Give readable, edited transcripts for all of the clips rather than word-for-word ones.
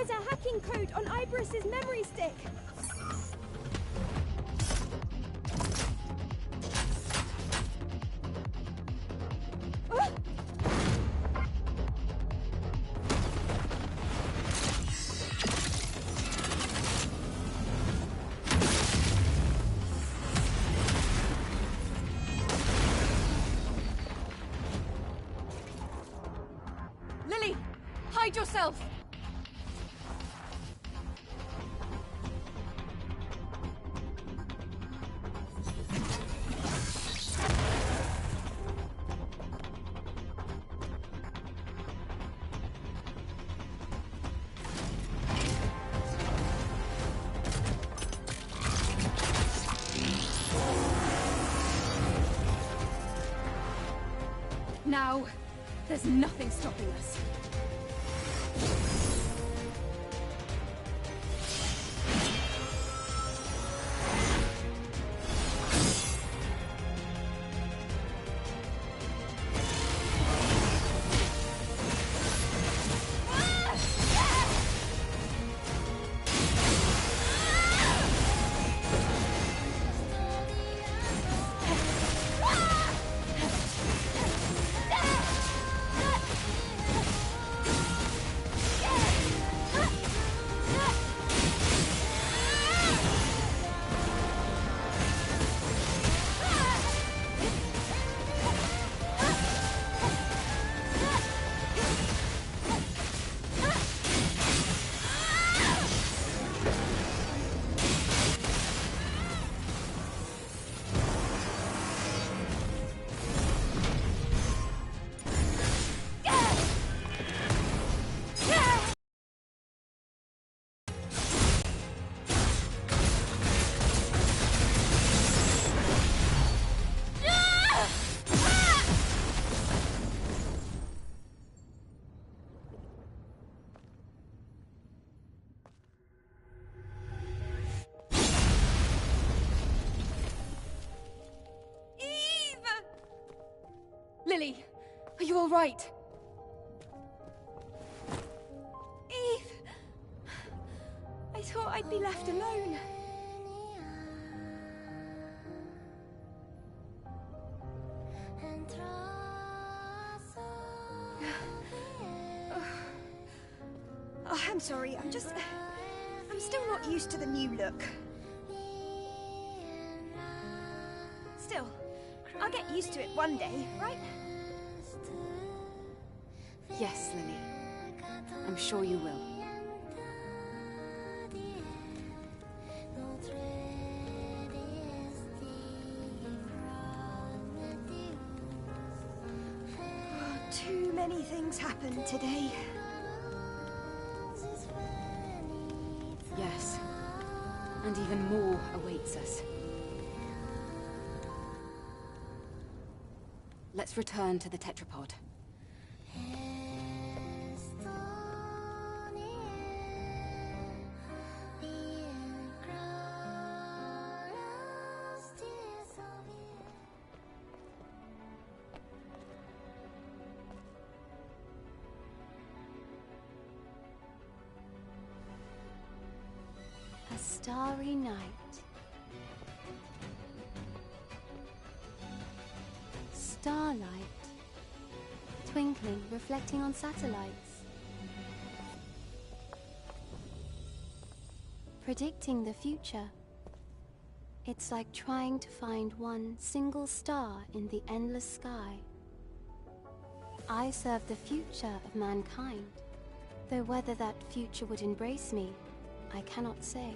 There's a hacking code on Iberus's memory stick. Lily, hide yourself! Now, there's nothing stopping us. Lily, are you all right? Eve! I thought I'd be left alone. Oh, I'm sorry, I'm still not used to the new look. Still, I'll get used to it one day, right? Yes, Lily. I'm sure you will. Too many things happened today. Yes. And even more awaits us. Let's return to the tetrapod. A starry night. Starlight. Twinkling, reflecting on satellites. Predicting the future. It's like trying to find one single star in the endless sky. I serve the future of mankind, though whether that future would embrace me, I cannot say.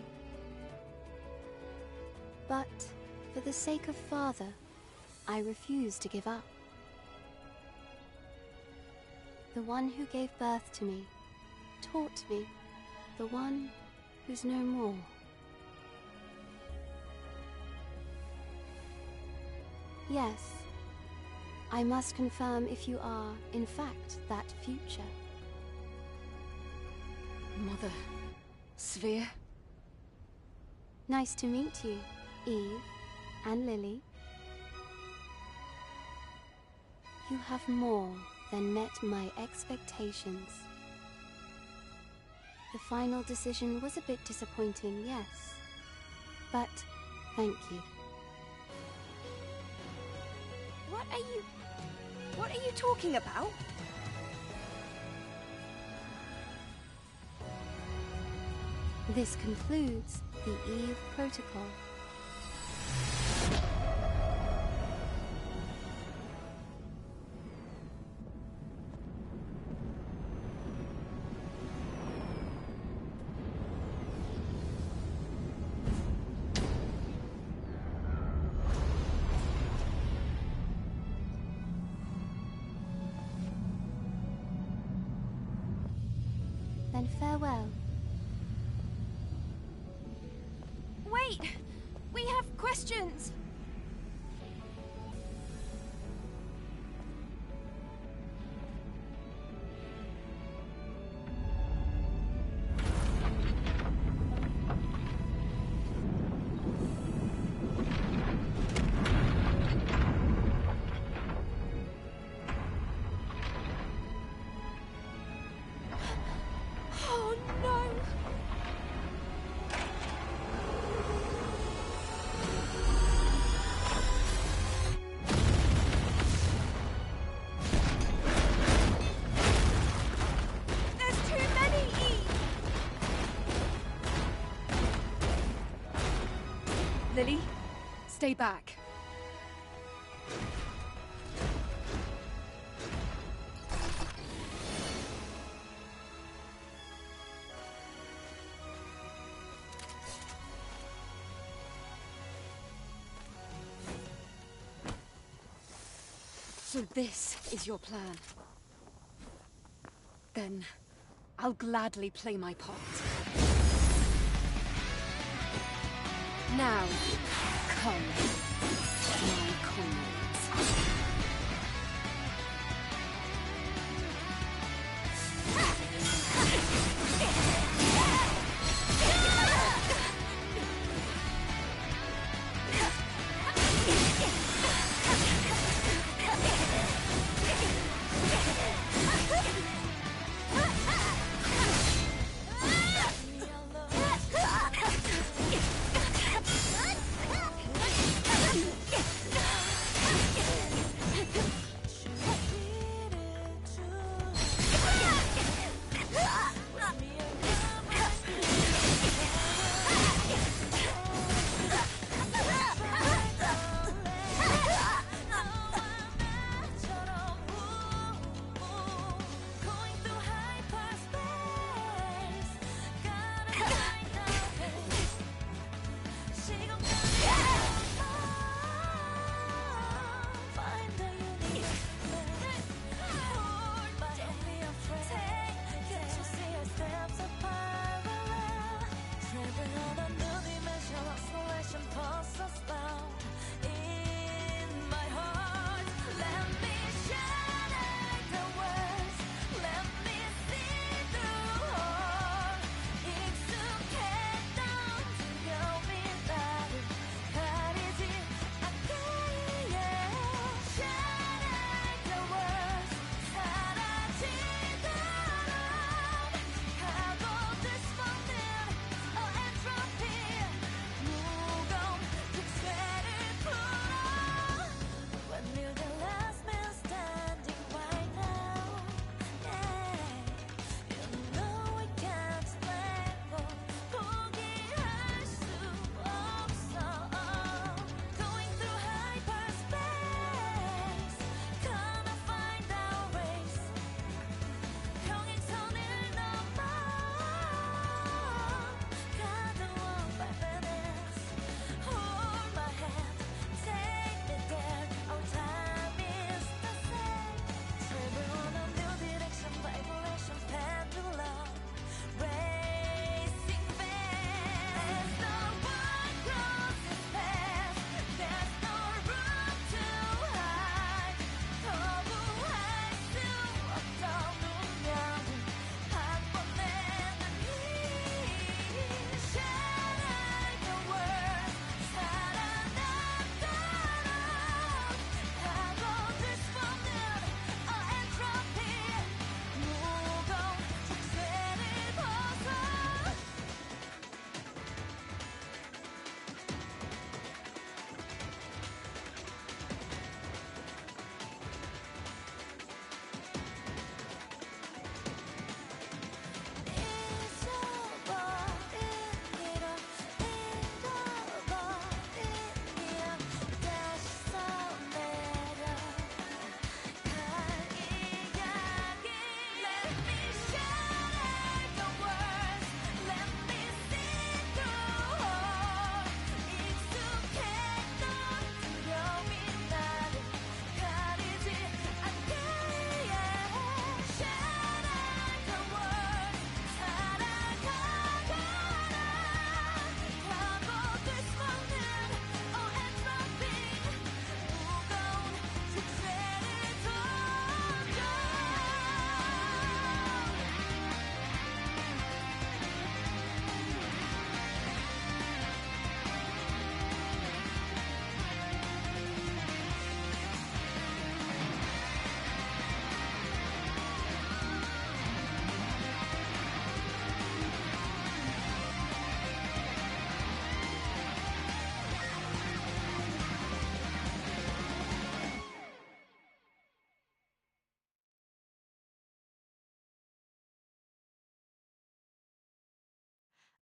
But for the sake of Father, I refuse to give up. The one who gave birth to me, taught me, the one who's no more. Yes, I must confirm if you are, in fact, that future. Mother... Sphere? Nice to meet you, Eve and Lily. You have more than met my expectations. The final decision was a bit disappointing, yes. But thank you. What are you talking about? This concludes the Eve Protocol. Then farewell. Wait! We have questions! Oh no! There's too many Eve! Lily, stay back. So this is your plan. Then I'll gladly play my part. Now, come, my comrades.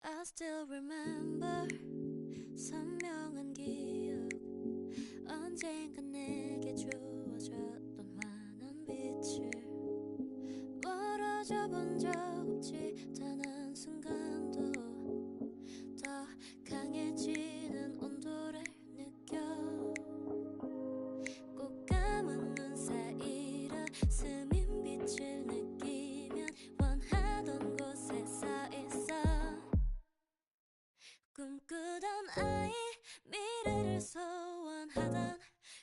I still remember 선명한 기억 언젠간 내게 주어졌던 환한 빛을 멀어져 본 적 없지 단 한순간도 더 강해지는 온도를 느껴 꼭 감은 눈 사이로 스민 빛을 느끼면 원하던 곳에 서 있어 꿈꾸던 아이 미래를 소원하던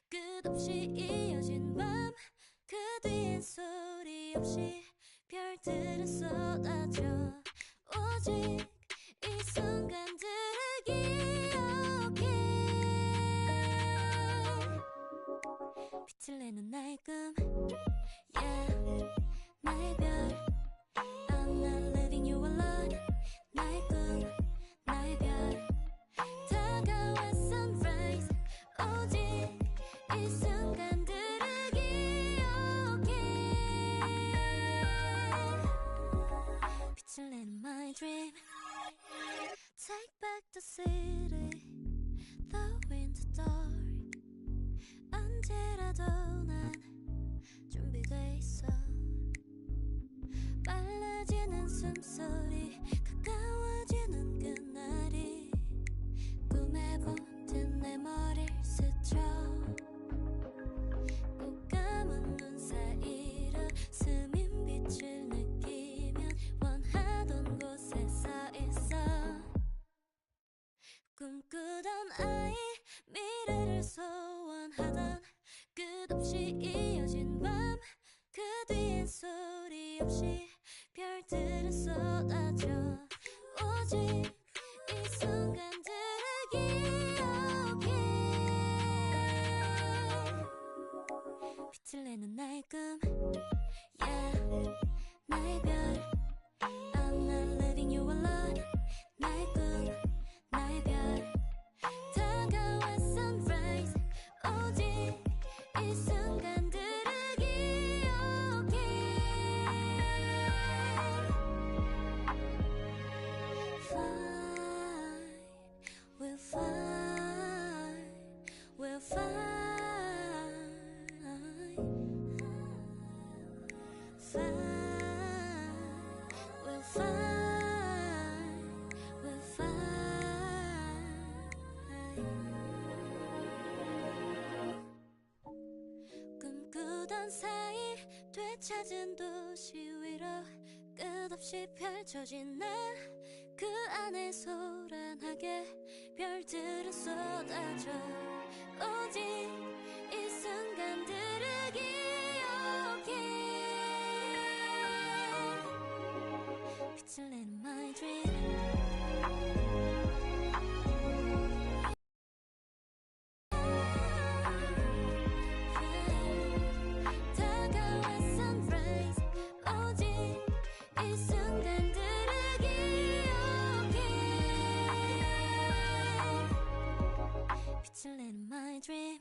끝없이 이어진 밤 그 뒤엔 소리 없이 별들을 쏟아져 오직 이 순간들을 기억해 빛을 내는 나의 꿈 yeah. 나의 별 I'm not leaving you alone 나의 꿈 나의 별 다가와 sunrise 오직 이 순간들을 기억해 빛을 내는 my dream Take back the city the winter dark 언제라도 난 준비돼 있어 빨라지는 숨소리 가까워지는 그날이 꿈에 보던 내 머리를 스쳐 꼭 감은 눈 사이로 스민 빛을 느끼면 원하던 곳에 서 있어 꿈꾸던 아이 미래를 소원하던 끝없이 이어진 밤 그 뒤엔 소리 없이 별들을 쏟아져 오직 이 순간들을 기억해 빛을 내는 나의 꿈 yeah. 나의 별 I'm not leaving you alone 나의 꿈 나의 별 다가와 sunrise 오직 이 순간들을 기억해 Fine, we'll find, we'll find Fine, we'll find, we'll find 꿈꾸던 사이 되찾은 도시 위로 끝없이 펼쳐진 날 그 안에 소란하게 별들을 쏟아져 오직 이 순간들을 기억해 빛을 내는 my dream 다가와 sunrise 오직 이 순간들을 기억해 빛을 내는 my dream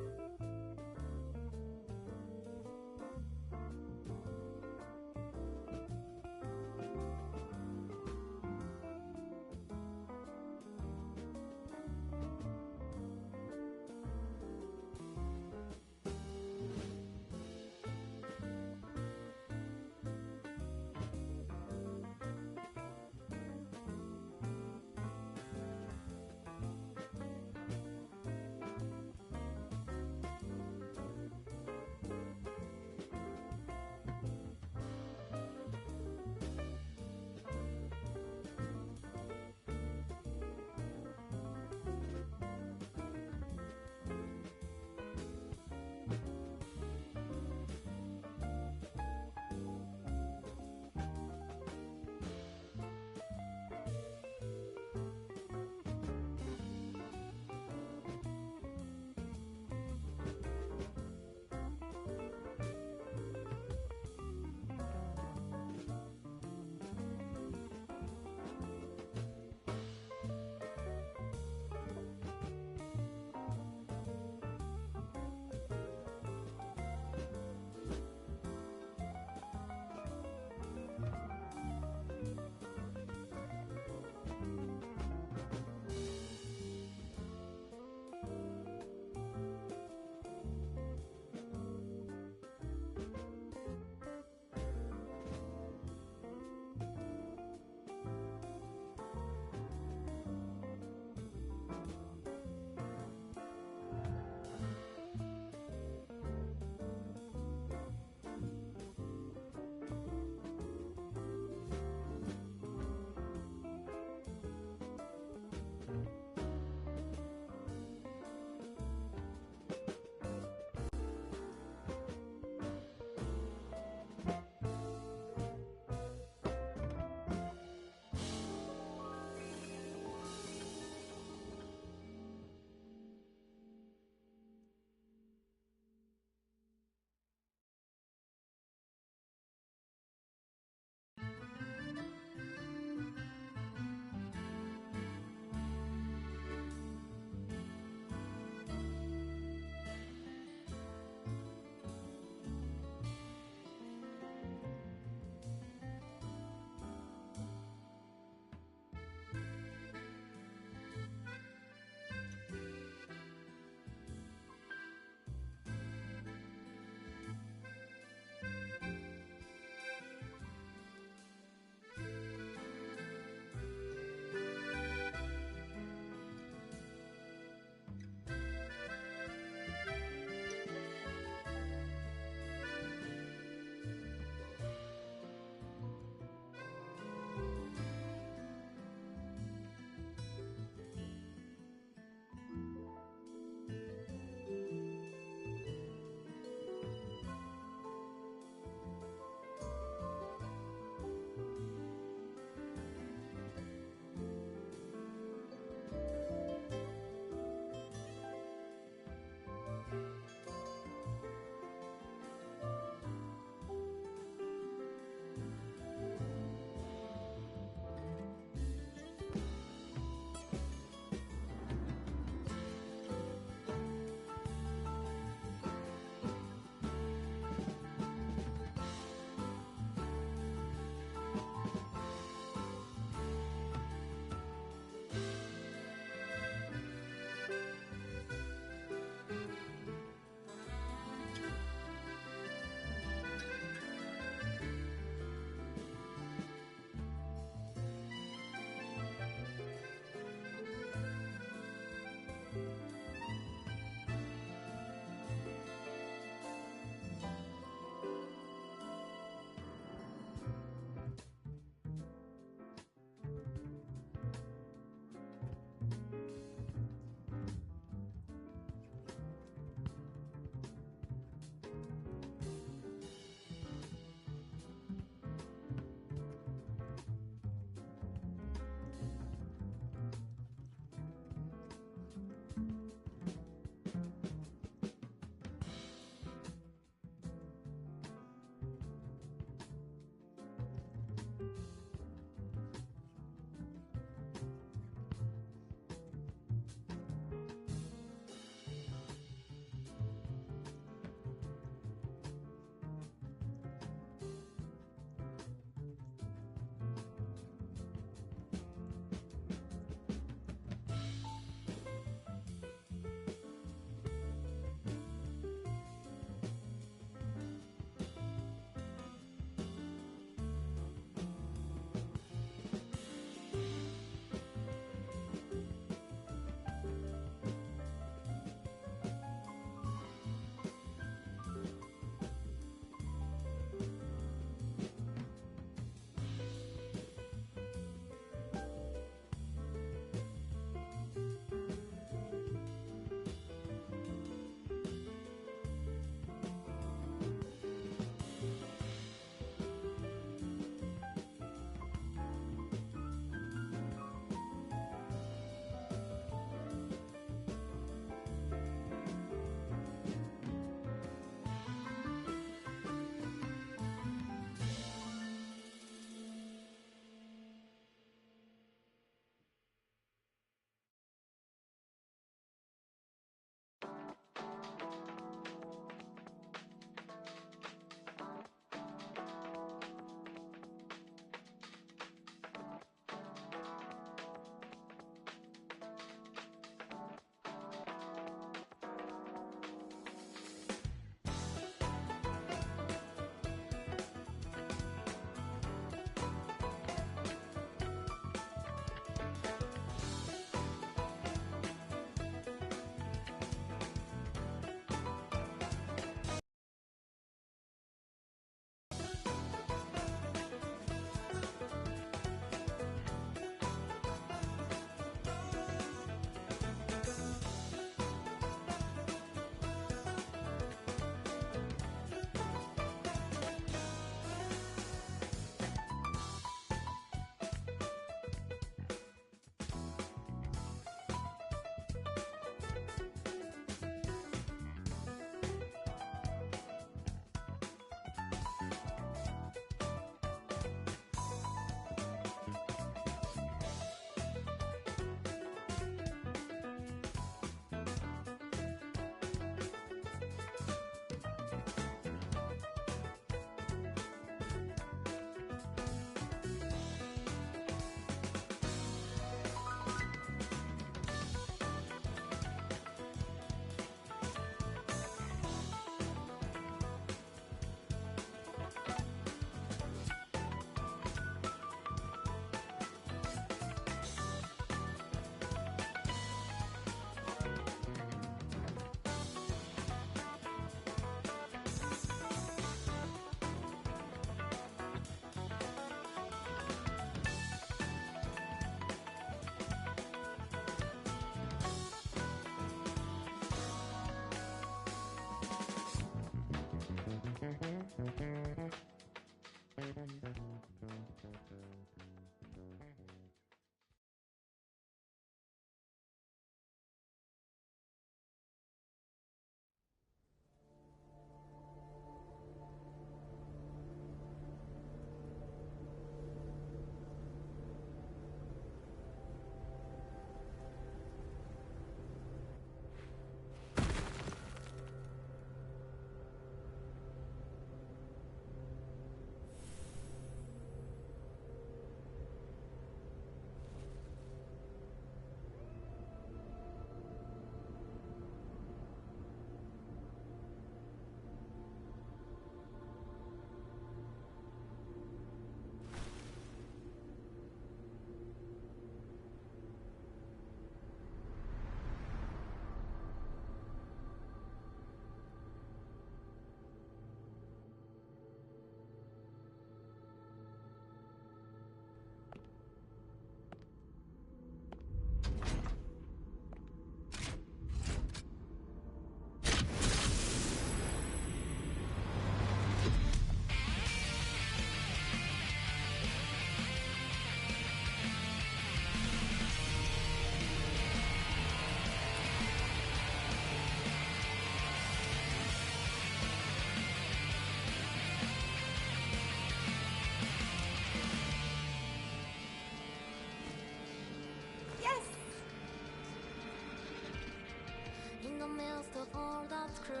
the midst of all that's cruel.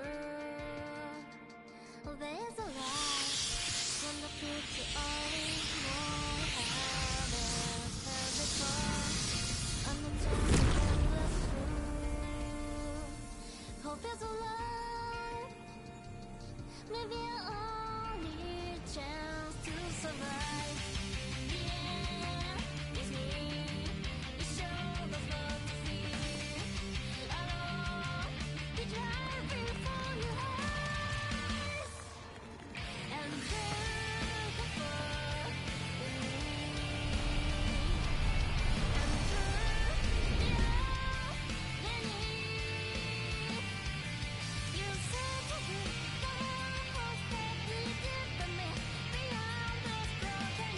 There's a light when the future only more habits has become. I'm not talking endless through. Hope is alive. Maybe our only chance to survive. Yeah, it's me. It shows us what to see. Alone, you drive before your eyes. And break apart with me. And turn the agony. You said to me, the one who's that you give to me. Beyond this broken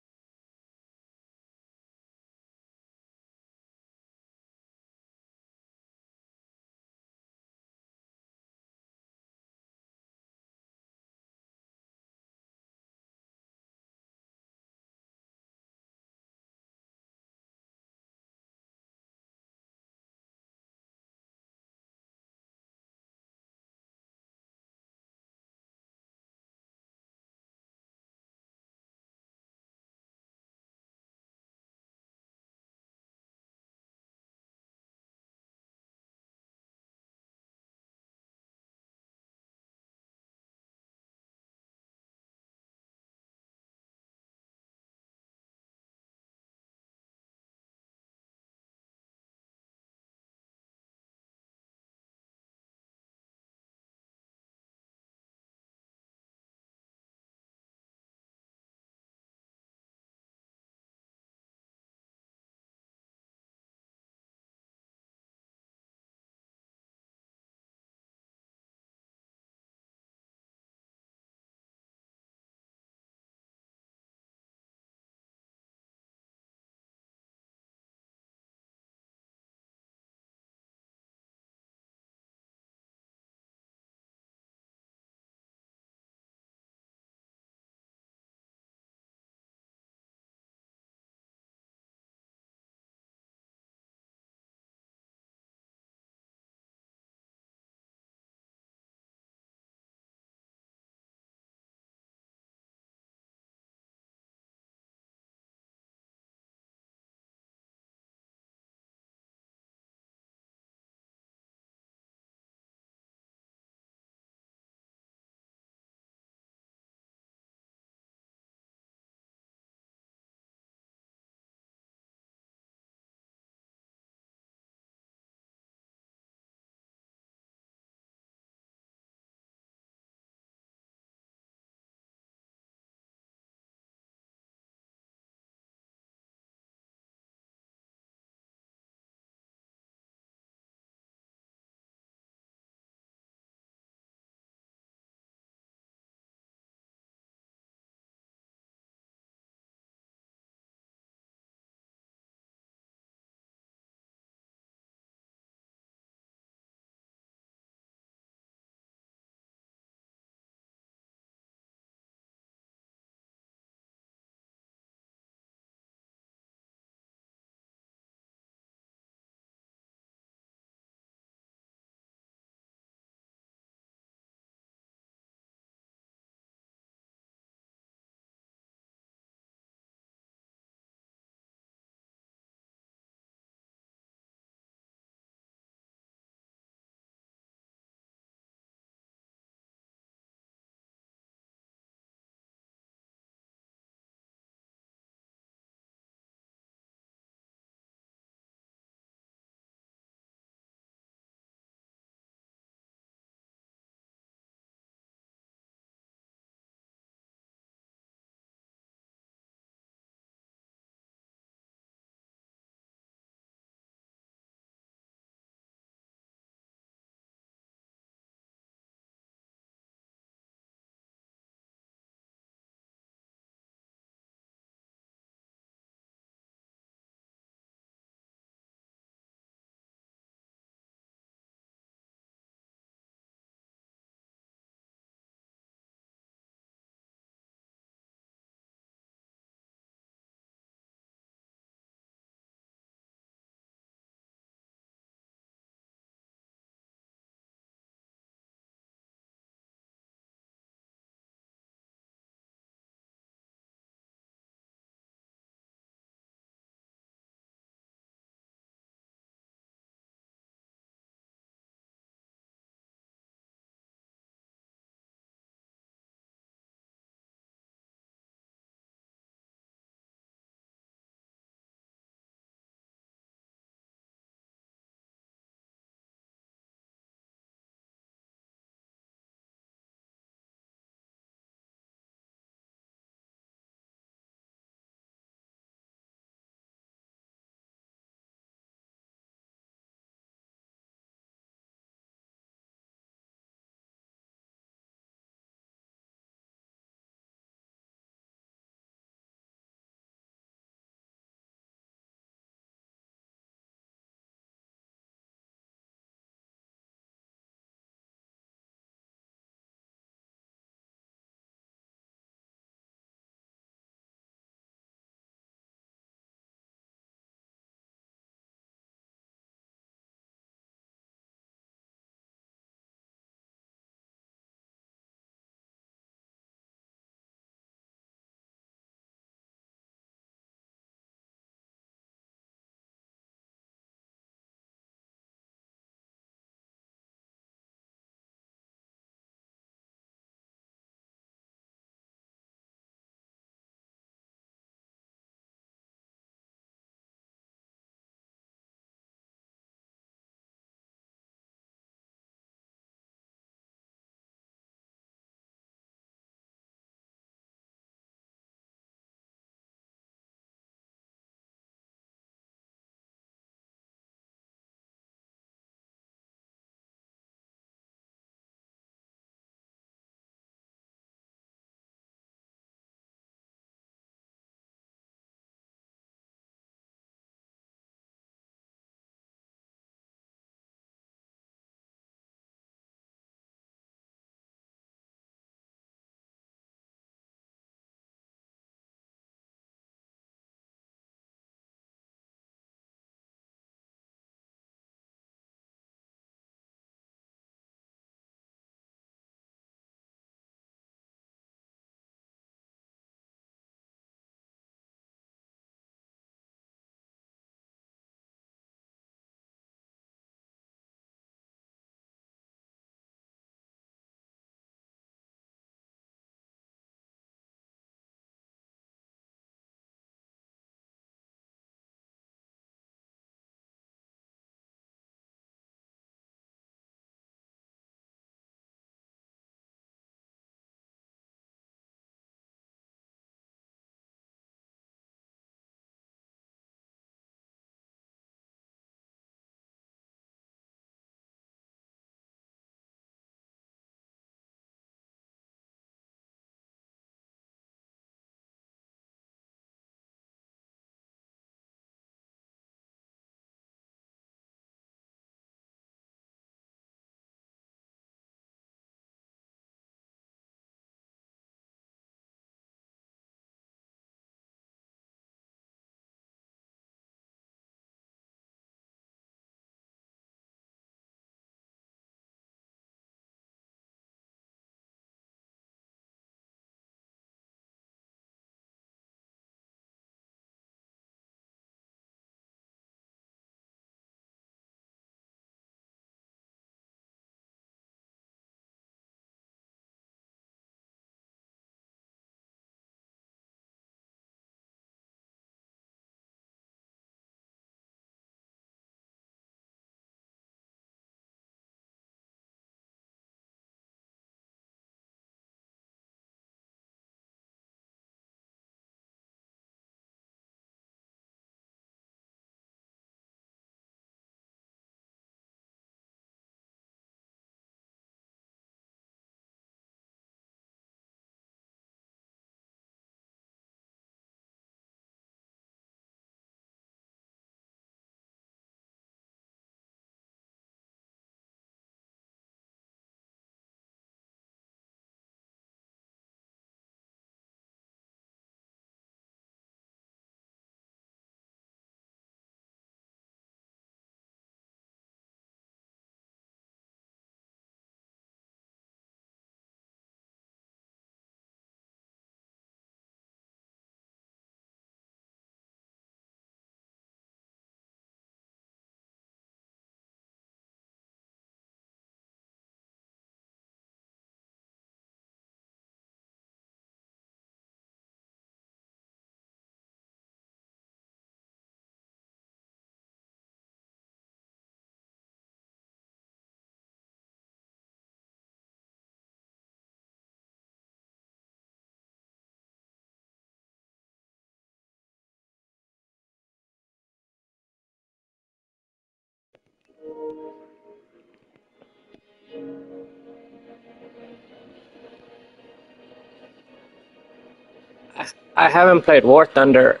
I haven't played War Thunder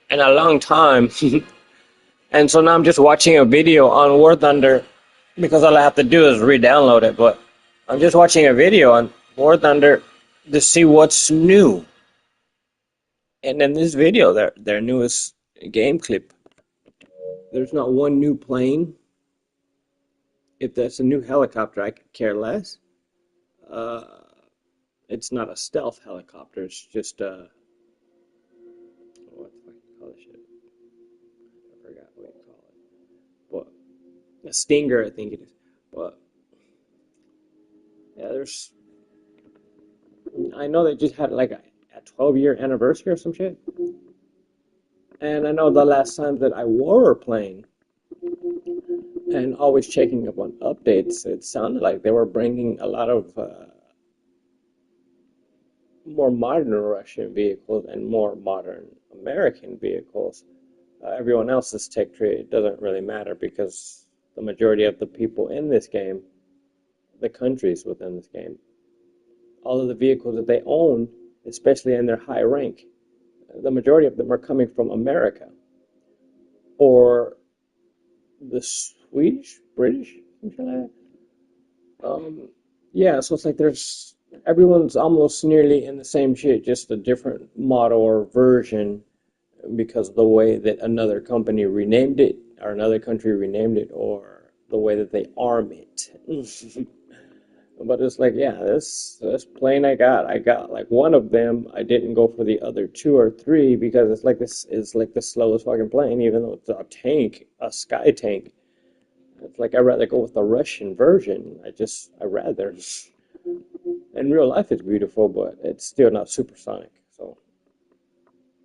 in a long time. And so now I'm just watching a video on War Thunder because all I have to do is re-download it. But I'm just watching a video on War Thunder to see what's new. And in this video, their newest game clip, there's not one new plane. If that's a new helicopter, I could care less. It's not a stealth helicopter. It's just a what the fuck do you call this shit? I forgot what you call it. But a Stinger, I think it is. But yeah, there's. I know they just had like a 12-year anniversary or some shit. And I know the last time that I wore a plane and always checking up on updates, it sounded like they were bringing a lot of more modern Russian vehicles and more modern American vehicles. Everyone else's tech tree doesn't really matter because the majority of the people in this game, the countries within this game, all of the vehicles that they own, especially in their high rank, the majority of them are coming from America or the Swedish, British, something like that. Yeah, so it's like everyone's almost nearly in the same shit, just a different model or version because of the way that another company renamed it or another country renamed it or the way that they arm it. But it's like, yeah, this plane I got like one of them. I didn't go for the other two or three because it's like this is like the slowest fucking plane, even though it's a tank, a sky tank. It's like I'd rather go with the Russian version. I rather. In real life, it's beautiful, but it's still not supersonic. So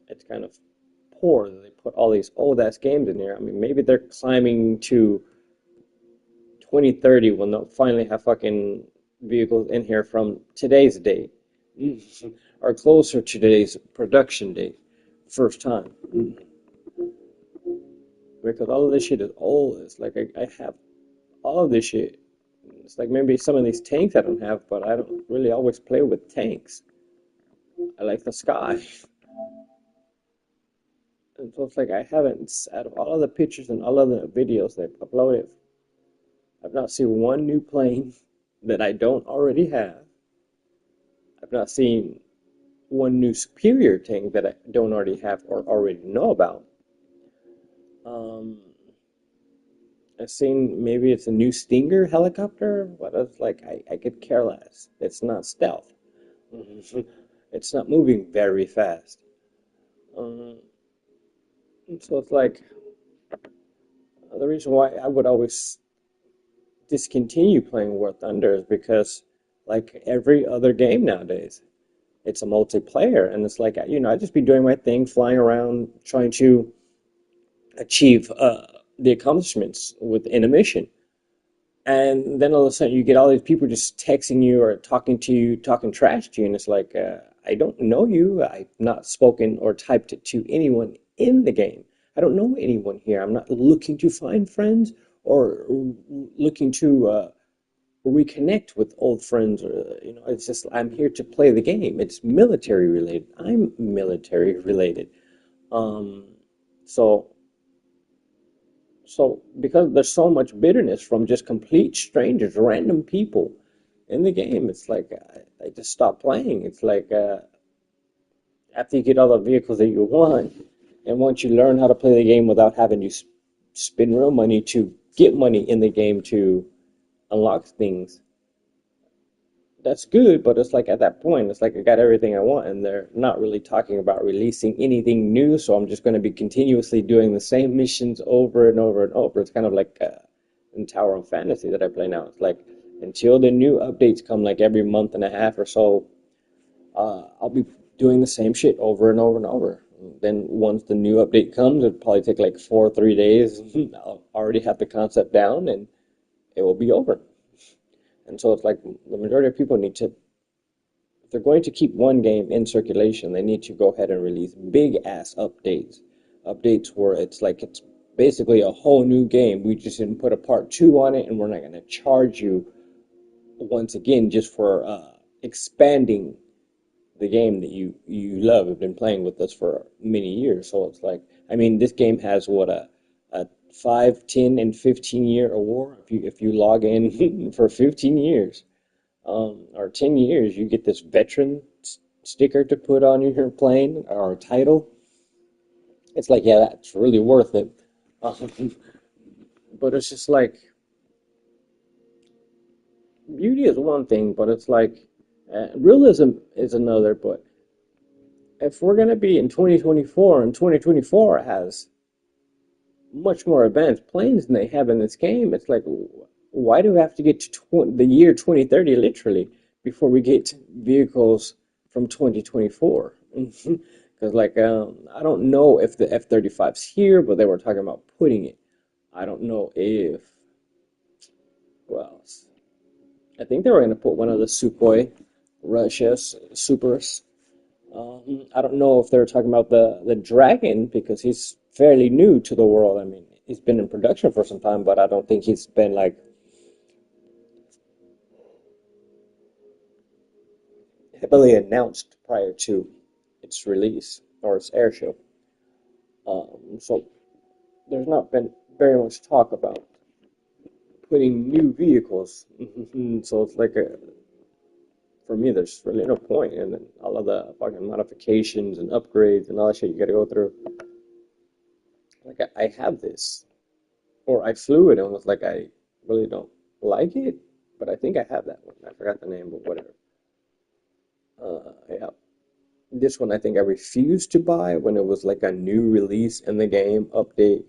it's kind of poor that they put all these old ass games in here. I mean, maybe they're climbing to 2030 when they'll finally have fucking vehicles in here from today's date or closer to today's production date. First time. Because all of this shit is old. It's like I have all of this shit. It's like maybe some of these tanks I don't have, but I don't really always play with tanks. I like the sky. And so it's like I haven't, out of all of the pictures and all of the videos they've uploaded, I've not seen one new plane that I don't already have. I've not seen one new superior tank that I don't already have or already know about. I've seen maybe it's a new Stinger helicopter, but it's like I could care less. It's not stealth. It's not moving very fast. So it's like the reason why I would always discontinue playing War Thunder is because, like every other game nowadays, it's a multiplayer, and it's like I just be doing my thing, flying around, trying to achieve the accomplishments within a mission. And then all of a sudden you get all these people just texting you or talking to you, talking trash to you, and it's like, I don't know you. I've not spoken or typed it to anyone in the game. I don't know anyone here. I'm not looking to find friends or looking to reconnect with old friends. Or, it's just I'm here to play the game. It's military related. I'm military related. So because there's so much bitterness from just complete strangers, random people in the game, it's like I just stop playing. It's like after you get all the vehicles that you want, and once you learn how to play the game without having to spend real money to get money in the game to unlock things, that's good, but it's like at that point, it's like I got everything I want, and they're not really talking about releasing anything new, so I'm just going to be continuously doing the same missions over and over and over. It's kind of like in Tower of Fantasy that I play now. It's like until the new updates come, like every month and a half or so, I'll be doing the same shit over and over and over. Then once the new update comes, it'll probably take like 4 or 3 days. I'll already have the concept down, and it will be over. And so it's like the majority of people need to, if they're going to keep one game in circulation, they need to go ahead and release big ass updates. Updates where it's like it's basically a whole new game. We just didn't put a part 2 on it, and we're not going to charge you once again just for expanding the game that you love, have been playing with us for many years. So it's like, I mean, this game has what, a 5, 10, and 15-year award. If you log in for 15 years, or 10 years, you get this veteran sticker to put on your plane or title. It's like, yeah, that's really worth it. But it's just like, beauty is one thing, but it's like, realism is another. But if we're going to be in 2024, and 2024 has much more advanced planes than they have in this game, it's like, why do we have to get to the year 2030 literally before we get vehicles from 2024? Because like, I don't know if the F-35's here, but they were talking about putting it. I don't know if, well, I think they were going to put one of the Sukhoi Russia's Supers. I don't know if they're talking about the Dragon, because he's fairly new to the world. I mean, he's been in production for some time, but I don't think he's been like heavily announced prior to its release or its air show. So there's not been very much talk about putting new vehicles. So it's like, for me, there's really no point. And then all of the fucking modifications and upgrades and all that shit you gotta go through. Like, I have this, or I flew it and was like, I really don't like it, but I think I have that one. I forgot the name, but whatever. Yeah. This one I think I refused to buy when it was like a new release in the game update.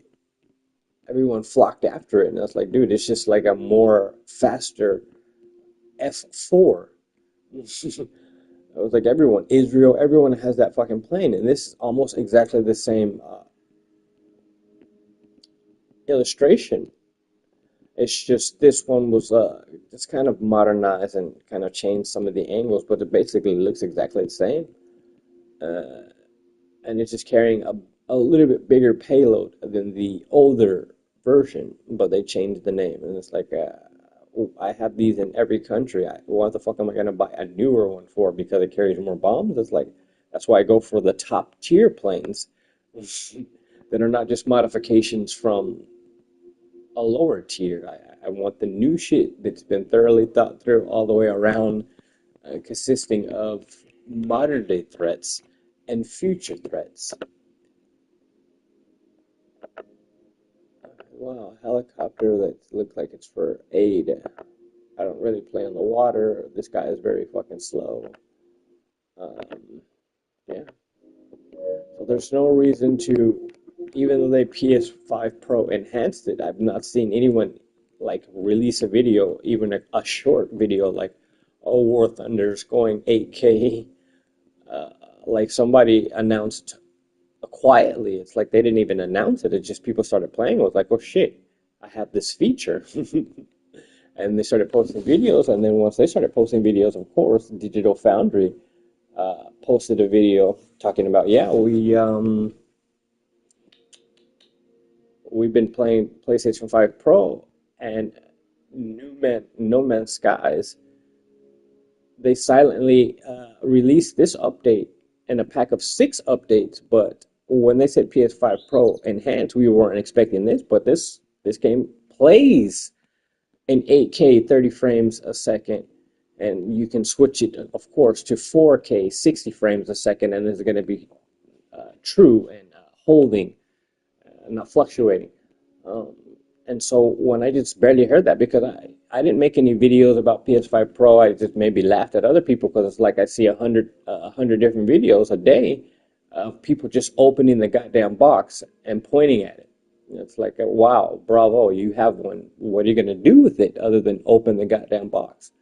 Everyone flocked after it, and I was like, dude, it's just like a more faster F4. I was like, Israel, everyone has that fucking plane, and this is almost exactly the same illustration. It's just this one was it's kind of modernized and kind of changed some of the angles, but it basically looks exactly the same. And it's just carrying a little bit bigger payload than the older version, but they changed the name, and it's like, I have these in every country. What the fuck am I gonna buy a newer one for? Because it carries more bombs? It's like, that's why I go for the top tier planes that are not just modifications from a lower tier. I want the new shit that's been thoroughly thought through all the way around, consisting of modern day threats and future threats. Wow, a helicopter that looks like it's for aid. I don't really play on the water. This guy is very fucking slow. Yeah. So there's no reason to, even though they PS5 Pro enhanced it, I've not seen anyone like release a video, even a short video like, oh, War Thunder's going 8K. Like somebody announced quietly. It's like they didn't even announce it. It's just people started playing. It was like, oh shit, I have this feature. And they started posting videos. And then once they started posting videos, of course, Digital Foundry posted a video talking about, yeah, we've been playing PlayStation 5 Pro and No Man's Skies. They silently released this update in a pack of 6 updates, but when they said PS5 Pro Enhanced, we weren't expecting this, but this game plays in 8K 30 frames a second, and you can switch it, of course, to 4K 60 frames a second, and it's going to be true and holding, not fluctuating. And so when I just barely heard that, because I didn't make any videos about PS5 Pro, I just maybe laughed at other people, because it's like I see 100 different videos a day of people just opening the goddamn box and pointing at it. It's like, wow, bravo, you have one. What are you going to do with it other than open the goddamn box?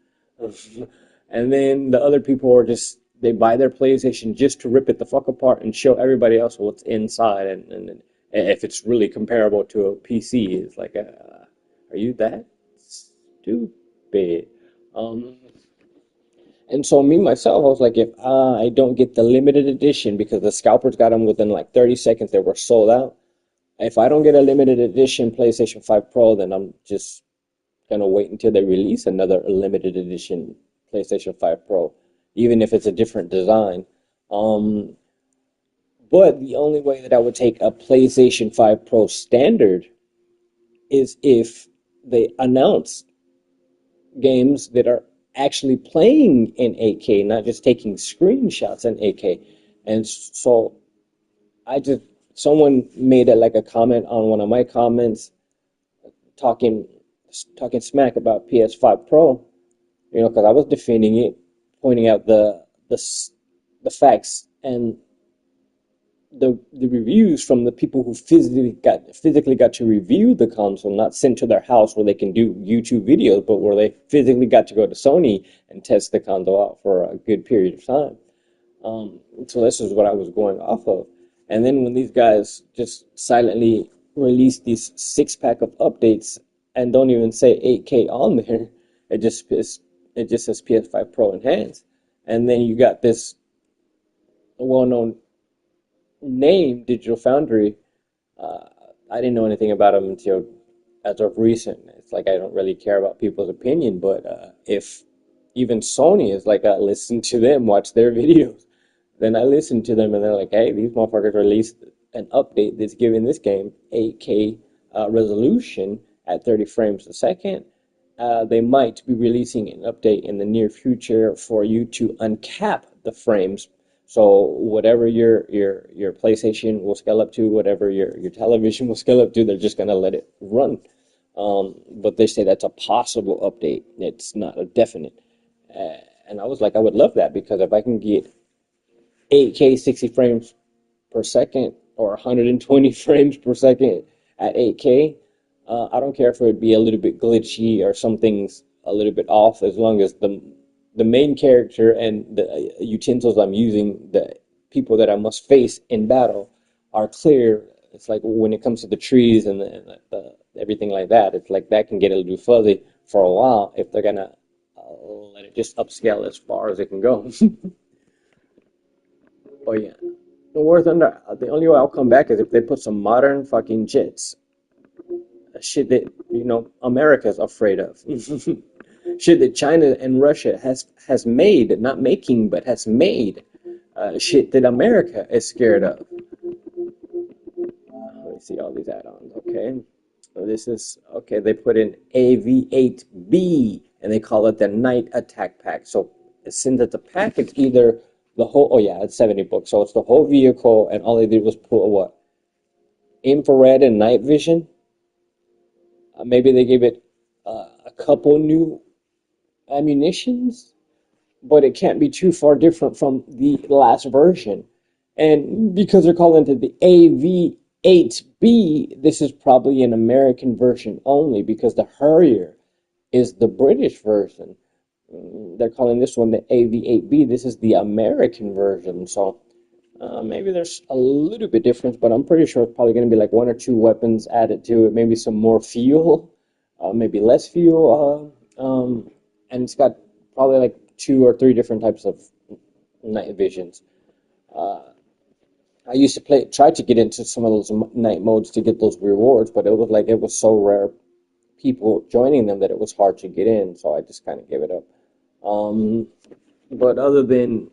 And then the other people are just, they buy their PlayStation just to rip it the fuck apart and show everybody else what's inside. And if it's really comparable to a PC, it's like, are you that stupid? And so me, myself, I was like, if I don't get the limited edition, because the scalpers got them within like 30 seconds, they were sold out. If I don't get a limited edition PlayStation 5 Pro, then I'm just going to wait until they release another limited edition PlayStation 5 Pro. even if it's a different design. But the only way that I would take a PlayStation 5 Pro standard is if they announce games that are actually playing in 8K, not just taking screenshots in 8K. And so I just, someone made like a comment on one of my comments talking smack about PS5 Pro, you know, because I was defending it, pointing out the facts and the reviews from the people who physically got to review the console, not sent to their house where they can do YouTube videos, but where they physically got to go to Sony and test the console out for a good period of time. So this is what I was going off of. And then when these guys just silently release these 6-pack of updates and don't even say 8K on there, it just says PS5 Pro Enhanced. And then you got this well-known name, Digital Foundry. I didn't know anything about them until as of recent. It's like I don't really care about people's opinion, but if even Sony is like, listen to them, watch their videos, then I listen to them and they're like, hey, these motherfuckers released an update that's giving this game 8K resolution at 30 frames a second. They might be releasing an update in the near future for you to uncap the frames. So whatever your PlayStation will scale up to, whatever your television will scale up to, they're just gonna let it run. But they say that's a possible update. It's not a definite. And I was like, I would love that, because if I can get 8K 60 frames per second or 120 frames per second at 8K, I don't care if it would be a little bit glitchy or something's a little bit off, as long as the main character and the utensils I'm using, the people that I must face in battle, are clear. It's like when it comes to the trees and everything like that, it's like that can get a little fuzzy for a while if they're gonna let it just upscale as far as it can go. Oh yeah, the War Thunder. The only way I'll come back is if they put some modern fucking jets. Shit that, you know, America's afraid of. Shit that China and Russia has made, not making, but has made. Shit that America is scared of. Let me see all these add-ons. Okay, so this is okay. They put in AV8B and they call it the Night Attack Pack. So since it's a pack, it's either the whole. Oh yeah, it's 70 bucks. So it's the whole vehicle, and all they did was put what? Infrared and night vision. Maybe they gave it a couple new ammunitions, but it can't be too far different from the last version. And because they're calling it the AV8B, this is probably an American version only, because the Harrier is the British version. They're calling this one the AV8B. This is the American version. So maybe there's a little bit difference, but I'm pretty sure it's probably going to be like 1 or 2 weapons added to it, maybe some more fuel, maybe less fuel, and it's got probably like 2 or 3 different types of night visions. I used to try to get into some of those night modes to get those rewards, but it was so rare people joining them that it was hard to get in, so I just kind of gave it up. But other than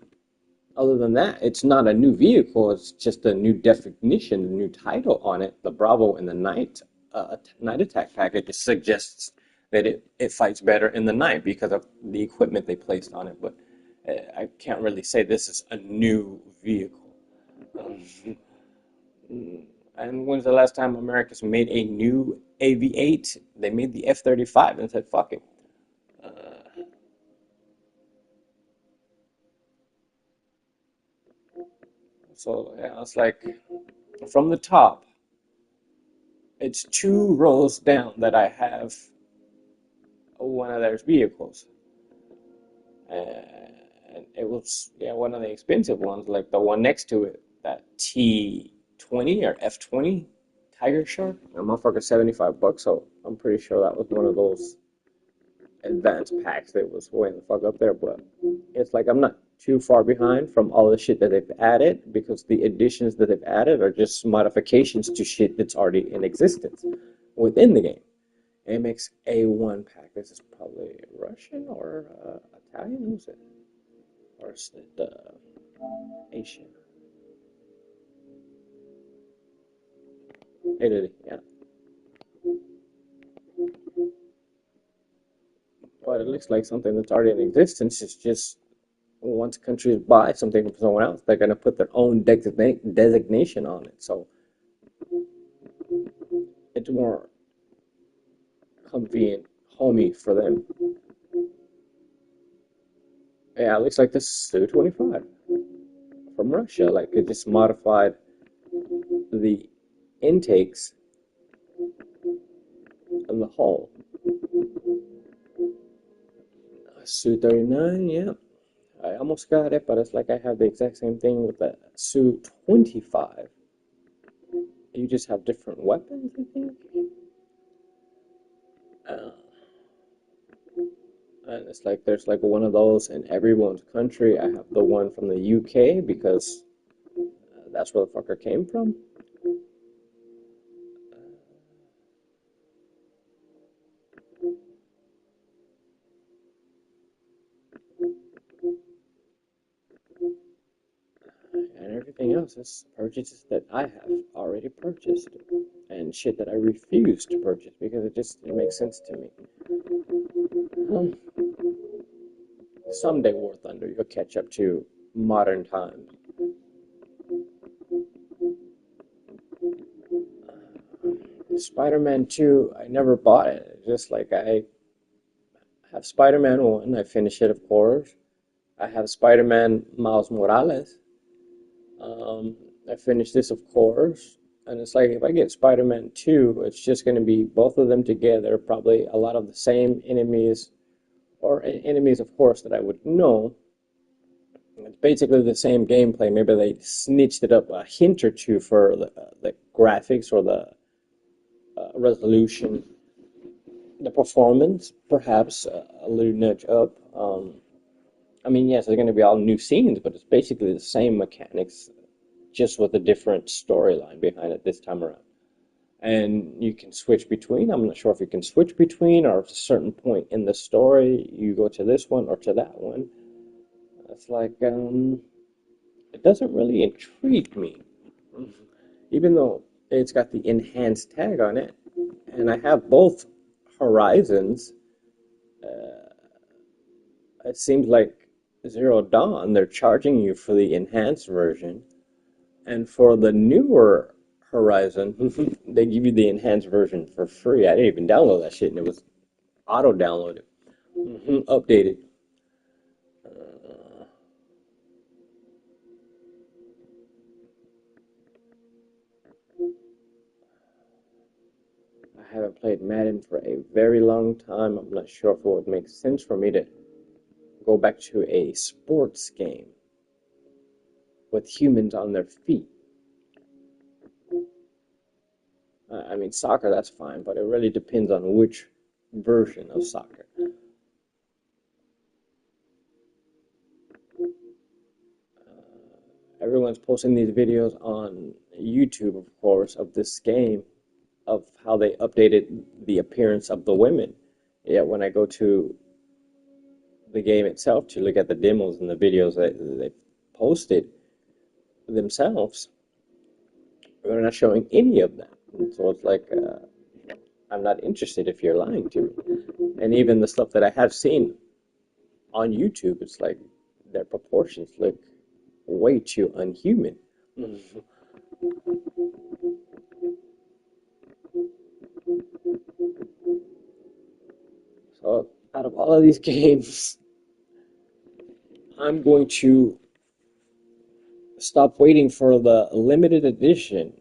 that, it's not a new vehicle. It's just a new definition, a new title on it. The Bravo and the Night Attack Package. It suggests that it fights better in the night because of the equipment they placed on it. But I can't really say this is a new vehicle. And when's the last time America's made a new AV-8? They made the F-35 and said, fuck it. So yeah, it's like from the top, it's 2 rows down that I have one of their vehicles. And it was, yeah, one of the expensive ones, like the one next to it, that T20 or F20 Tiger Shark. A motherfucker 75 bucks, so I'm pretty sure that was one of those advanced packs that was way the fuck up there. But it's like I'm not too far behind from all the shit that they've added, because the additions that they've added are just modifications to shit that's already in existence within the game. Amex A1 pack. This is probably Russian or Italian. Who's it? Or is it Asia? Italy, yeah. But it looks like something that's already in existence. It's just once countries buy something from someone else, they're going to put their own designation on it. So it's more convenient, homey for them. Yeah, it looks like this is Su-25 from Russia. Like it just modified the intakes and the hull. Su-39, yeah. I almost got it, but it's like I have the exact same thing with the Su-25. You just have different weapons, I think. And it's like there's like one of those in everyone's country. I have the one from the UK because that's where the fucker came from. And everything else is purchases that I have already purchased and shit that I refuse to purchase because it makes sense to me. Someday, War Thunder, you'll catch up to modern times. Spider-Man 2, I never bought it. Just like I have Spider-Man 1, I finished it, of course. I have Spider-Man Miles Morales. I finished this, of course. And it's like if I get Spider-Man 2, it's just going to be both of them together, probably a lot of the same enemies, or enemies, of course, that I would know. It's basically the same gameplay. Maybe they snitched it up a hint or two for the graphics or the resolution, the performance, perhaps a little nudge up. I mean, yes, there's going to be all new scenes, but it's basically the same mechanics, just with a different storyline behind it this time around. And you can switch between. I'm not sure if you can switch between, or at a certain point in the story, you go to this one or to that one. It's like, it doesn't really intrigue me. Even though it's got the enhanced tag on it, and I have both Horizons, it seems like Zero Dawn, they're charging you for the enhanced version, and for the newer Horizon, they give you the enhanced version for free. I didn't even download that shit, and it was auto-downloaded, updated. I haven't played Madden for a very long time. I'm not sure if it would make sense for me to go back to a sports game with humans on their feet. I mean, soccer, that's fine, but it really depends on which version of soccer. Everyone's posting these videos on YouTube, of course, of this game, of how they updated the appearance of the women. Yet when I go to the game itself to look at the demos and the videos that they posted themselves, they're not showing any of that. So it's like, I'm not interested if you're lying to me. And even the stuff that I have seen on YouTube, it's like their proportions look way too unhuman. So out of all of these games, I'm going to stop waiting for the limited edition.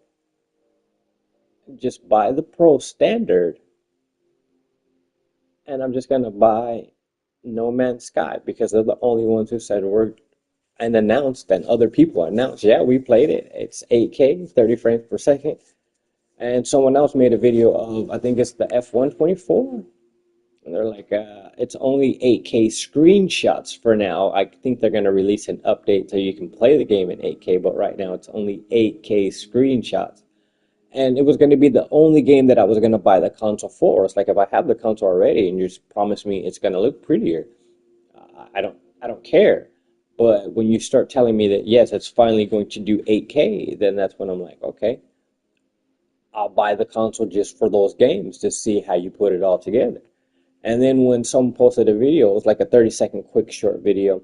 Just buy the Pro Standard, and I'm just going to buy No Man's Sky because they're the only ones who said and announced, and other people announced, yeah, we played it. It's 8K, 30 frames per second. And someone else made a video of, I think it's the F124. And they're like, it's only 8K screenshots for now. I think they're going to release an update so you can play the game in 8K, but right now it's only 8K screenshots. And it was going to be the only game that I was going to buy the console for. It's like, if I have the console already and you just promise me it's going to look prettier, I don't care. But when you start telling me that yes, it's finally going to do 8K, then that's when I'm like, okay, I'll buy the console just for those games to see how you put it all together. And then when someone posted a video, it was like a 30-second quick short video.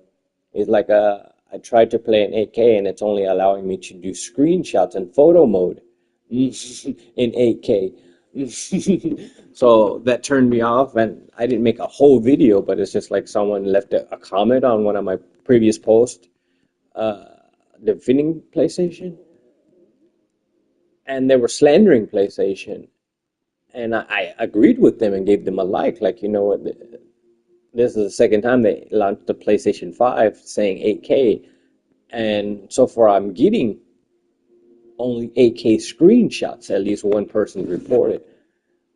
It's like I tried to play in 8K and it's only allowing me to do screenshots in photo mode in 8K. So that turned me off, and I didn't make a whole video, but it's just like someone left a comment on one of my previous posts, defending PlayStation, and they were slandering PlayStation, and I agreed with them and gave them a like, you know what, this is the second time they launched the PlayStation 5 saying 8K, and so far I'm getting only 8K screenshots, at least one person reported.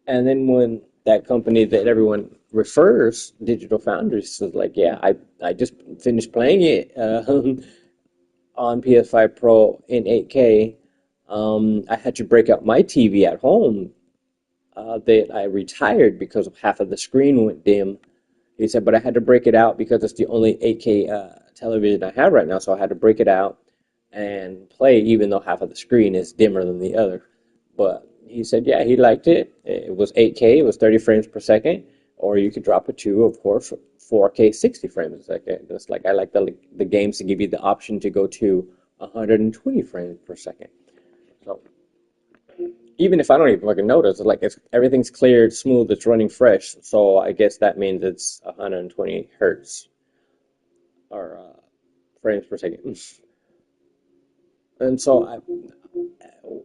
And then when that company that everyone refers, Digital Foundries, is like, yeah, I just finished playing it on PS5 Pro in 8K. I had to break out my TV at home that I retired because of half of the screen went dim. He said, but I had to break it out because it's the only 8K television I have right now, so I had to break it out and play even though half of the screen is dimmer than the other. But he said, yeah, he liked it. It was 8K, it was 30 frames per second, or you could drop it to, of course, 4K 60 frames a second. Just like I like the games to give you the option to go to 120 frames per second. So even if I don't even fucking notice, it's like everything's clear, it's smooth, it's running fresh. So I guess that means it's 120 hertz or frames per second. And so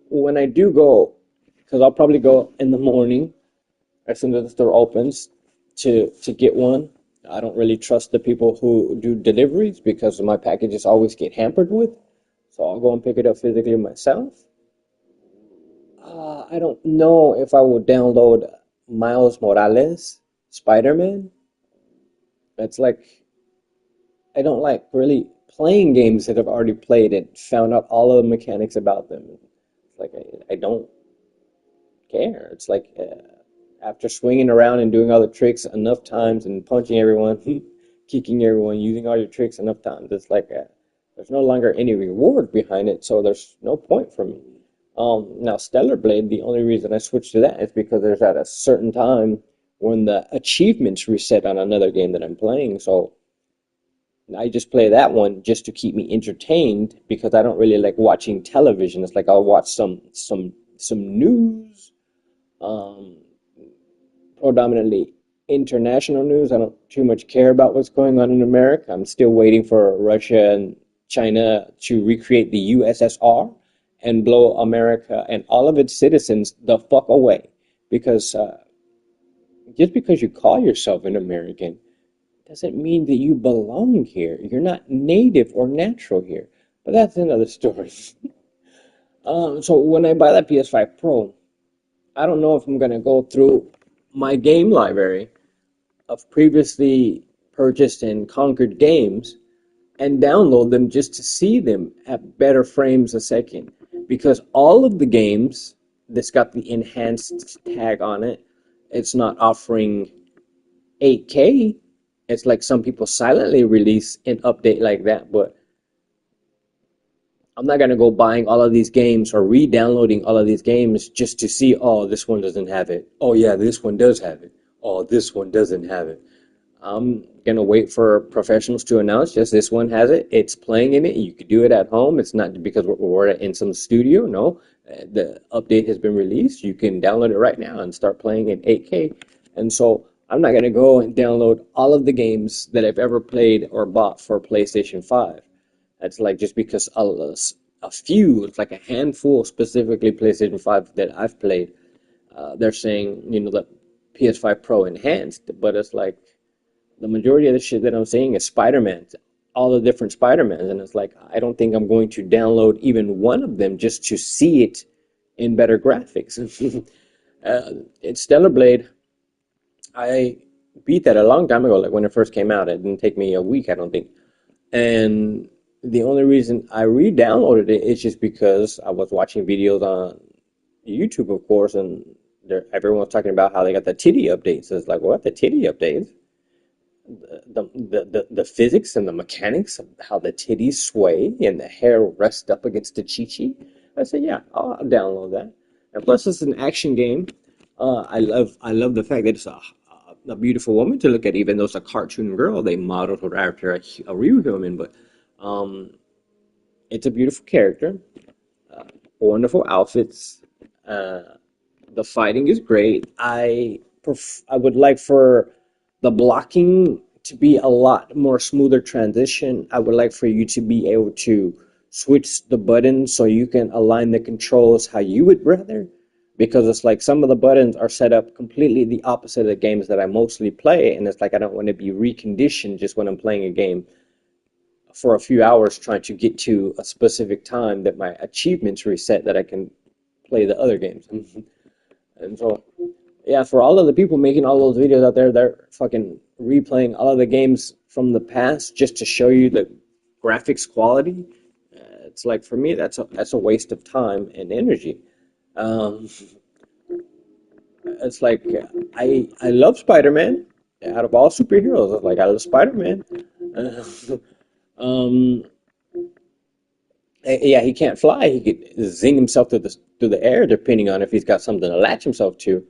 when I do go, because I'll probably go in the morning as soon as the store opens to get one. I don't really trust the people who do deliveries because my packages always get hampered with. So I'll go and pick it up physically myself. I don't know if I will download Miles Morales, Spider-Man. It's like, I don't like really playing games that I've already played and found out all of the mechanics about them. It's like, I don't care. It's like, after swinging around and doing all the tricks enough times and punching everyone, kicking everyone, using all your tricks enough times, it's like, there's no longer any reward behind it, so there's no point for me. Now, Stellar Blade, the only reason I switched to that is because there's at a certain time when the achievements reset on another game that I'm playing, so I just play that one just to keep me entertained because I don't really like watching television. It's like I'll watch some news, predominantly international news. I don't too much care about what's going on in America. I'm still waiting for Russia and China to recreate the USSR and blow America and all of its citizens the fuck away. Because just because you call yourself an American doesn't mean that you belong here. You're not native or natural here. But that's another story. So when I buy that PS5 Pro, I don't know if I'm going to go through my game library of previously purchased and conquered games and download them just to see them at better frames a second. Because all of the games that's got the enhanced tag on it, it's not offering 8K. It's like some people silently release an update like that, but I'm not going to go buying all of these games or re-downloading all of these games just to see, oh, this one doesn't have it. Oh, yeah, this one does have it. Oh, this one doesn't have it. I'm going to wait for professionals to announce, yes, this one has it. It's playing in it. You could do it at home. It's not because we're in some studio. No, the update has been released. You can download it right now and start playing in 8K. And so I'm not going to go and download all of the games that I've ever played or bought for PlayStation 5. That's like just because a few, it's like a handful, specifically PlayStation 5 that I've played. They're saying, you know, the PS5 Pro enhanced, but it's like the majority of the shit that I'm seeing is Spider-Man, all the different Spider-Mans, and it's like I don't think I'm going to download even one of them just to see it in better graphics. It's Stellar Blade. I beat that a long time ago, like when it first came out. It didn't take me a week, I don't think. And the only reason I re-downloaded it is just because I was watching videos on YouTube, of course, and everyone was talking about how they got the titty updates. So it's like, what, the titty updates? the physics and the mechanics of how the titties sway and the hair rests up against the chi-chi. I said, yeah, I'll download that. And plus, it's an action game. I love the fact that it's a beautiful woman to look at, even though it's a cartoon girl. They modeled her after a real human, but um, it's a beautiful character, wonderful outfits. Uh, the fighting is great. I would like for the blocking to be a lot more smoother transition. I would like for you to be able to switch the buttons so you can align the controls how you would rather. Because it's like some of the buttons are set up completely the opposite of the games that I mostly play, and it's like I don't want to be reconditioned just when I'm playing a game for a few hours trying to get to a specific time that my achievements reset that I can play the other games. And so, yeah, for all of the people making all those videos out there, they're fucking replaying all of the games from the past just to show you the graphics quality. It's like, for me, that's a waste of time and energy. Um, it's like I love Spider-Man. Out of all superheroes, it's like I love Spider-Man. Um, yeah, he can't fly. He could zing himself through the air, depending on if he's got something to latch himself to.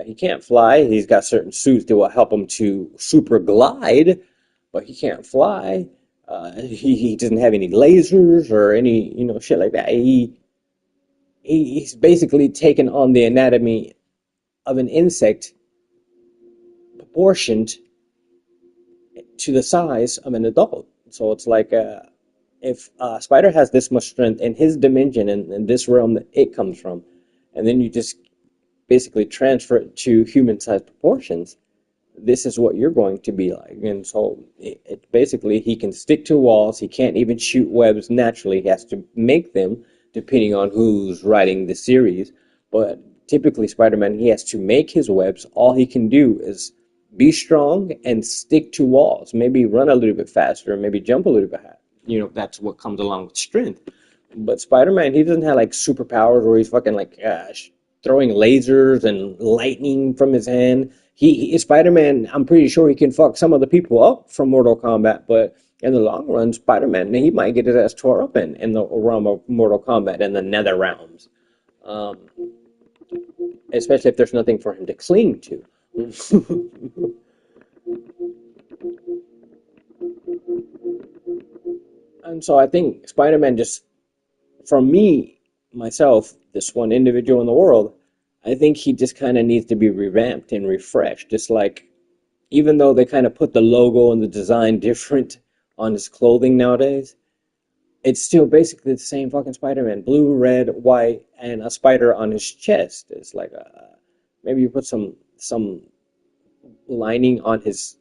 He can't fly. He's got certain suits that will help him to super glide, but he can't fly. He doesn't have any lasers or any, shit like that. He's basically taken on the anatomy of an insect, proportioned to the size of an adult. So it's like, if Spider has this much strength in his dimension and this realm that it comes from, and then you just basically transfer it to human-sized proportions, this is what you're going to be like. And so it basically, he can stick to walls. He can't even shoot webs naturally. He has to make them, depending on who's writing the series. But typically, Spider-Man, he has to make his webs. All he can do is be strong and stick to walls. Maybe run a little bit faster, maybe jump a little bit higher. That's what comes along with strength. But Spider-Man, he doesn't have like superpowers where he's fucking like throwing lasers and lightning from his hand. Spider-Man, I'm pretty sure he can fuck some of the people up from Mortal Kombat, but in the long run, Spider-Man, he might get his ass tore up in the realm of Mortal Kombat in the nether realms. Um, Especially if there's nothing for him to cling to. And so I think Spider-Man just, from me, myself, this one individual in the world, I think he just kind of needs to be revamped and refreshed. Just like, even though they kind of put the logo and the design different on his clothing nowadays, it's still basically the same fucking Spider-Man. Blue, red, white, and a spider on his chest. It's like, maybe you put some lining on his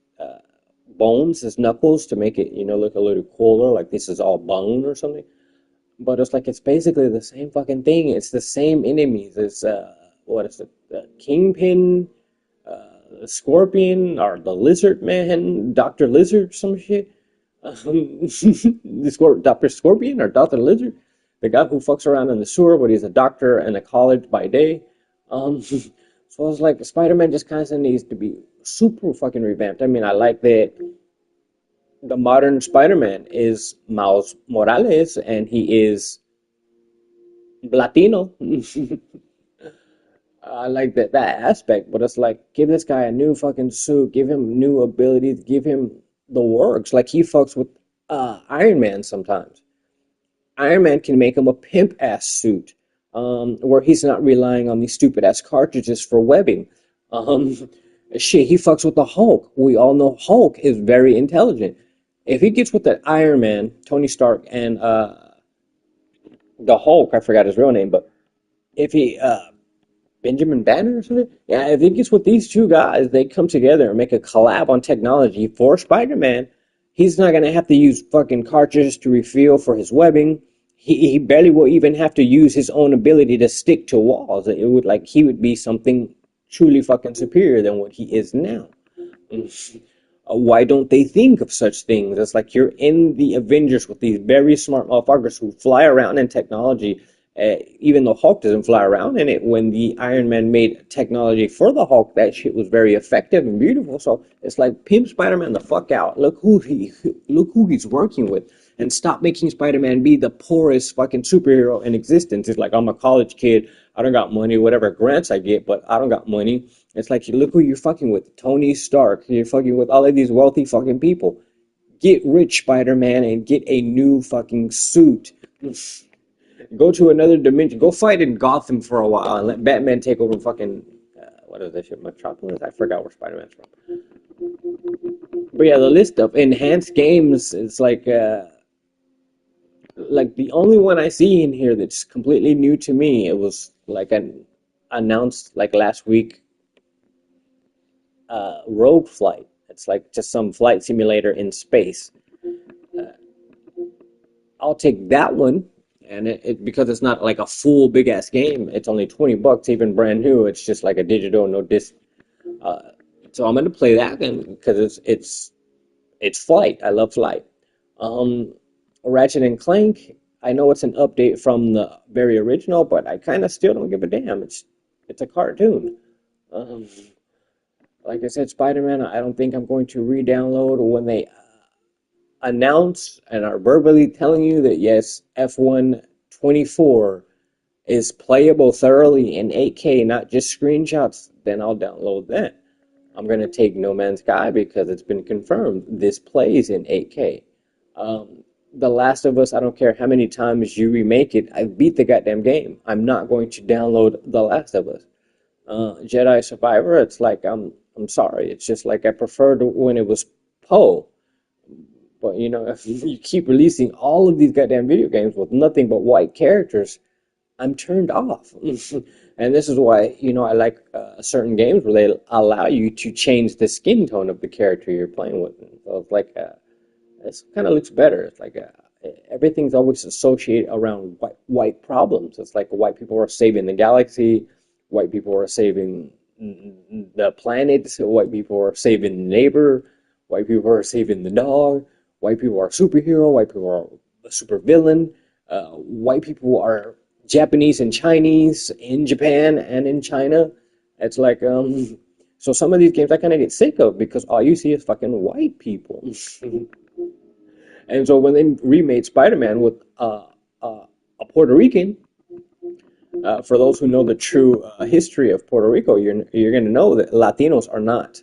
bones, his knuckles, to make it, look a little cooler, like this is all bone or something. But it's like, it's basically the same fucking thing. It's the same enemies. It's, what is it? The Kingpin, the Scorpion, or the Lizard Man, Dr. Lizard, some shit. Dr. Scorpion or Dr. Lizard, the guy who fucks around in the sewer, but he's a doctor and a college by day. So it's like Spider-Man just kind of needs to be super fucking revamped. I mean, I like that the modern Spider-Man is Miles Morales, and he is Latino. I like that aspect, but it's like, give this guy a new fucking suit, give him new abilities, give him the works. Like, he fucks with Iron Man sometimes. Iron Man can make him a pimp ass suit, where he's not relying on these stupid ass cartridges for webbing. Um, Shit, he fucks with the Hulk. We all know Hulk is very intelligent. If he gets with that Iron Man, Tony Stark, and the Hulk, I forgot his real name, but if he Benjamin Banner or something? Yeah, if he gets with these two guys, they come together and make a collab on technology for Spider-Man. He's not going to have to use fucking cartridges to refill for his webbing. He barely will even have to use his own ability to stick to walls. It would, like, he would be something truly fucking superior than what he is now. Why don't they think of such things? It's like, you're in the Avengers with these very smart motherfuckers who fly around in technology Even though Hulk doesn't fly around in it, when the Iron Man made technology for the Hulk, that shit was very effective and beautiful. So it's like pimp Spider-Man the fuck out. Look who he's working with, and stop making Spider-Man be the poorest fucking superhero in existence. It's like, I'm a college kid, I don't got money, whatever grants I get, but I don't got money. It's like, look who you're fucking with, Tony Stark. You're fucking with all of these wealthy fucking people. Get rich, Spider-Man, and get a new fucking suit. Go to another dimension. Go fight in Gotham for a while and let Batman take over fucking what is this shit? Metropolis? I forgot where Spider-Man's from. But yeah, the list of enhanced games is like the only one I see in here that's completely new to me. It was like an announced like last week. Rogue Flight. It's like just some flight simulator in space. I'll take that one. And because it's not like a full big ass game, it's only $20, even brand new. It's just like a digital, no disc. So I'm gonna play that then because it's Flight. I love Flight. Ratchet and Clank. I know it's an update from the very original, but I kind of still don't give a damn. It's a cartoon. Um, like I said, Spider-Man. I don't think I'm going to re-download when they announce and are verbally telling you that yes, F124 is playable thoroughly in 8K, not just screenshots, then I'll download that. I'm going to take No Man's Sky because it's been confirmed this plays in 8K. The Last of Us, I don't care how many times you remake it, I beat the goddamn game. I'm not going to download The Last of Us. Jedi Survivor, it's like I'm sorry. It's just like I preferred when it was Poe. But you know, if you keep releasing all of these goddamn video games with nothing but white characters, I'm turned off. And this is why, you know, I like certain games where they allow you to change the skin tone of the character you're playing with. So it's like, it kind of looks better. It's like everything's always associated around white problems. It's like white people are saving the galaxy, white people are saving the planet, white people are saving the neighbor, white people are saving the dog, white people are superhero, white people are a super villain, white people are Japanese and Chinese in Japan and in China. It's like, so some of these games I kind of get sick of because all you see is fucking white people. And so when they remade Spider-Man with a Puerto Rican, for those who know the true history of Puerto Rico, you're going to know that Latinos are not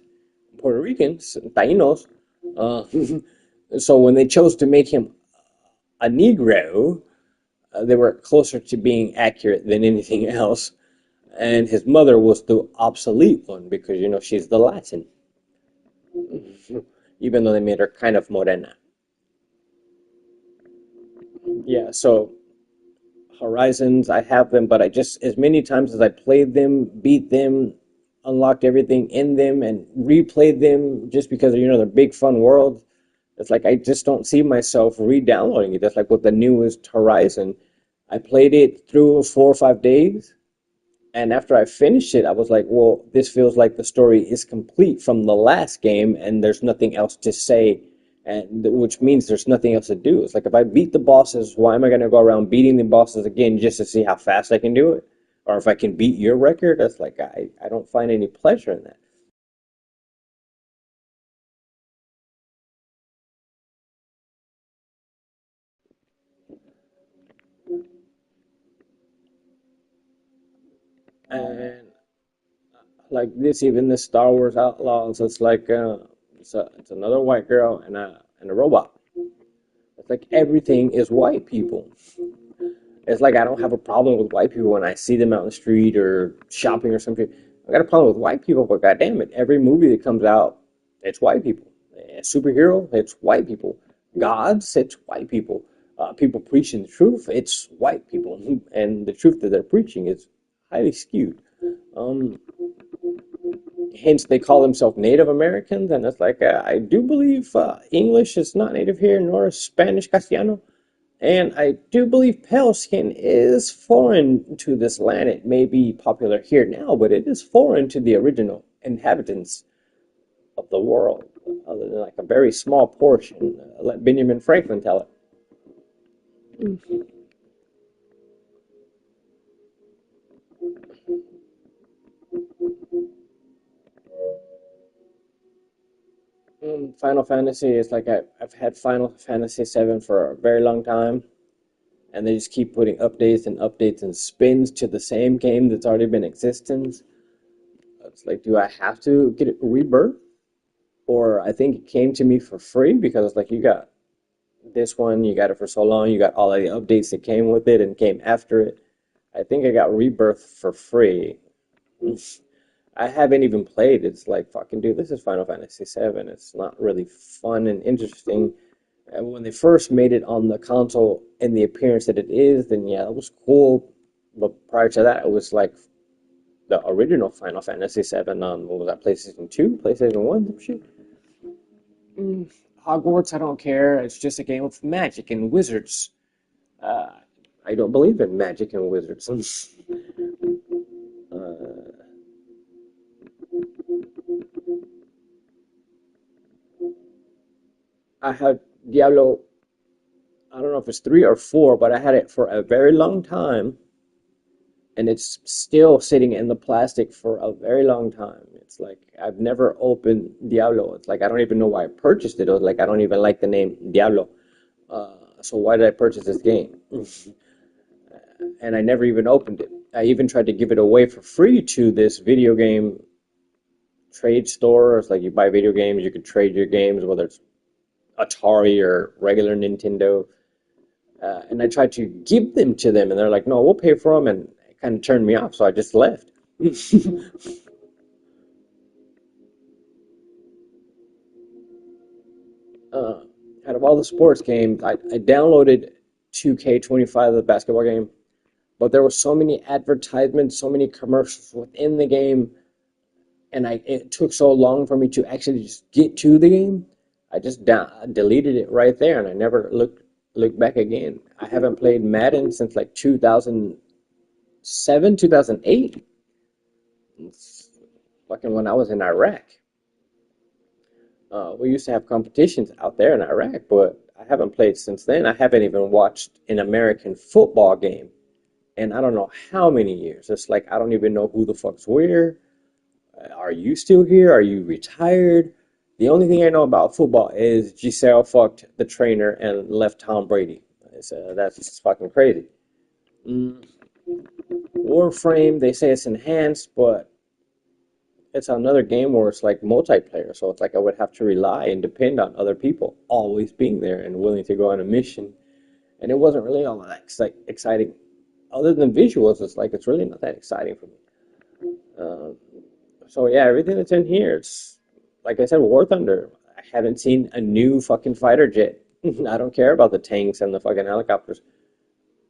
Puerto Ricans, Tainos. So when they chose to make him a Negro, they were closer to being accurate than anything else. And his mother was the obsolete one because, you know, she's the Latin. Even though they made her kind of morena. Yeah, so Horizons, I have them, but I just, as many times as I played them, beat them, unlocked everything in them, and replayed them just because, you know, they're big fun worlds. It's like I just don't see myself re-downloading it. That's like with the newest Horizon. I played it through 4 or 5 days, and after I finished it, I was like, well, this feels like the story is complete from the last game, and there's nothing else to say, and which means there's nothing else to do. It's like if I beat the bosses, why am I going to go around beating the bosses again just to see how fast I can do it? Or if I can beat your record, that's like I don't find any pleasure in that. And like this, even the Star Wars Outlaws, it's like it's another white girl and a robot. It's like everything is white people. It's like I don't have a problem with white people when I see them out in the street or shopping or something. I got a problem with white people, but goddamn it, every movie that comes out, it's white people. A superhero, it's white people. Gods, it's white people. People preaching the truth, it's white people, and the truth that they're preaching is highly skewed. Um, Hence, they call themselves Native Americans, and it's like I do believe English is not native here, nor is Spanish Castellano. And I do believe pale skin is foreign to this land. It may be popular here now, but it is foreign to the original inhabitants of the world, other than like a very small portion. Let Benjamin Franklin tell it. Final Fantasy is like I've had Final Fantasy 7 for a very long time, and they just keep putting updates and spins to the same game that's already been in existence. It's like, do I have to get it rebirth? Or I think it came to me for free because it's like you got this one, you got it for so long, you got all of the updates that came with it and came after it. I think I got rebirth for free. I haven't even played. It's like, fucking dude, this is Final Fantasy 7. It's not really fun and interesting. And when they first made it on the console in the appearance that it is, then yeah, it was cool. But prior to that, it was like the original Final Fantasy 7 on, what was that, PlayStation 2, PlayStation 1, some shit. Hogwarts, I don't care. It's just a game of magic and wizards. Uh, I don't believe in magic and wizards. I had Diablo, I don't know if it's 3 or 4, but I had it for a very long time, and it's still sitting in the plastic for a very long time. It's like I've never opened Diablo. It's like I don't even know why I purchased it. It was like I don't even like the name Diablo. So why did I purchase this game? And I never even opened it. I even tried to give it away for free to this video game trade store. It's like you buy video games, you could trade your games, whether it's Atari or regular Nintendo. And I tried to give them to them, and they're like, no, we'll pay for them, and it kind of turned me off, so I just left. uh, Out of all the sports games, I downloaded 2K25, the basketball game, but there were so many advertisements, so many commercials within the game, and it took so long for me to actually just get to the game. I just deleted it right there, and I never looked back again. I haven't played Madden since like 2007, 2008. It's fucking when I was in Iraq. We used to have competitions out there in Iraq, but I haven't played since then. I haven't even watched an American football game in I don't know how many years. It's like I don't even know who the fuck's where. Are you still here? Are you retired? The only thing I know about football is Giselle fucked the trainer and left Tom Brady. That's just fucking crazy. Mm, Warframe, they say it's enhanced, but it's another game where it's like multiplayer, so it's like I would have to rely and depend on other people always being there and willing to go on a mission. And it wasn't really all that exciting. Other than visuals, it's like it's really not that exciting for me. Uh, so yeah, everything that's in here, it's like I said, War Thunder. I haven't seen a new fucking fighter jet. I don't care about the tanks and the fucking helicopters.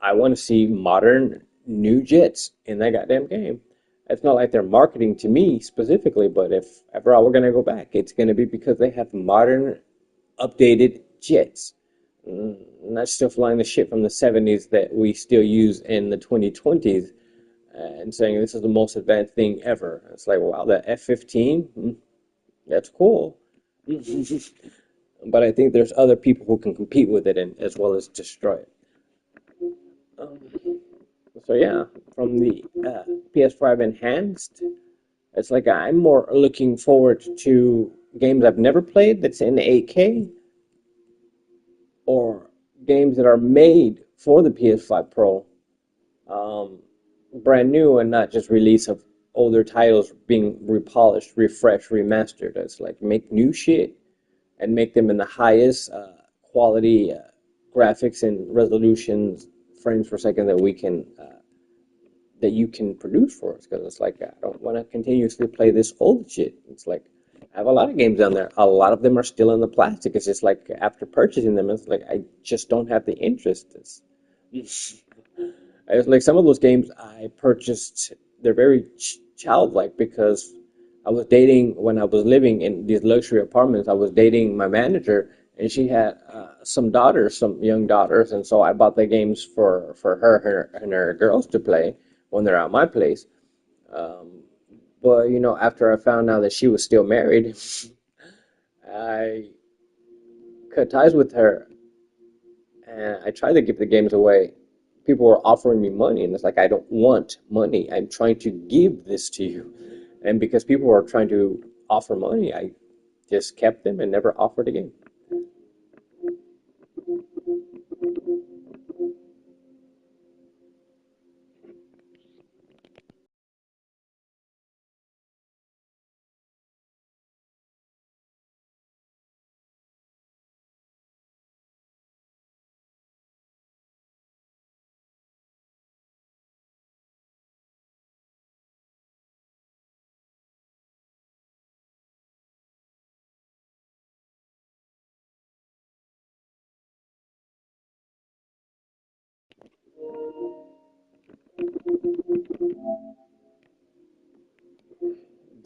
I want to see modern new jets in that goddamn game. It's not like they're marketing to me specifically, but if ever we're gonna go back, it's gonna be because they have modern, updated jets. Not still flying the shit from the 70s that we still use in the 2020s, and saying this is the most advanced thing ever. It's like, wow, the F-15, that's cool. But I think there's other people who can compete with it and as well as destroy it. Um, so yeah, from the PS5 Enhanced, it's like I'm more looking forward to games I've never played that's in 8K, or games that are made for the PS5 Pro, um, brand new and not just release of older titles being repolished, refreshed, remastered. It's like make new shit and make them in the highest quality graphics and resolutions, frames per second that we can that you can produce for us. Because it's like I don't want to continuously play this old shit. It's like I have a lot of games on there. A lot of them are still in the plastic. It's just like after purchasing them, it's like I just don't have the interest. It's like some of those games I purchased, they're very childlike because I was dating when I was living in these luxury apartments. I was dating my manager, and she had some daughters, some young daughters, and so I bought the games for her and her girls to play when they're at my place. Um, but you know, after I found out that she was still married, I cut ties with her, and I tried to give the games away. People were offering me money, and it's like I don't want money. I'm trying to give this to you, and because people were trying to offer money, I just kept them and never offered again.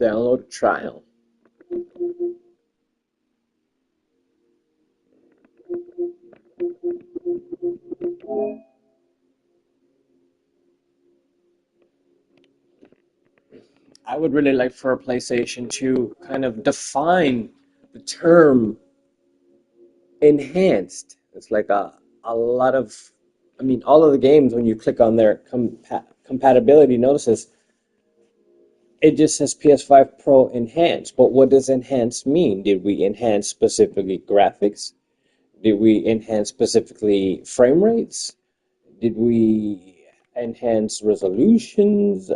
Download a trial. I would really like for a PlayStation to kind of define the term enhanced. It's like a lot of, I mean, all of the games, when you click on their compatibility notices, it just says PS5 Pro enhanced. But what does enhanced mean? Did we enhance specifically graphics? Did we enhance specifically frame rates? Did we enhance resolutions,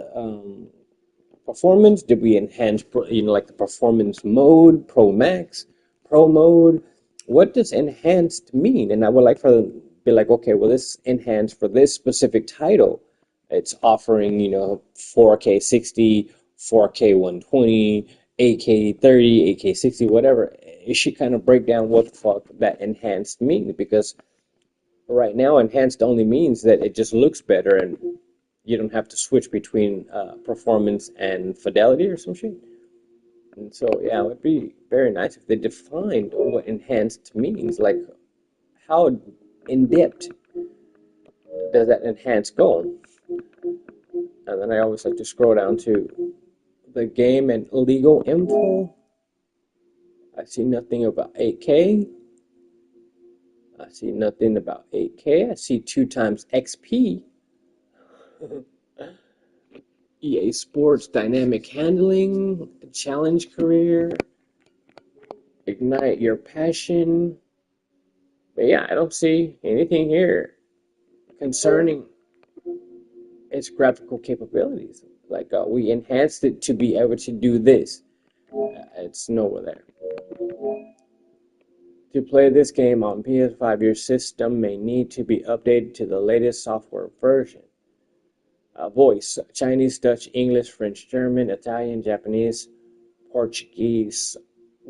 performance? Did we enhance, like the performance mode, Pro Max, Pro mode? What does enhanced mean? And I would like for them to be like, okay, well, this enhanced for this specific title. It's offering, 4K 60, 4K 120, 8K 30, 8K 60, whatever. It should kind of break down what the fuck that enhanced means, because right now enhanced only means that it just looks better and you don't have to switch between performance and fidelity or some shit. And so, yeah, it would be very nice if they defined what enhanced means. Like, how in depth does that enhanced go? And then I always like to scroll down to the game and legal info. I see nothing about 8K. I see nothing about 8K. I see 2 times XP. EA Sports Dynamic Handling, Challenge Career, Ignite Your Passion. But yeah, I don't see anything here concerning its graphical capabilities. Like, we enhanced it to be able to do this. It's nowhere there. To play this game on PS5, your system may need to be updated to the latest software version. Voice: Chinese, Dutch, English, French, German, Italian, Japanese, Portuguese,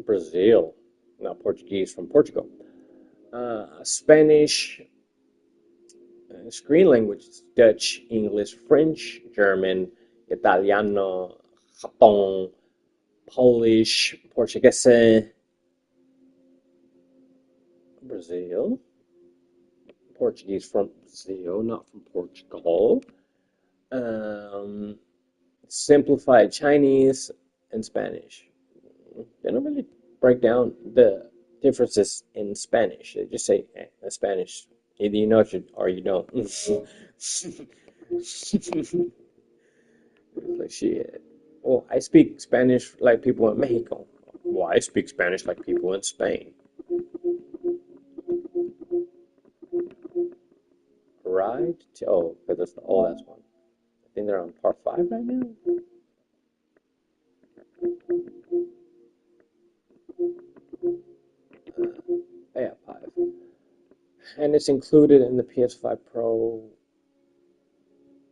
Brazil. Not Portuguese, from Portugal. Spanish, screen languages: Dutch, English, French, German, Italiano, Japon, Polish, Portuguese, Brazil. Portuguese from Brazil, not from Portugal. Simplified Chinese and Spanish. They don't really break down the differences in Spanish. They just say Spanish. Either you know it or you don't. Like shit. Well, I speak Spanish like people in Mexico. Well, I speak Spanish like people in Spain. Right? Oh, because that's that's one. I think they're on par 5 right now. Yeah, 5. And it's included in the PS5 Pro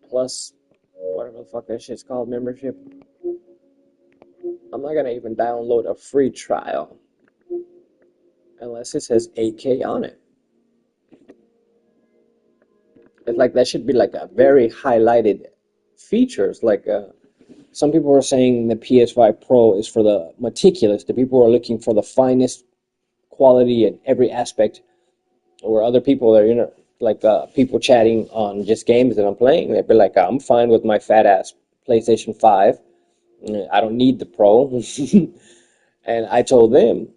Plus, whatever the fuck that shit's called, membership. I'm not gonna even download a free trial unless it says 8K on it. It's like that should be like a very highlighted features. Like some people are saying the PS5 Pro is for the meticulous. The people who are looking for the finest quality in every aspect, or other people are, like people chatting on just games that I'm playing. They'd be like, I'm fine with my fat ass PlayStation 5. I don't need the Pro. And I told them,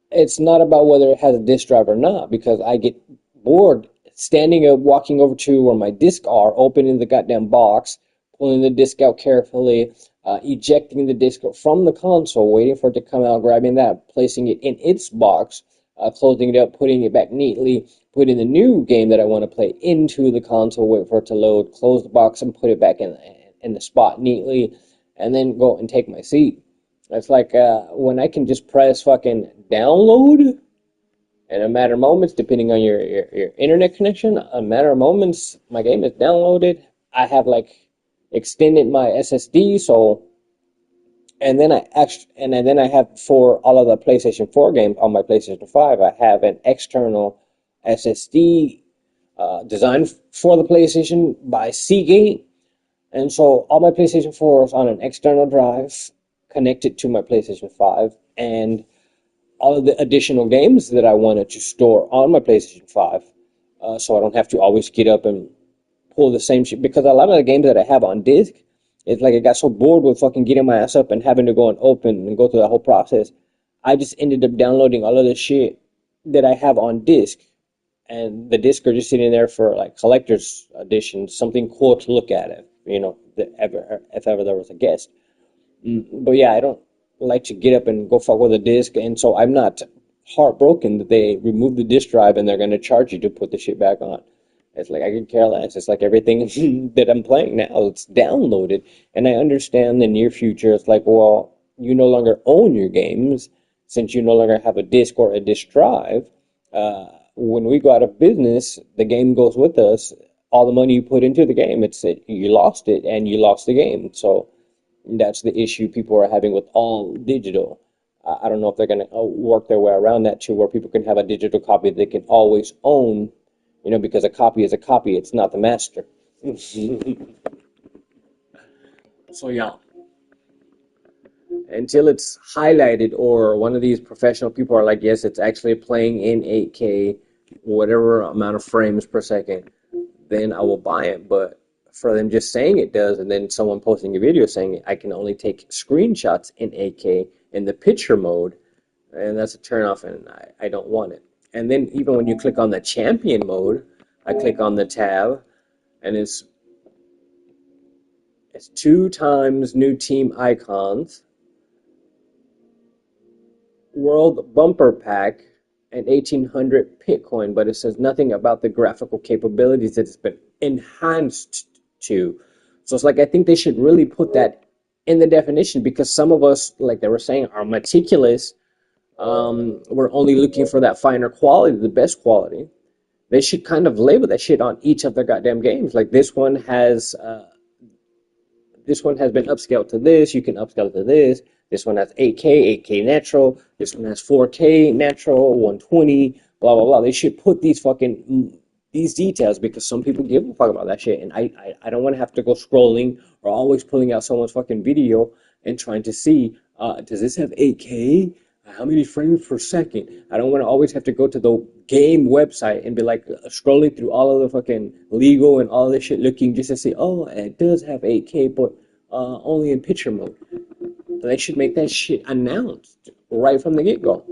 it's not about whether it has a disk drive or not, because I get bored standing up, walking over to where my discs are, opening the goddamn box, pulling the disc out carefully, ejecting the disc from the console, waiting for it to come out, grabbing that, placing it in its box, closing it up, putting it back neatly, putting the new game that I want to play into the console, wait for it to load, close the box, and put it back in the spot neatly, and then go and take my seat. It's like when I can just press fucking download in a matter of moments, depending on your internet connection, a matter of moments, my game is downloaded. I have like extended my SSD, so and then I have for all of the PlayStation 4 games on my PlayStation 5, I have an external SSD designed for the PlayStation by Seagate, and so all my PlayStation 4 is on an external drive connected to my PlayStation 5, and all of the additional games that I wanted to store on my PlayStation 5, so I don't have to always get up and pull the same shit. Because a lot of the games that I have on disc, it's like I got so bored with fucking getting my ass up and having to go and open and go through that whole process. I just ended up downloading all of the shit that I have on disc, and the discs are just sitting there for like collector's editions, something cool to look at, if ever there was a guest. But yeah, I don't like to get up and go fuck with a disc, and so I'm not heartbroken that they removed the disc drive and they're going to charge you to put the shit back on. It's like I could care less. It's like everything that I'm playing now, it's downloaded, and I understand the near future. It's like, well, you no longer own your games since you no longer have a disc or a disc drive. When we go out of business, the game goes with us. All the money you put into the game, you lost it, and you lost the game. So that's the issue people are having with all digital. I don't know if they're going to work their way around that too, where people can have a digital copy they can always own, because a copy is a copy. It's not the master. So yeah, until it's highlighted or one of these professional people are like, yes, it's actually playing in 8K, whatever amount of frames per second, then I will buy it. But for them just saying it does, and then someone posting a video saying I can only take screenshots in 8K in the picture mode, and that's a turnoff, and I don't want it. And then even when you click on the champion mode, I click on the tab, and it's 2 times new team icons, world bumper pack, and 1800 Bitcoin, but it says nothing about the graphical capabilities that it's been enhanced to. So it's like, I think they should really put that in the definition, because some of us, like they were saying, are meticulous. We're only looking for that finer quality, the best quality. They should kind of label that shit on each of their goddamn games. Like this one has been upscaled to this. You can upscale to this. This one has 8K, 8K natural. This one has 4K natural, 120, blah, blah, blah. They should put these details, because some people give a fuck about that shit. And I don't want to have to go scrolling or always pulling out someone's fucking video and trying to see, does this have 8K? How many frames per second? I don't want to always have to go to the game website and be like scrolling through all of the fucking legal and all this shit looking just to see, oh, it does have 8K, but only in picture mode. So they should make that shit announced right from the get-go.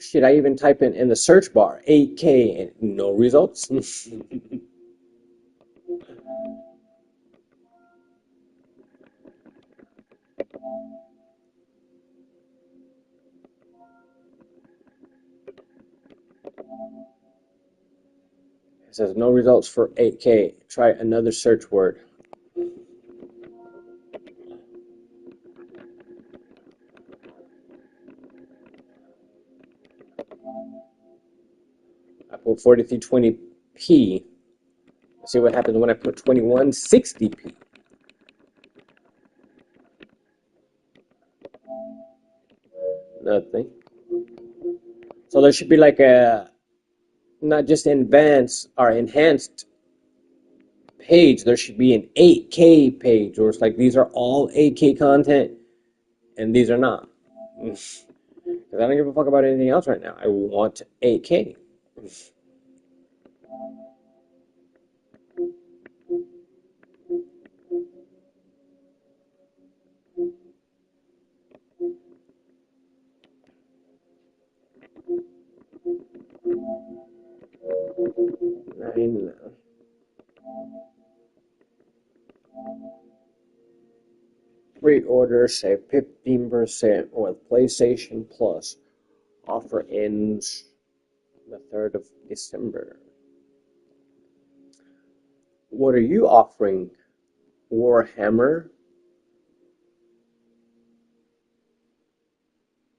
Shit, I even type in the search bar 8K and no results. It says no results for 8K. Try another search word. I put 4320p. Let's see what happens when I put 2160p. Nothing. So there should be like a, not just advanced or enhanced page, there should be an 8K page, or it's like these are all 8K content and these are not. Because I don't give a fuck about anything else right now. I want 8K. Pre-order save 15% with PlayStation Plus. Offer ends the 3rd of December. What are you offering? Warhammer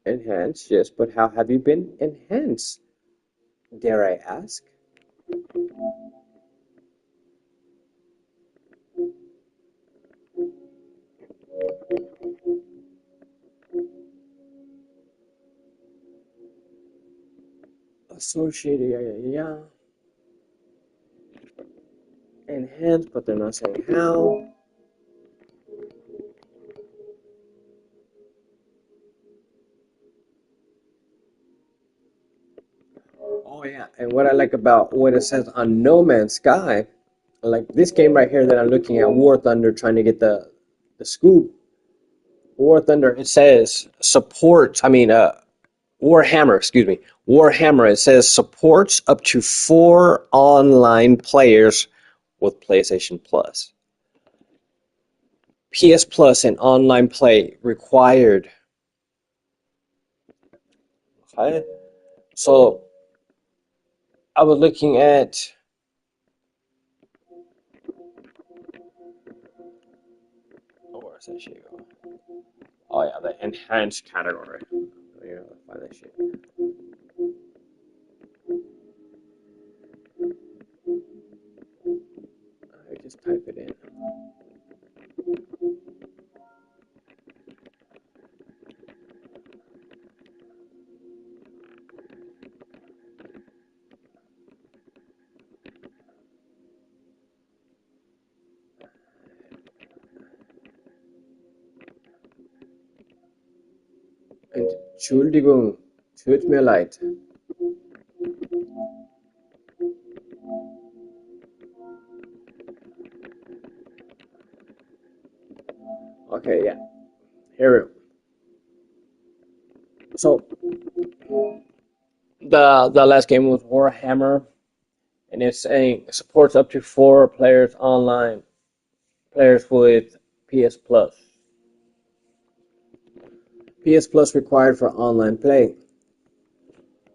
Enhanced? Yes, but how have you been enhanced? Dare I ask? Associated, yeah. Enhanced, but they're not saying how. Oh yeah, and what I like about what it says on No Man's Sky, like this game right here that I'm looking at, War Thunder, trying to get the scoop. War Thunder, it says supports. Warhammer, excuse me. Warhammer, it says supports up to 4 online players with PlayStation Plus. PS Plus and online play required. Okay. So I was looking at. Oh, where's that shit going? Oh yeah, the enhanced category. Yeah, find that shit. I just type it in. Entschuldigung, tut mir leid. Okay, yeah. Here we go. So the last game was Warhammer, and it's saying it supports up to 4 players online, players with PS Plus. PS Plus required for online play.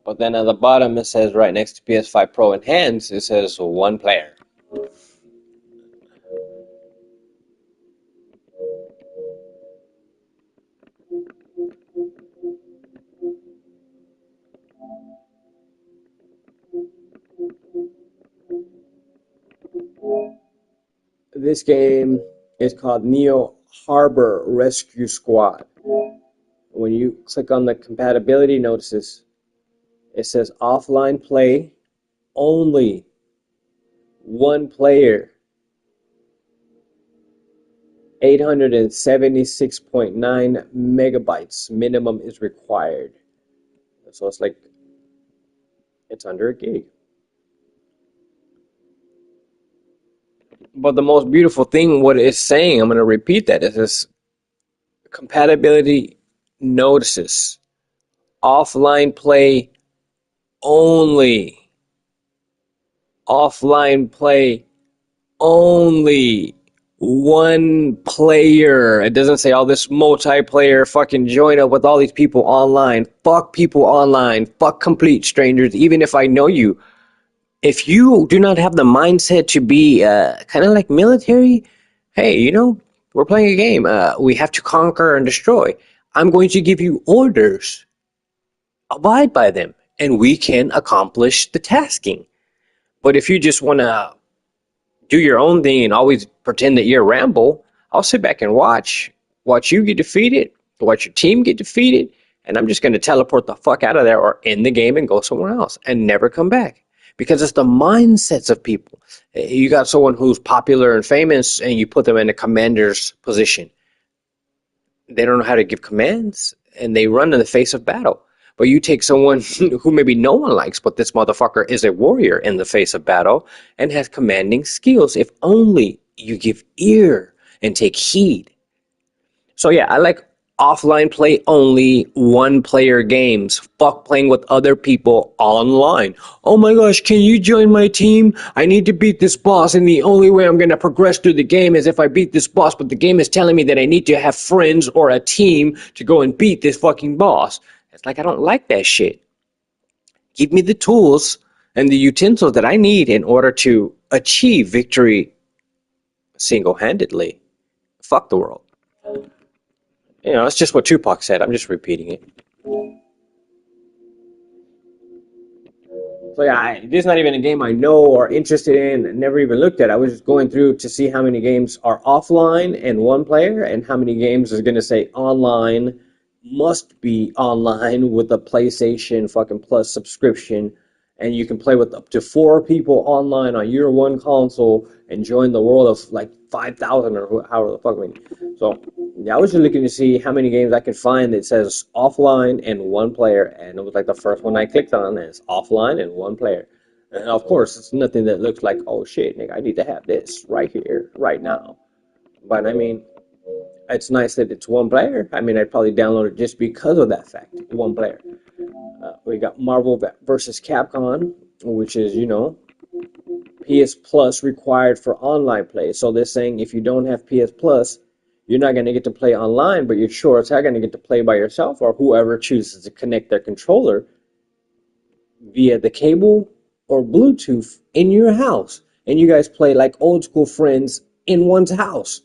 But then at the bottom it says right next to PS5 Pro Enhanced, it says 1 player. This game is called Neo Harbor Rescue Squad. When you click on the compatibility notices, it says offline play only, 1 player, 876.9 megabytes minimum is required. So it's like, it's under a gig. But the most beautiful thing, what it's saying, I'm going to repeat that, is this compatibility notices. Offline play only. Offline play only. 1 player. It doesn't say all this multiplayer fucking join up with all these people online. Fuck people online. Fuck complete strangers. Even if I know you. If you do not have the mindset to be kind of like military, hey, we're playing a game. We have to conquer and destroy. I'm going to give you orders. Abide by them, and we can accomplish the tasking. But if you just want to do your own thing and always pretend that you're Rambo, I'll sit back and watch you get defeated, watch your team get defeated, and I'm just going to teleport the fuck out of there or end the game and go somewhere else and never come back. Because it's the mindsets of people. You got someone who's popular and famous and you put them in a commander's position. They don't know how to give commands and they run in the face of battle. But you take someone who maybe no one likes, but this motherfucker is a warrior in the face of battle and has commanding skills. If only you give ear and take heed. So yeah, I like offline play only, one player games. Fuck playing with other people online. Oh my gosh, can you join my team? I need to beat this boss, and the only way I'm gonna progress through the game is if I beat this boss, but the game is telling me that I need to have friends or a team to go and beat this fucking boss. It's like, I don't like that shit. Give me the tools and the utensils that I need in order to achieve victory single-handedly. Fuck the world. You know, it's just what Tupac said. I'm just repeating it. So yeah, this is not even a game I know or interested in, and never even looked at. I was just going through to see how many games are offline and one player, and how many games is going to say online, must be online with a PlayStation fucking Plus subscription, and you can play with up to 4 people online on your one console and join the world of like 5,000 or however the fuck. I mean, so yeah, I was just looking to see how many games I could find that says offline and one player, and it was like the first one I clicked on, and it's offline and one player. And of course, it's nothing that looks like, oh shit, nigga, I need to have this right here, right now. But I mean, it's nice that it's one player. I mean, I'd probably download it just because of that fact, one player. We got Marvel versus Capcom, which is, you know, PS Plus required for online play. So they're saying if you don't have PS Plus, you're not going to get to play online, but you're sure it's not going to get to play by yourself, or whoever chooses to connect their controller via the cable or Bluetooth in your house. And you guys play like old school friends in one's house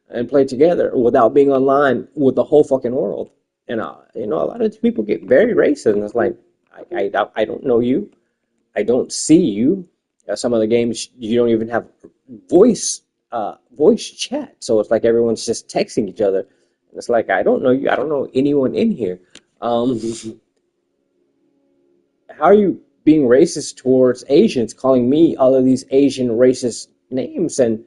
and play together without being online with the whole fucking world. And, you know, a lot of people get very racist, and it's like, I don't know you. I don't see you. Some of the games, you don't even have voice chat. So it's like everyone's just texting each other. And it's like, I don't know you. I don't know anyone in here. How are you being racist towards Asians, calling me all of these Asian racist names? And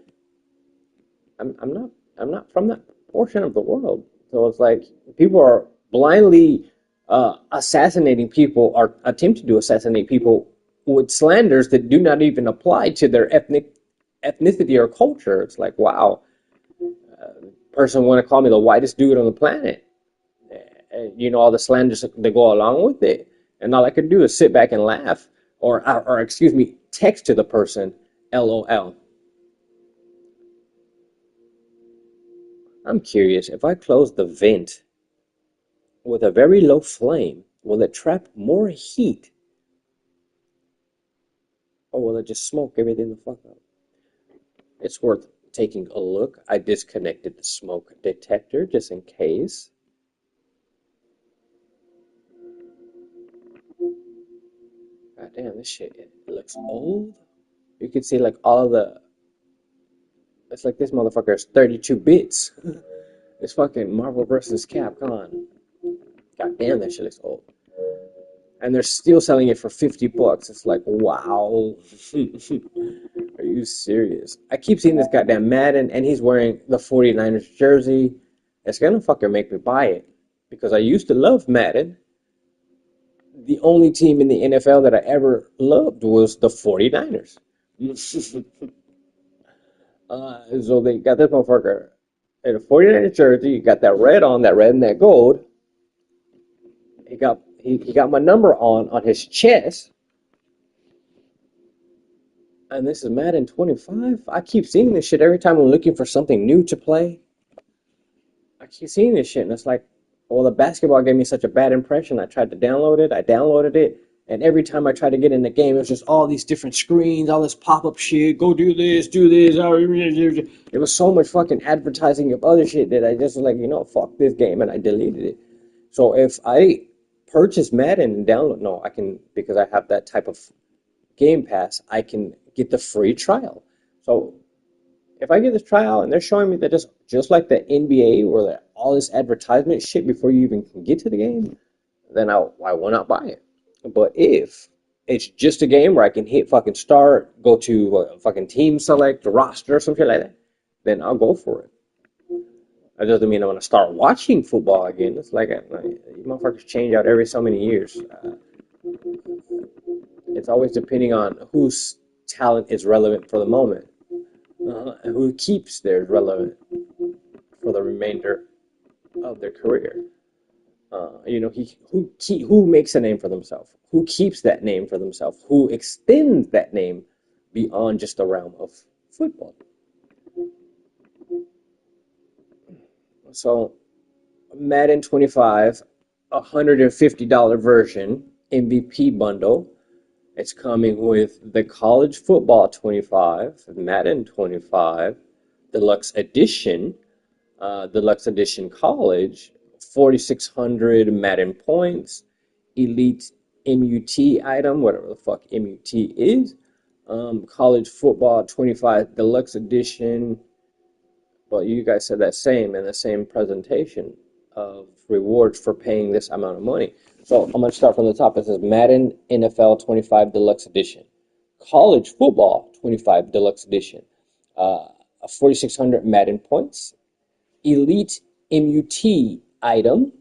I'm not from that portion of the world. So it's like people are blindly assassinating people, or attempting to assassinate people with slanders that do not even apply to their ethnicity or culture. It's like, wow, person want to call me the whitest dude on the planet. And, you know, all the slanders that go along with it. And all I could do is sit back and laugh, or excuse me, text to the person, LOL. I'm curious, if I close the vent with a very low flame, will it trap more heat? Or will it just smoke everything the fuck up? It's worth taking a look. I disconnected the smoke detector just in case. God damn, this shit, it looks old. You can see like all of the... It's like this motherfucker is 32 bits. It's fucking Marvel versus Capcom. God damn, that shit looks old. And they're still selling it for $50. It's like, wow. Are you serious? I keep seeing this goddamn Madden, and he's wearing the 49ers jersey. It's gonna fucking make me buy it. Because I used to love Madden. The only team in the NFL that I ever loved was the 49ers. So they got this motherfucker in a 49ers jersey. You got that red on, that red and that gold. He got my number on his chest. And this is Madden 25. I keep seeing this shit every time I'm looking for something new to play. I keep seeing this shit, and it's like, well, the basketball gave me such a bad impression. I tried to download it. I downloaded it. And every time I tried to get in the game, it was just all these different screens, all this pop-up shit. Go do this, do this. It was so much fucking advertising of other shit that I just was like, you know, fuck this game, and I deleted it. So if I purchase Madden and download, no, I can, because I have that type of Game Pass, I can get the free trial. So if I get this trial and they're showing me that just like the NBA, where all this advertisement shit before you even can get to the game, then I will not buy it. But if it's just a game where I can hit fucking start, go to fucking team select, roster, or something like that, then I'll go for it. That doesn't mean I'm going to start watching football again. It's like, you motherfuckers change out every so many years. It's always depending on whose talent is relevant for the moment. And who keeps theirs relevant for the remainder of their career. You know, who makes a name for themselves, who keeps that name for themselves, who extends that name beyond just the realm of football. So Madden 25, $150 version, MVP bundle. It's coming with the College Football 25, Madden 25, Deluxe Edition, Deluxe Edition College, 4,600 Madden points, Elite MUT item, whatever the fuck MUT is, College Football 25 Deluxe Edition. Well, you guys said that same in the same presentation of rewards for paying this amount of money. So I'm going to start from the top. It says Madden NFL 25 Deluxe Edition, College Football 25 Deluxe Edition, 4,600 Madden points, Elite MUT item,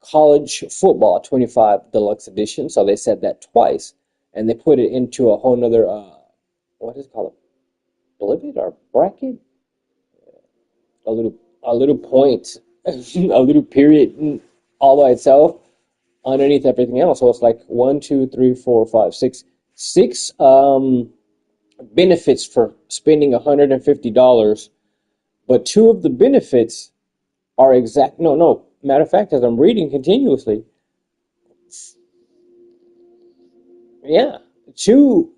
College Football 25 Deluxe Edition. So they said that twice, and they put it into a whole nother, what is it called? Blivet or bracket? A little point, a little period all by itself underneath everything else. So it's like 1, 2, 3, 4, 5, 6, 6 benefits for spending $150, but 2 of the benefits are exact. No. Matter of fact, as I'm reading continuously, yeah, two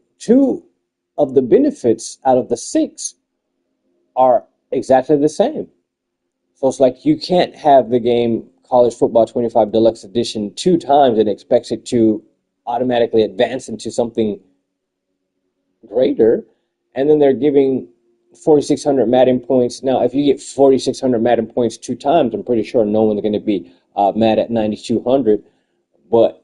of the benefits out of the 6 are exactly the same. So it's like you can't have the game College Football 25 Deluxe Edition 2 times and expect it to automatically advance into something greater. And then they're giving 4,600 Madden points. Now, if you get 4,600 Madden points 2 times, I'm pretty sure no one's going to be mad at 9,200. But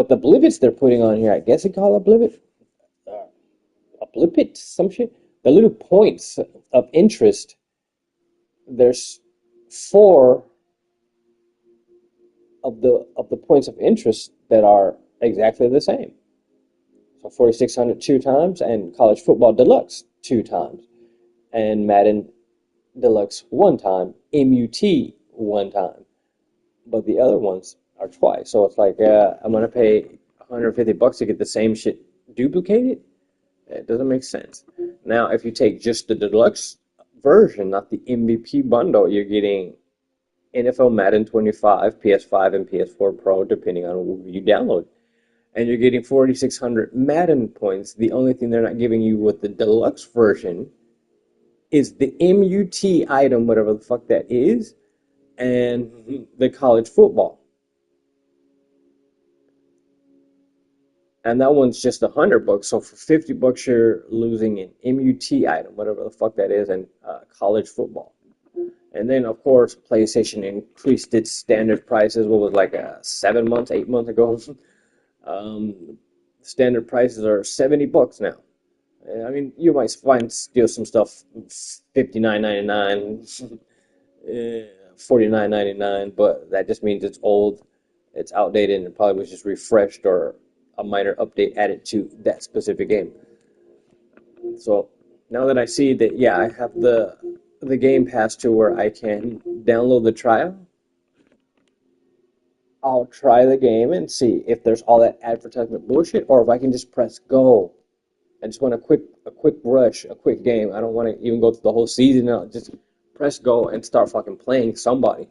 the blivets they're putting on here, I guess they call it blivet, a blipit, some shit. The little points of interest. There's 4 of the points of interest that are exactly the same. So 4,600 2 times, and College Football Deluxe 2 times, and Madden Deluxe 1 time, MUT 1 time. But the other ones are twice. So it's like I'm gonna pay $150 to get the same shit duplicated. It doesn't make sense. Now, if you take just the deluxe version, not the MVP bundle, you're getting NFL Madden 25, PS5, and PS4 Pro, depending on who you download. And you're getting 4,600 Madden points. The only thing they're not giving you with the deluxe version is the MUT item, whatever the fuck that is, and the college football. And that one's just $100. So for $50, you're losing an MUT item, whatever the fuck that is, and college football. And then, of course, PlayStation increased its standard prices. What was like 7 months, 8 months ago? Standard prices are $70 now. I mean, you might find still some stuff $59.99, $49.99, but that just means it's old, it's outdated, and it probably was just refreshed or a minor update added to that specific game. So now that I see that, yeah, I have the Game Pass to where I can download the trial, I'll try the game and see if there's all that advertisement bullshit, or if I can just press go. I just want a quick rush, a quick game. I don't want to even go through the whole season. I'll just press go and start fucking playing somebody.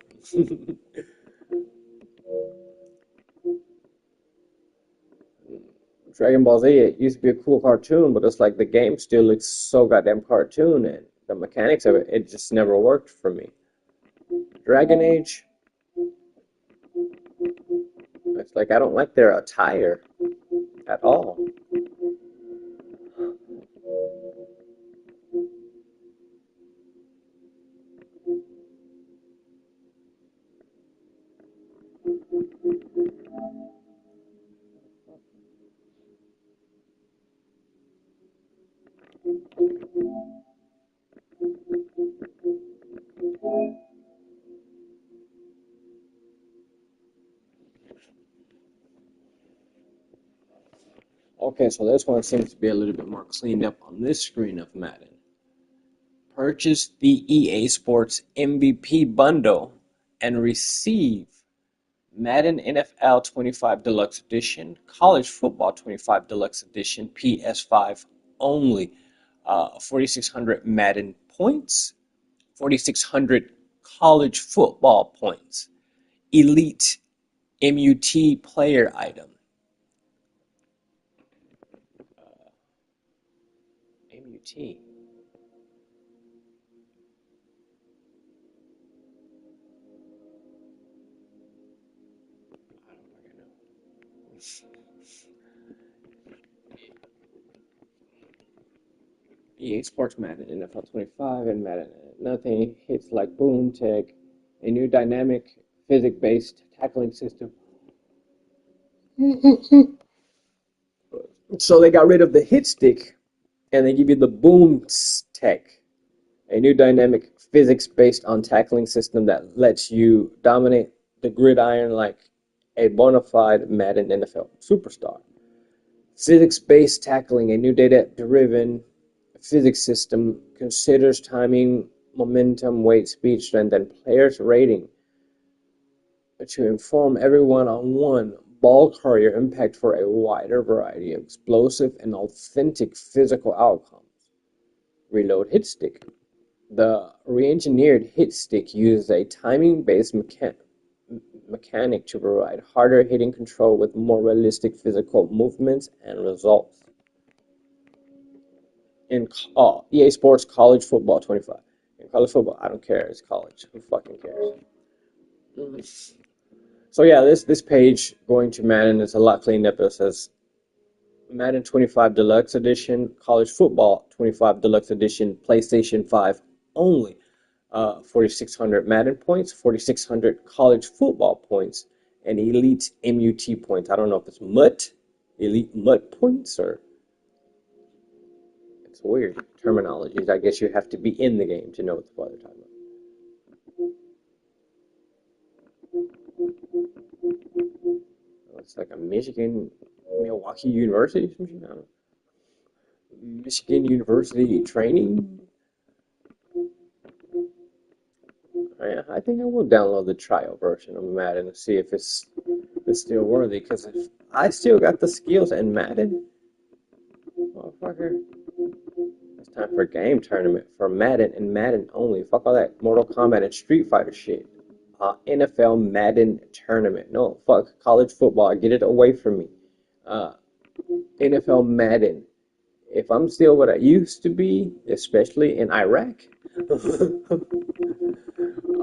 Dragon Ball Z, it used to be a cool cartoon, but it's like the game still looks so goddamn cartoon, and the mechanics of it, it just never worked for me. Dragon Age, it's like I don't like their attire at all. Okay, so this one seems to be a little bit more cleaned up on this screen of Madden. purchase the EA Sports MVP bundle and receive Madden NFL 25 Deluxe Edition, College Football 25 Deluxe Edition, PS5 only, 4,600 Madden points, 4,600 college football points, elite MUT player item. MUT. I don't fucking know. EA Sports Madden NFL 25 and Madden nothing hits like boom tech, a new dynamic physics-based tackling system. So they got rid of the hit stick and they give you the boom tech, a new dynamic physics based on tackling system that lets you dominate the gridiron like a bona fide Madden NFL superstar. Physics-based tackling, a new data-driven physics system, considers timing, momentum, weight, speed, strength, and players' rating to inform everyone on one ball carrier impact for a wider variety of explosive and authentic physical outcomes. Reload hit stick. The re-engineered hit stick uses a timing-based mechanic to provide harder hitting control with more realistic physical movements and results. In EA Sports College Football 25. In college football, I don't care. It's college. Who fucking cares? So yeah, this page going to Madden is a lot cleaned up. It says Madden 25 Deluxe Edition, College Football 25 Deluxe Edition, PlayStation 5 only. 4,600 Madden points, 4,600 college football points, and elite MUT points. I don't know if it's elite MUT points, or it's weird terminologies. I guess you have to be in the game to know what the fuck they're talking about. It's like a Milwaukee University, some shit. I don't know. Michigan University training. I think I will download the trial version of Madden and see if it's still worthy. Because if I still got the skills in Madden, motherfucker, it's time for a game tournament for Madden and Madden only. Fuck all that Mortal Kombat and Street Fighter shit. NFL Madden tournament. No, fuck college football. Get it away from me. NFL Madden. If I'm still what I used to be, especially in Iraq.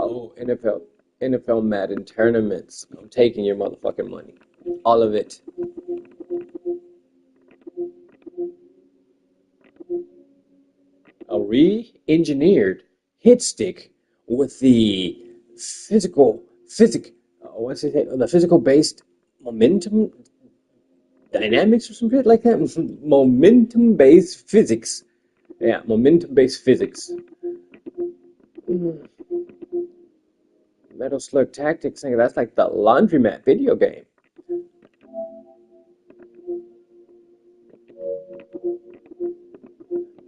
Oh, NFL Madden tournaments. I'm taking your motherfucking money. All of it. A re-engineered hit stick with the the physical based momentum dynamics or some shit like that. Momentum based physics. Yeah, momentum based physics. Metal Slug Tactics, that's like the laundromat video game.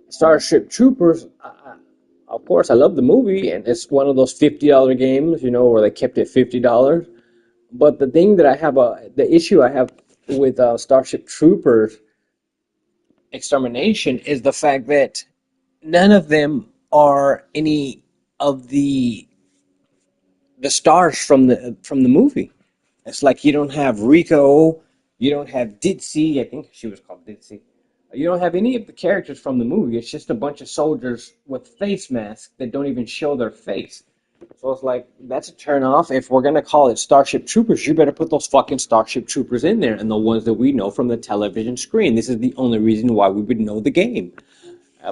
Starship Troopers, of course, I love the movie, and it's one of those $50 games, where they kept it $50. But the thing that the issue I have with Starship Troopers Extermination is the fact that none of them are any of the stars from the movie. It's like you don't have Rico, you don't have Ditzy. I think she was called Ditzy. You don't have any of the characters from the movie. It's just a bunch of soldiers with face masks that don't even show their face. So it's like, that's a turn off. If we're gonna call it Starship Troopers, you better put those fucking Starship Troopers in there, and the ones that we know from the television screen. This is the only reason why we would know the game.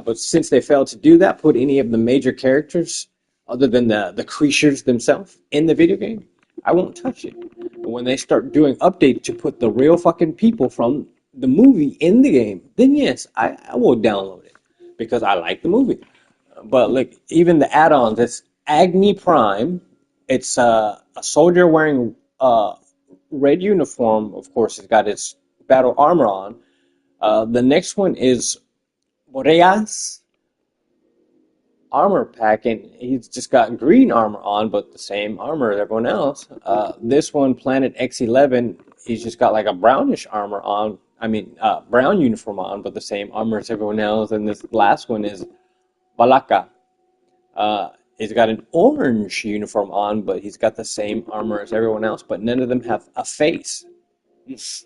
But since they failed to do that, put any of the major characters other than the creatures themselves in the video game, I won't touch it. But when they start doing updates to put the real fucking people from the movie in the game, then yes, I will download it because I like the movie. But like, even the add-ons, it's Agni Prime. It's a soldier wearing red uniform. Of course, it's got its battle armor on. The next one is Boreas. armor pack, and he's just got green armor on, but the same armor as everyone else. This one, Planet X11, he's just got like a brownish armor on. I mean, brown uniform on, but the same armor as everyone else. And this last one is Balaka. He's got an orange uniform on, but he's got the same armor as everyone else, but none of them have a face. It's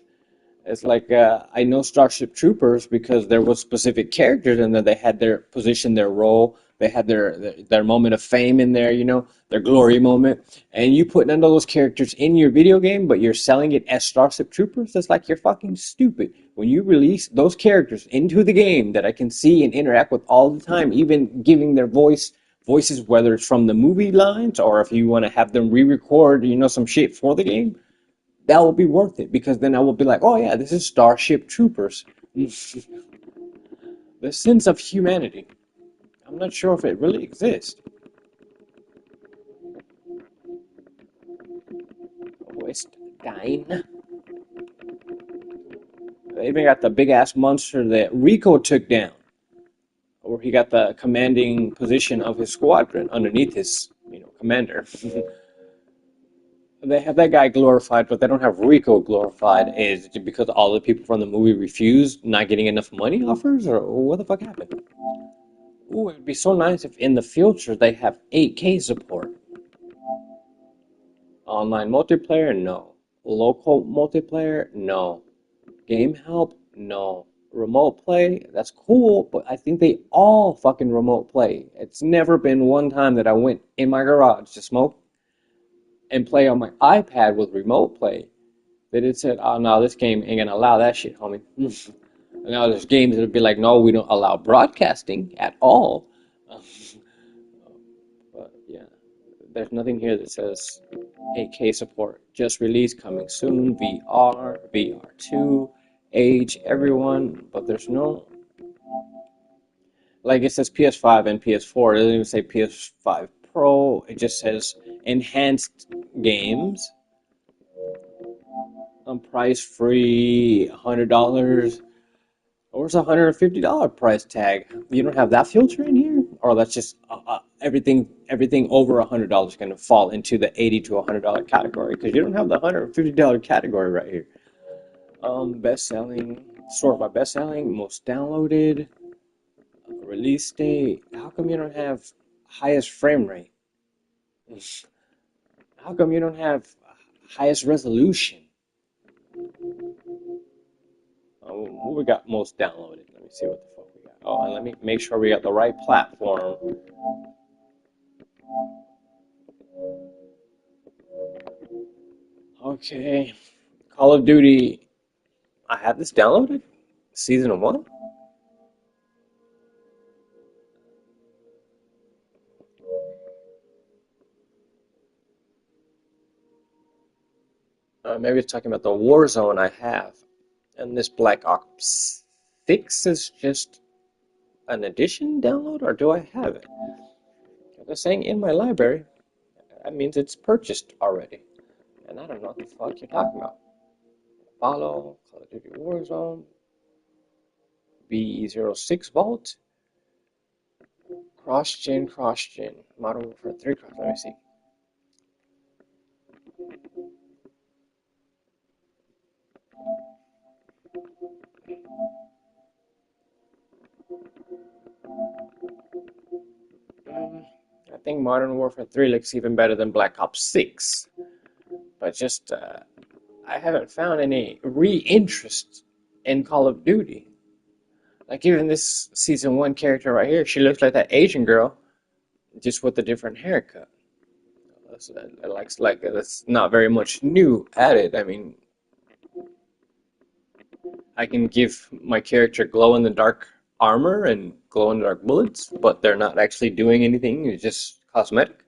like I know Starship Troopers because there was specific characters in there. They had their position, their role. They had their moment of fame in there, you know, their glory moment. And you put none of those characters in your video game, but you're selling it as Starship Troopers. That's like you're fucking stupid. When you release those characters into the game that I can see and interact with all the time, even giving their voices, whether it's from the movie lines or if you want to have them re-record, you know, some shit for the game, that will be worth it because then I will be like, oh yeah, this is Starship Troopers. The sense of humanity. I'm not sure if it really exists. Westdine. They even got the big ass monster that Rico took down, where he got the commanding position of his squadron underneath his, you know, commander. They have that guy glorified, but they don't have Rico glorified. Is it because all the people from the movie refused, not getting enough money offers, or what the fuck happened? Ooh, it would be so nice if in the future they have 8K support. Online multiplayer? No. Local multiplayer? No. Game help? No. Remote play? That's cool, but I think they all fucking remote play. It's never been one time that I went in my garage to smoke and play on my iPad with remote play that it said, oh no, this game ain't gonna allow that shit, homie. Now there's games that would be like, no, we don't allow broadcasting at all. But yeah, there's nothing here that says 8K support. Just released, coming soon, VR, VR2, age, everyone, but there's no, like it says PS5 and PS4. It doesn't even say PS5 Pro. It just says enhanced games. Price free, $100, or it's a $150 price tag. You don't have that filter in here, or that's just everything over $100 is going to fall into the $80 to $100 category because you don't have the $150 category right here. Best selling, sort by best selling, most downloaded, release date. How come you don't have highest frame rate? How come you don't have highest resolution? What we got most downloaded? Let me see what the fuck we got. Oh, and let me make sure we got the right platform. Okay, Call of Duty. I have this downloaded? Season 1? Maybe it's talking about the Warzone I have. And this Black Ops 6 is just an edition download, or do I have it? They're saying in my library. That means it's purchased already. And I don't know what the fuck you're talking about. Follow, Call of Duty Warzone, B06 Vault, Cross-Gen, Modern Warfare 3 Cross, let me see. I think Modern Warfare 3 looks even better than Black Ops 6. But just, I haven't found any re-interest in Call of Duty. Like even this Season 1 character right here, she looks like that Asian girl, just with a different haircut. That's not very much new added. I mean, I can give my character glow-in-the-dark armor and glow-in-the-dark bullets, but they're not actually doing anything. It's just cosmetic.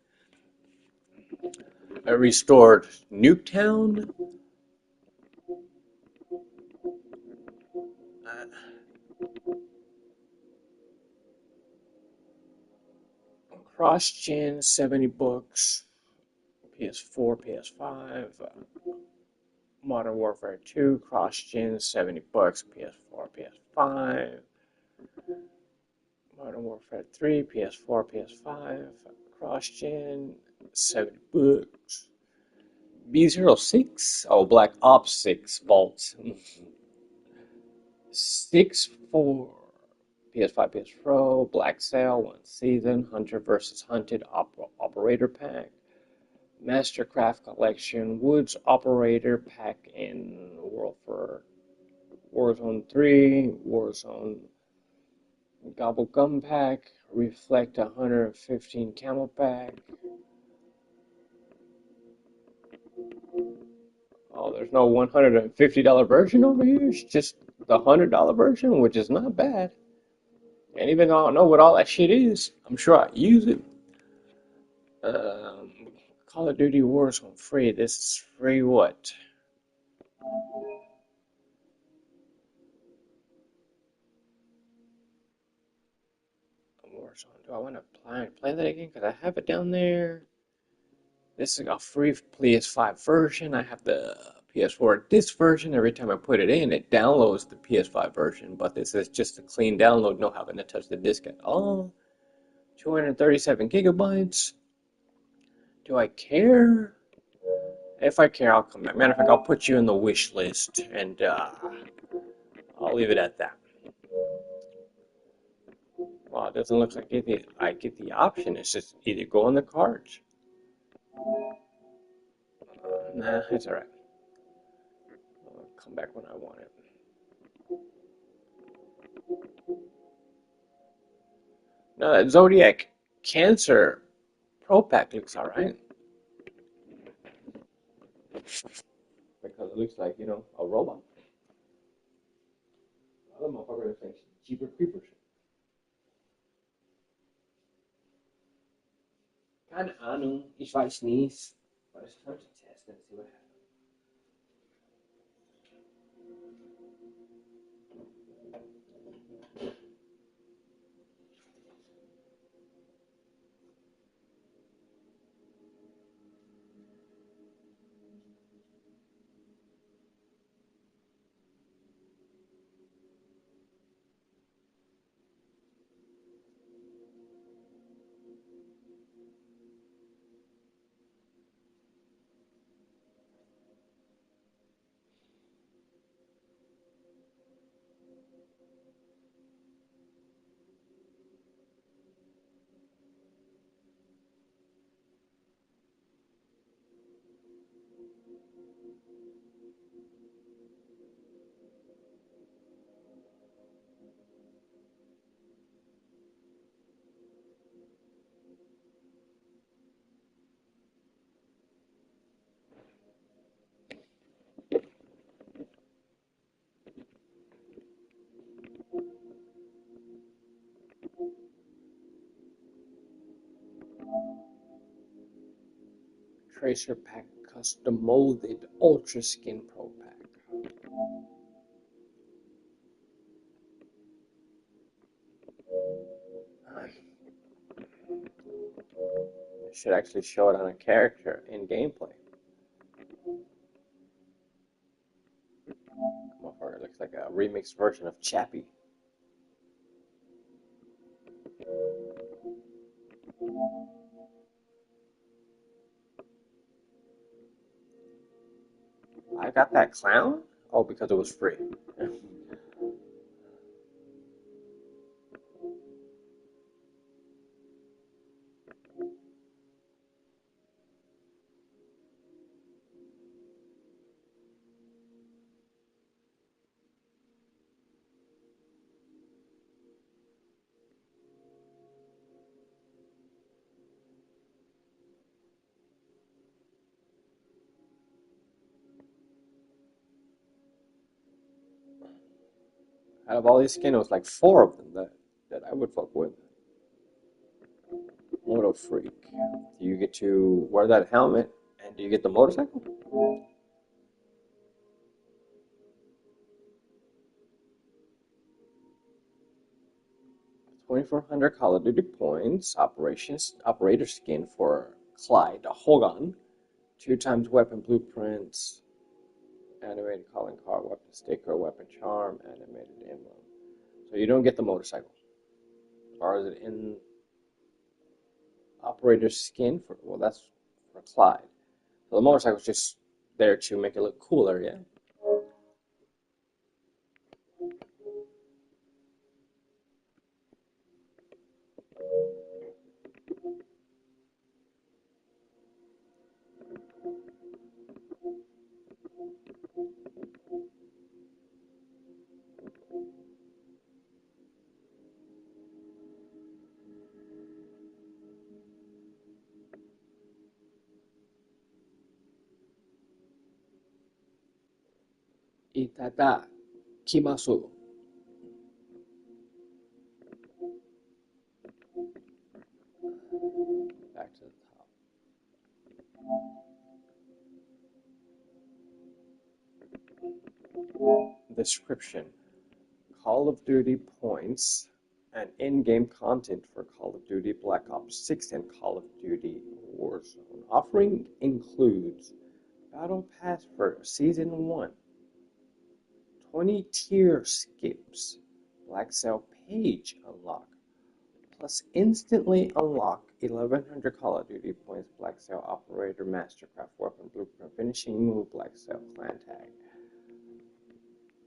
I restored Nuketown. Cross-gen, 70 bucks. PS4, PS5. Modern Warfare 2, cross-gen, 70 bucks. PS4, PS5. Modern Warfare 3, PS4, PS5, cross-gen, $7. B06, oh, Black Ops 6 Vault. 6 for PS5, PS Pro, Black Sail, 1 season, Hunter vs. Hunted Operator Pack, Mastercraft Collection, Woods Operator Pack in World for Warzone 3, Warzone Gobble Gum Pack, Reflect 115 Camel Pack. Oh, there's no $150 version over here. It's just the $100 version, which is not bad. And even though I don't know what all that shit is, I'm sure I use it. Call of Duty Warzone free. This is free what? Warzone. Do I want to play that again? Because I have it down there. This is a free PS5 version. I have the PS4 disc version. Every time I put it in, it downloads the PS5 version. But this is just a clean download, no having to touch the disc at all. 237 gigabytes. Do I care? If I care, I'll come back. Matter of fact, I'll put you in the wish list, and I'll leave it at that. Well, it doesn't look like I get the option. It's just either go on the cards. Nah, it's alright. I'll come back when I want it. No, that Zodiac Cancer Pro Pack looks alright. Because it looks like, you know, a robot. Other motherfucker looks like cheaper creepers. Keine Ahnung, ich weiß nicht. But it's time to test and see what happens. Tracer Pack Custom Molded Ultra Skin Pro Pack. I should actually show it on a character in gameplay. Motherfucker looks like a remixed version of Chappie. I got that clown? Oh, because it was free. Out of all these skins, it was like 4 of them that I would fuck with. Moto Freak. Do you get to wear that helmet? And do you get the motorcycle? 2,400 Call of Duty points. Operator skin for Clyde Hogan. 2 times weapon blueprints. Animated calling card, weapon sticker, weapon charm, animated emblem. So you don't get the motorcycle. Or is it in operator's skin? Well, that's for Clyde. So the motorcycle's just there to make it look cooler, yeah? Itada kimasu. Back to the top. Description. Call of Duty points and in-game content for Call of Duty Black Ops 6 and Call of Duty Warzone. Offering includes Battle Pass for Season 1, 20 tier skips, Black Cell page unlock, plus instantly unlock 1100 Call of Duty points, Black Cell Operator Mastercraft Weapon Blueprint Finishing Move, Black Cell Clan Tag.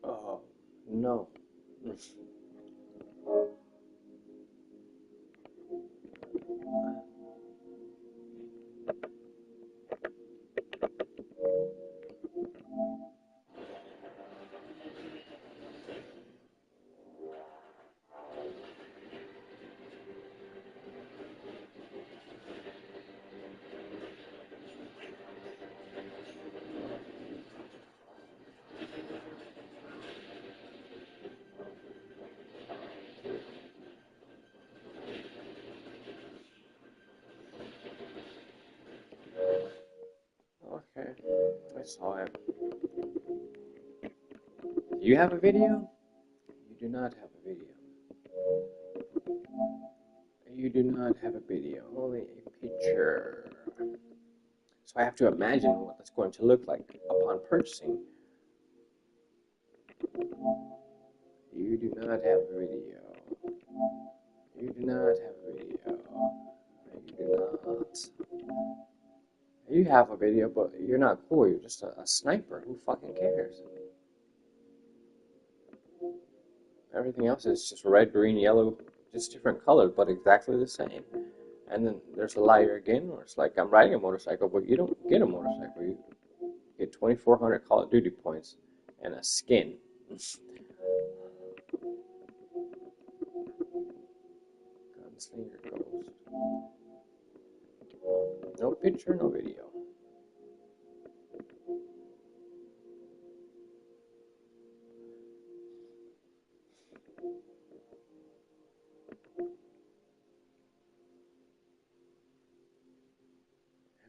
Oh, no. Okay, I saw it. Do you have a video? You do not have a video. You do not have a video, only a picture. So I have to imagine what that's going to look like upon purchasing. You do not have a video. You do not have a video. You do not. You have a video, but you're not cool. You're just a sniper. Who fucking cares? Everything else is just red, green, yellow, just different colors, but exactly the same. And then there's a liar again, where it's like I'm riding a motorcycle, but you don't get a motorcycle. You get 2,400 Call of Duty points and a skin. Gunslinger Ghost. No picture, no video.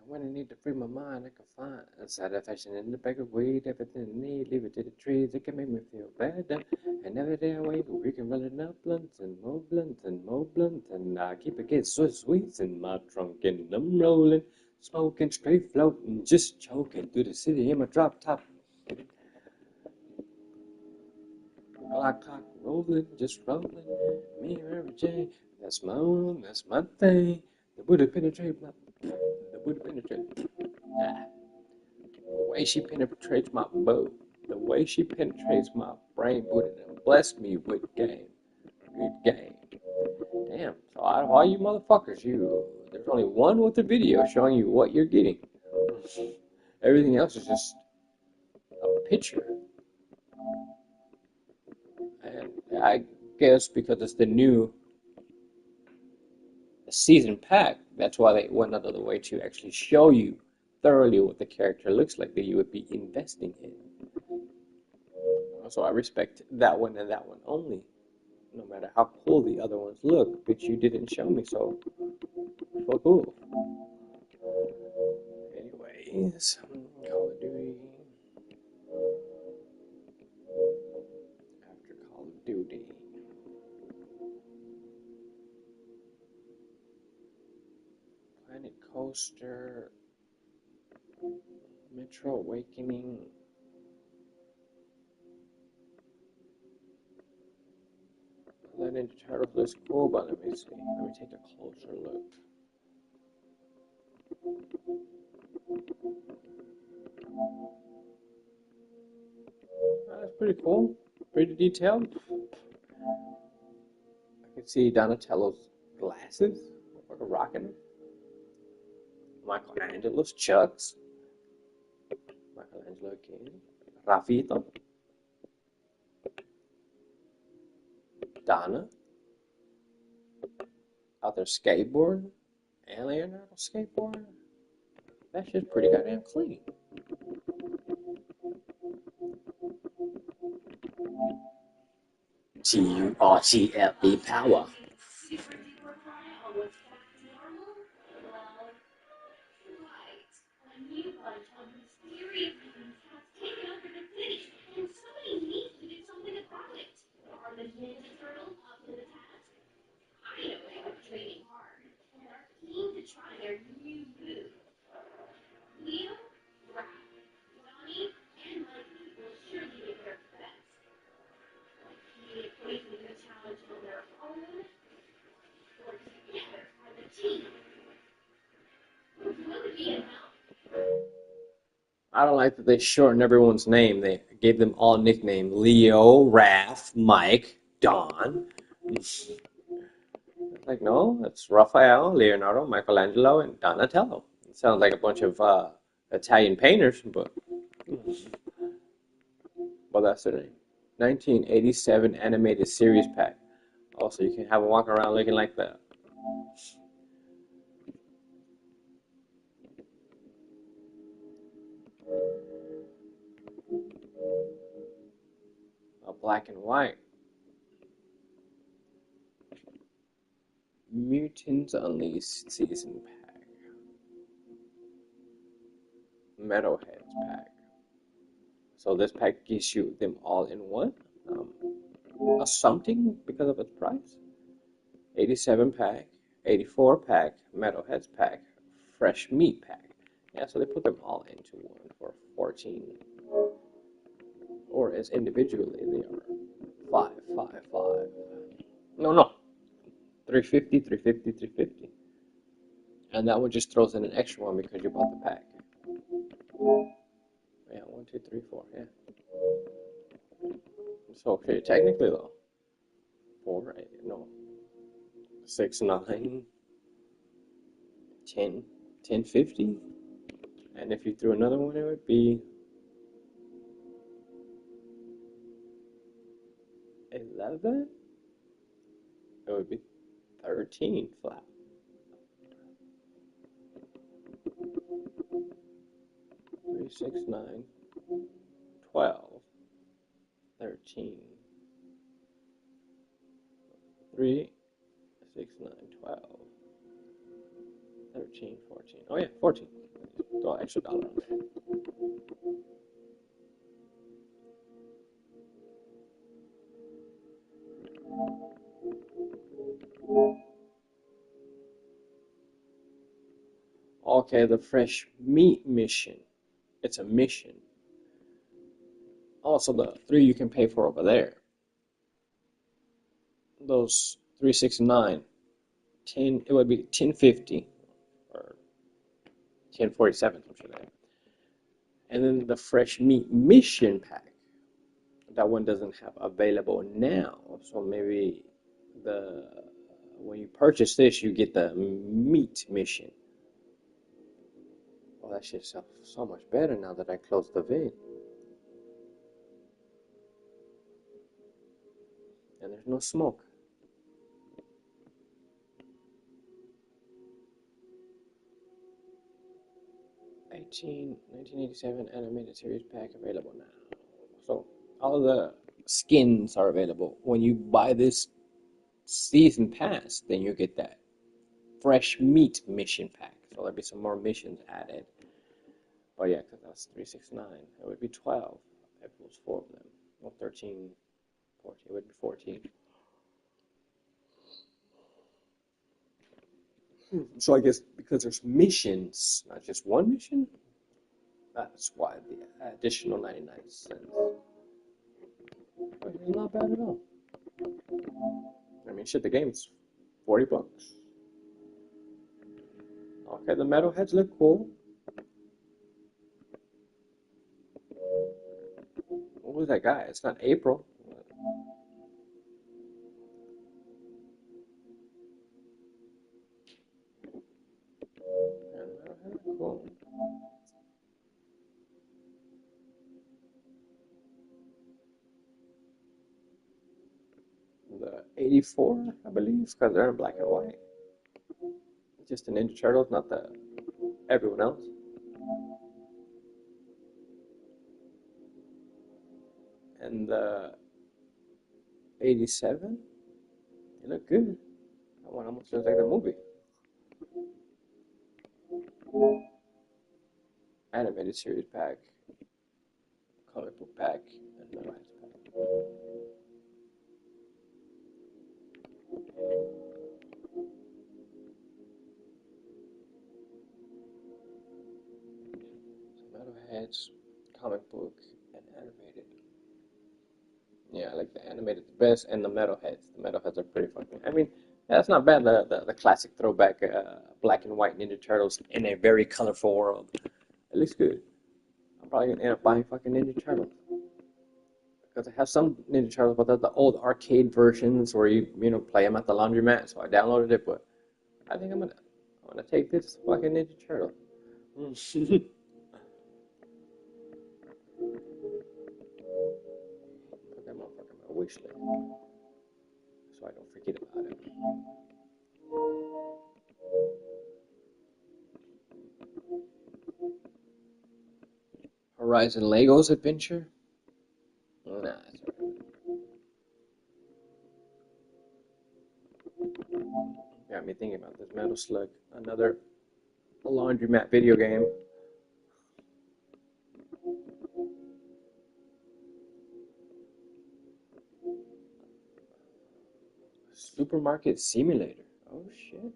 When I need to free my mind, I can find a satisfaction in the bag of weed. Everything I need, leave it to the trees. It can make me feel better. And every day I wake, we can roll enough blunts and more blunts and more blunts. And I keep it getting so sweet in my trunk. And I'm rolling, smoking, straight floating, just choking through the city in my drop top. Clock, rolling, just rolling. Me and Mary Jane, that's my own, that's my thing. The Buddha penetrate my. The Buddha penetrate. Ah. The way she penetrates my boat, the way she penetrates my brain, Buddha bless me with game. Good game. Damn, so out of all you motherfuckers, there's only one with the video showing you what you're getting. Everything else is just a picture. And I guess because it's the new season pack, that's why they went out of the way to actually show you thoroughly what the character looks like that you would be investing in. So I respect that one and that one only, no matter how cool the other ones look, but you didn't show me, so cool. Anyways, Call of Duty. After Call of Duty. Planet Coaster. Metro Awakening. That Ninja Turtles looks cool, but let me see. Let me take a closer look. That's pretty cool. Pretty detailed. I can see Donatello's glasses. Like a rocking them. Michelangelo's Chucks. Michelangelo again. Rafito. Donna. Out there skateboarding. And Leonardo skateboarding. That's just pretty goddamn clean. T-U-R-T-L-E power. I don't like that they shortened everyone's name. They gave them all nicknames. Leo, Raph, Mike, Don. Like, no, it's Raphael, Leonardo, Michelangelo, and Donatello. It sounds like a bunch of Italian painters, but well, that's their name. 1987 animated series pack. Also, you can have a walk around looking like that. A black and white. Mutants Unleashed season pack. Metalheads pack. So this pack gives you them all in one. A something because of its price. 87 pack, 84 pack, Metalheads pack, Fresh Meat pack. Yeah, so they put them all into one for 14. Or as individually they are 555. No. 350, 350, 350. And that one just throws in an extra one because you bought the pack. Yeah, 1, 2, 3, 4, yeah. So, okay, technically though, 4, 8, no, 6, 9, 10, 10, 50. And if you threw another one, it would be 11. It would be 13 flat. 3, 6, 9, 12, 13. 3, 6, 9, 12, 13, 14. Oh yeah, 14. Throw an extra dollar on there. Okay, the fresh meat mission. It's a mission. Also, the 3 you can pay for over there. Those 3, 6, 9, 10, it would be 1050 or 1047, something like that. And then the fresh meat mission pack. That one doesn't have available now. So maybe when you purchase this, you get the meat mission. Oh, that shit sounds so much better now that I closed the vid. And there's no smoke. '18, 1987 animated series pack available now. So all of the skins are available. When you buy this season pass, then you get that fresh meat mission pack. So there'll be some more missions added. Oh yeah, because that's 369. It would be 12 if it was 4 of them. Well, 13, 14. It would be 14. So I guess because there's missions, not just one mission, that's why the additional 99 cents. But it's not bad at all. I mean, shit, the game's $40. Okay, the metalheads look cool. What was that guy? It's not April. Cool. The 84, I believe, because they're in black and white. Just the Ninja Turtles, not the everyone else. And the 87, they look good. That one almost looks like the movie. Animated series pack, comic book pack, and metalheads pack. So metalheads, comic book, and animated. Yeah, I like the animated the best, and the metalheads. The metalheads are pretty fucking. I mean, yeah, that's not bad. The classic throwback black and white Ninja Turtles in a very colorful world. It looks good. I'm probably gonna end up buying fucking Ninja Turtles because I have some Ninja Turtles, but they're the old arcade versions where you play them at the laundromat. So I downloaded it, but I think I'm gonna take this fucking Ninja Turtle. Put that motherfucker on my wish list so I don't forget about it. Horizon Legos Adventure? Nah, that's alright. Got me thinking about this Metal Slug, another laundromat video game. Supermarket Simulator. Oh shit.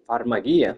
Farmagia.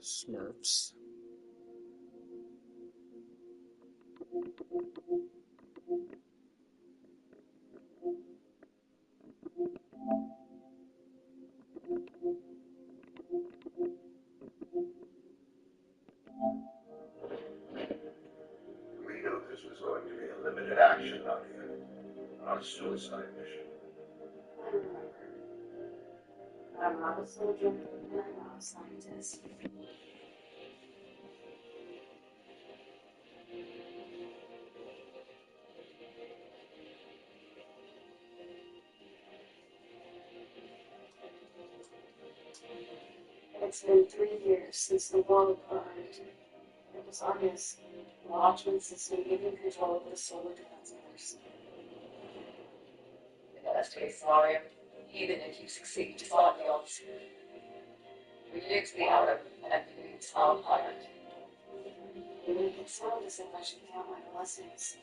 Smurfs. We knew this was going to be a limited action out here, not a suicide mission. I remember. I'm not a soldier, and I'm not a scientist. It's been 3 years since the world burned. It was August. The Watchman system giving control of the Solar Defense Force. The best case scenario, even if you succeed, just on the odds. We nukes the atom and it's our planet. You make it sound as if I should count my blessings.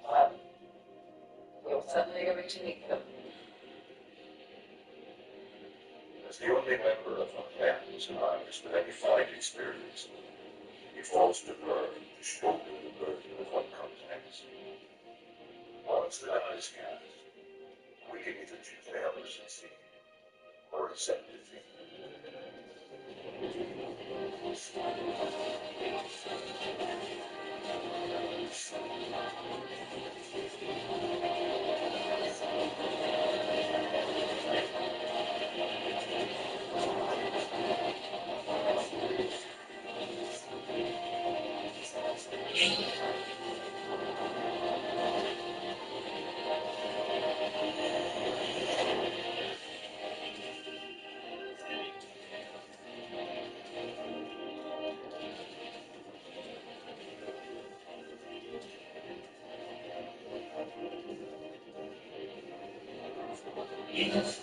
Well, you're certainly going to need them. As the only member of our family survivors with any fight experience, he falls to burn to shoulder the burden of what comes next. Once the die is cast, we can either choose to help her succeed or accept defeat. I'm curious.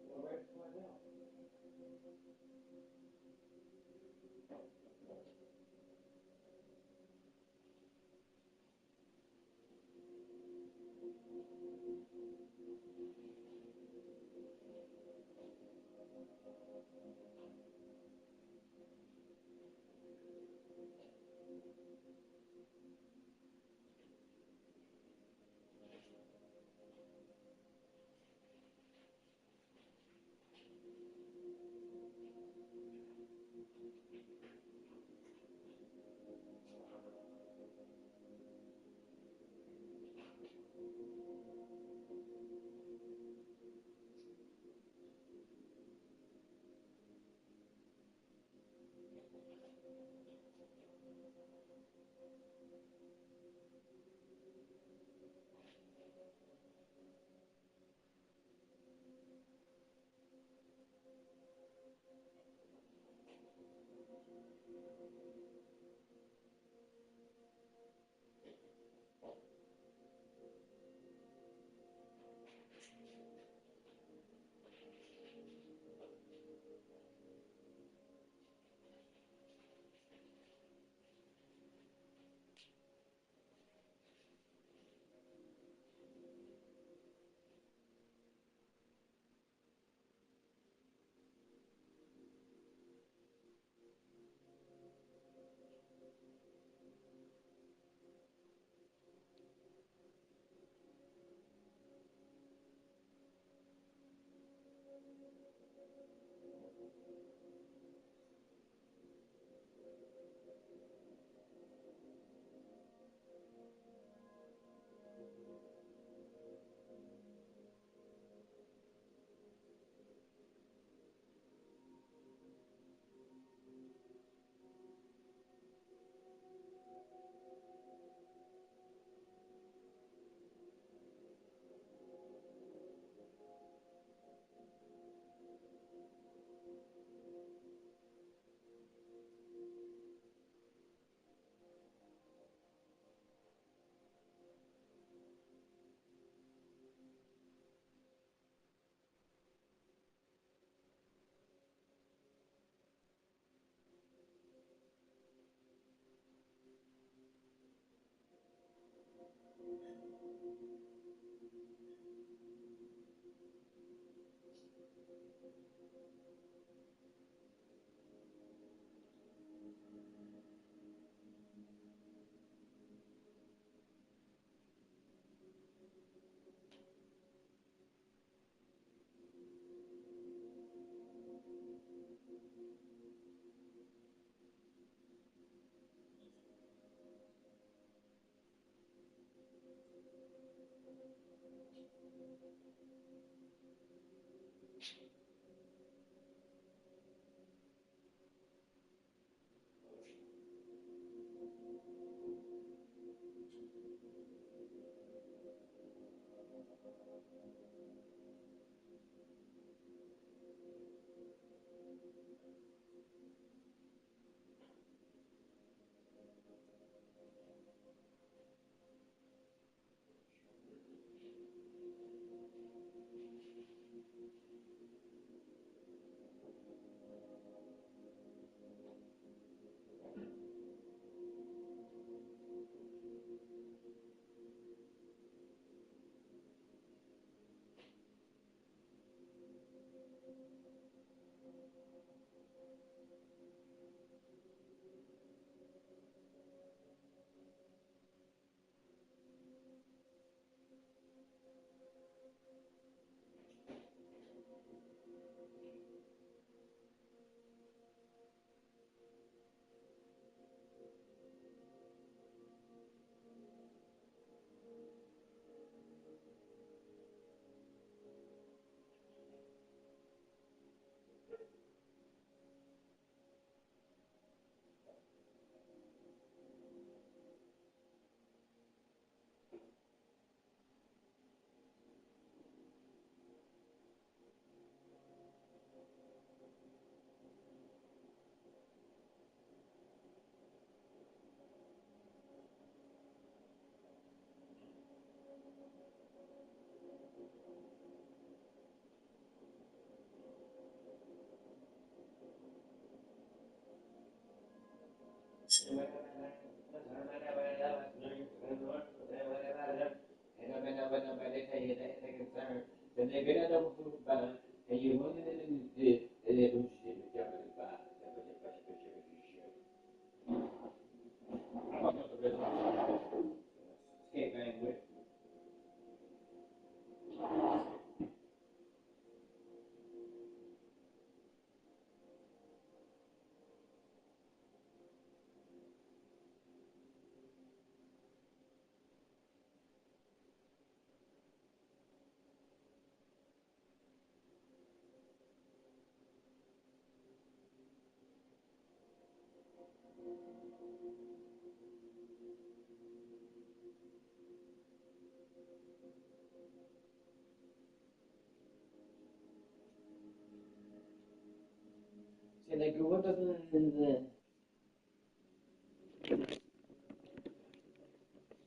Well, right to find out.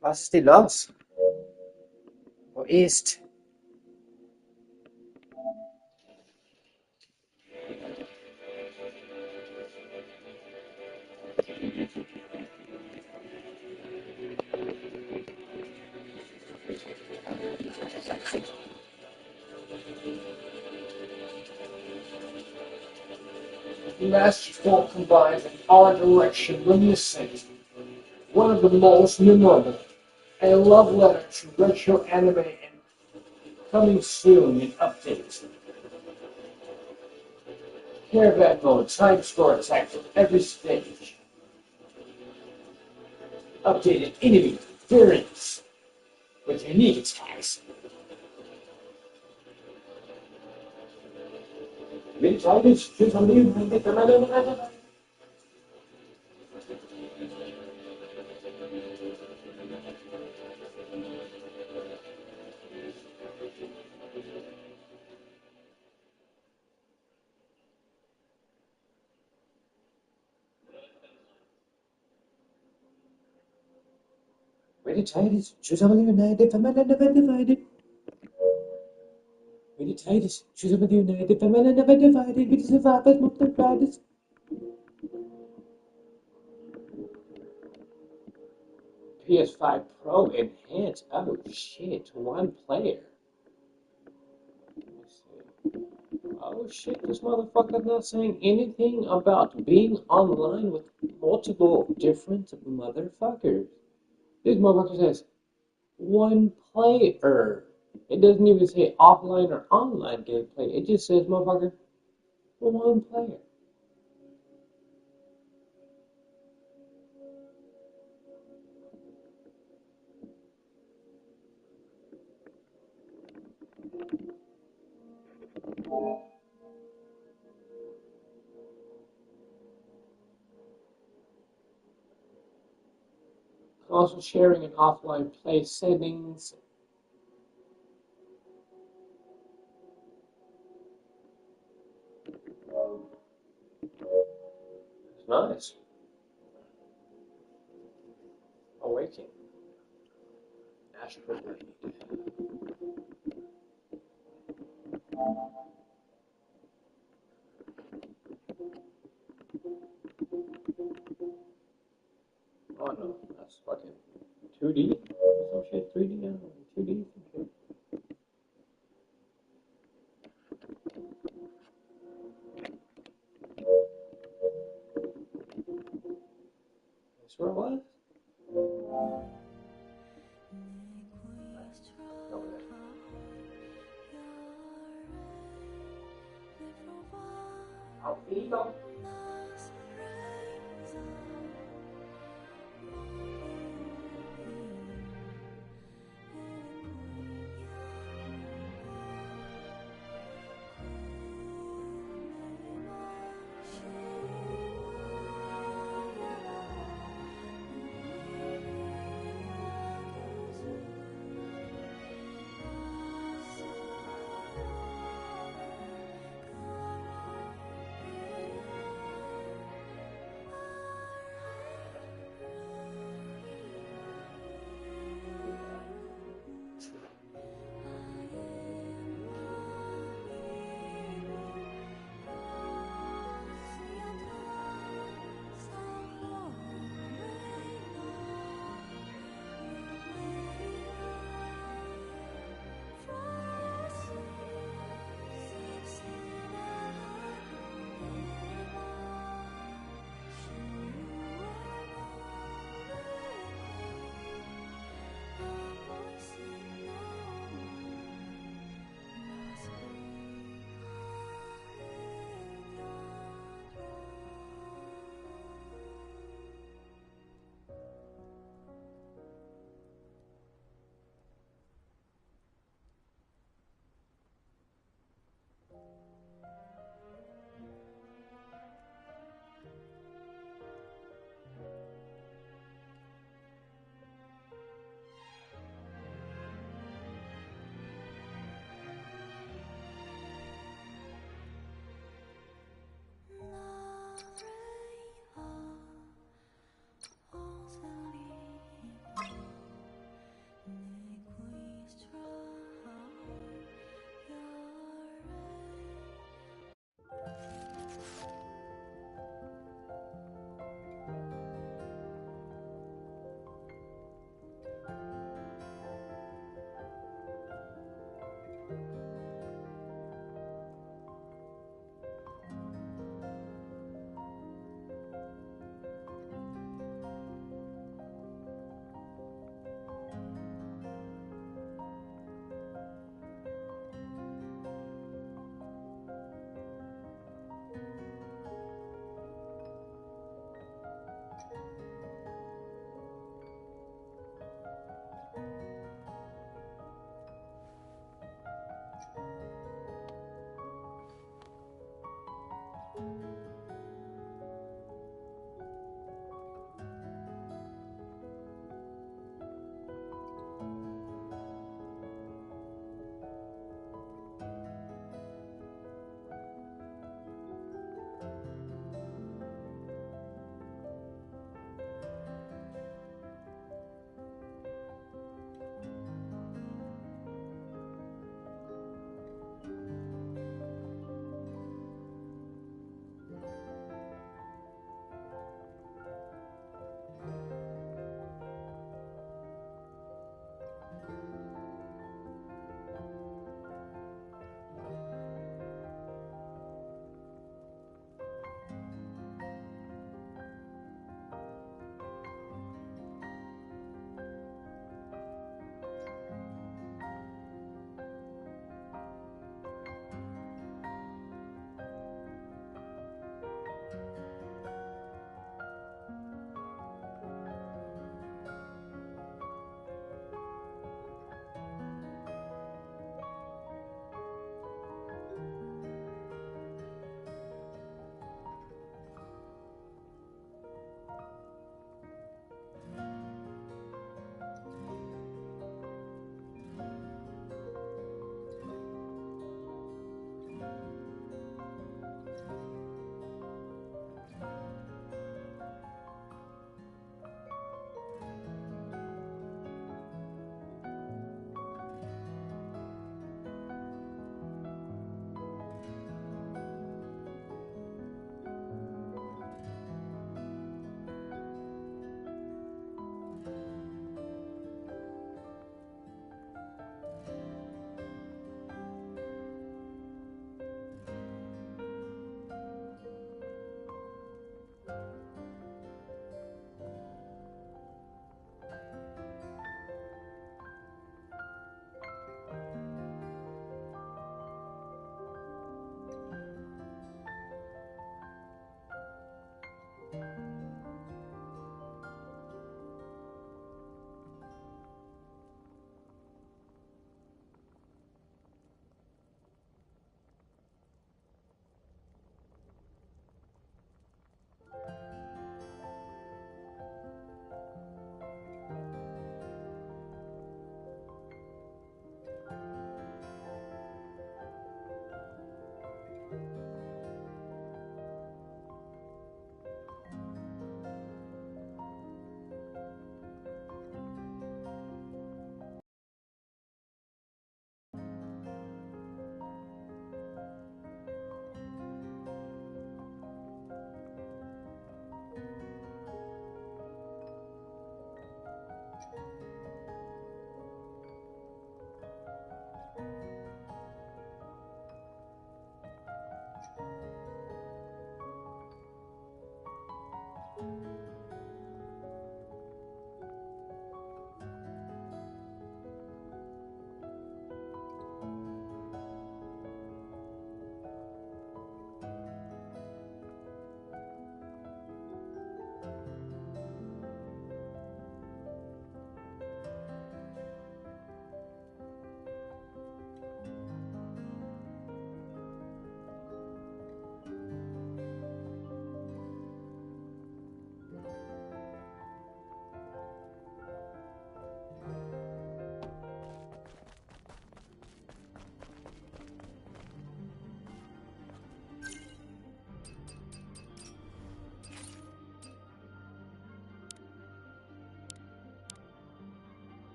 Was ist denn los? Wo ist? Masterful combines an art direction reminiscent, one of the most memorable, a love letter to retro anime and coming soon in updates. Caravan mode, time score attacks at every stage. Updated enemy variants with unique attacks. Meditated, choose something united, family never divided. Meditated, choose something united, family never divided. We survive as multipliers. PS5 Pro enhanced. Oh shit, one player. Let me see. Oh shit, this motherfucker's not saying anything about being online with multiple different motherfuckers. This motherfucker says one player. It doesn't even say offline or online gameplay. It just says motherfucker one player. Also sharing and offline play settings. It's nice. Awakening. Astral Blade. Oh no, that's fucking 2D? Some shit, 3D, I don't know, 2D, some shit. That's where it was? Over there. I'll feed them.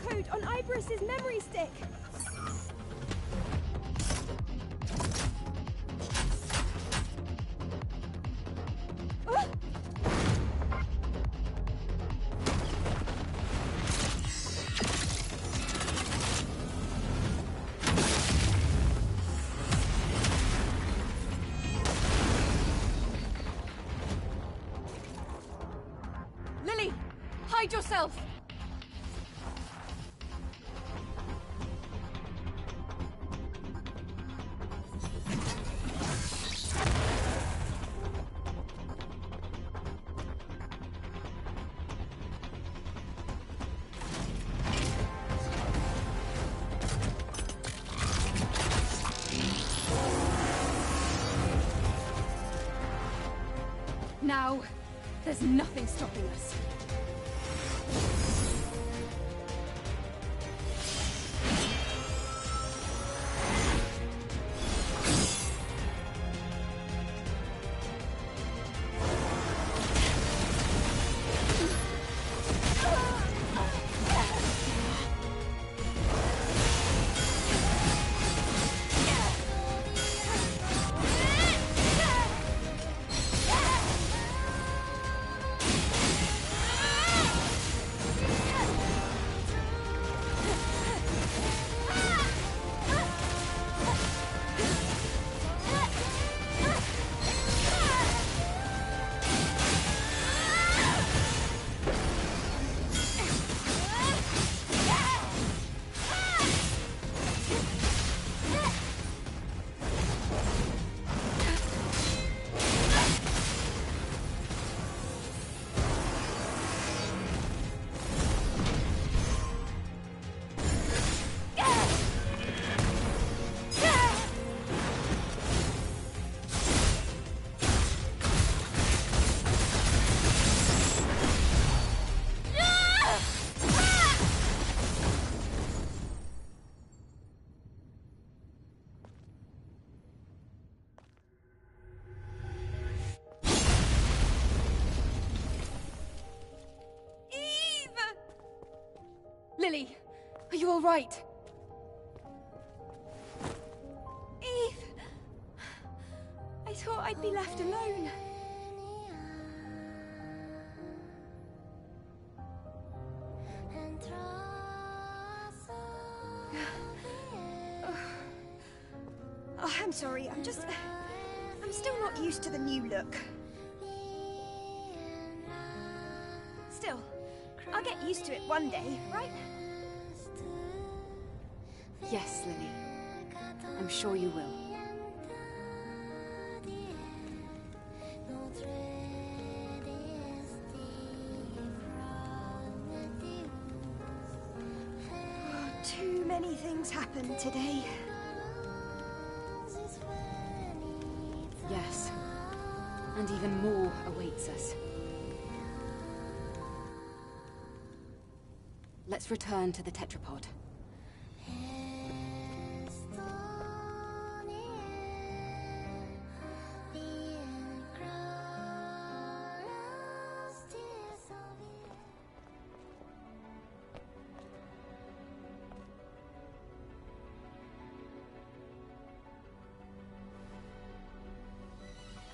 code on Iberus's memory stick. Lily, hide yourself! Now, there's nothing stopping us. Lily, are you all right? Eve! I thought I'd be left alone. Oh, I'm sorry, I'm still not used to the new look. Still, I'll get used to it one day, right? Yes, Lily. I'm sure you will. Too many things happened today. Yes. And even more awaits us. Let's return to the tetrapod.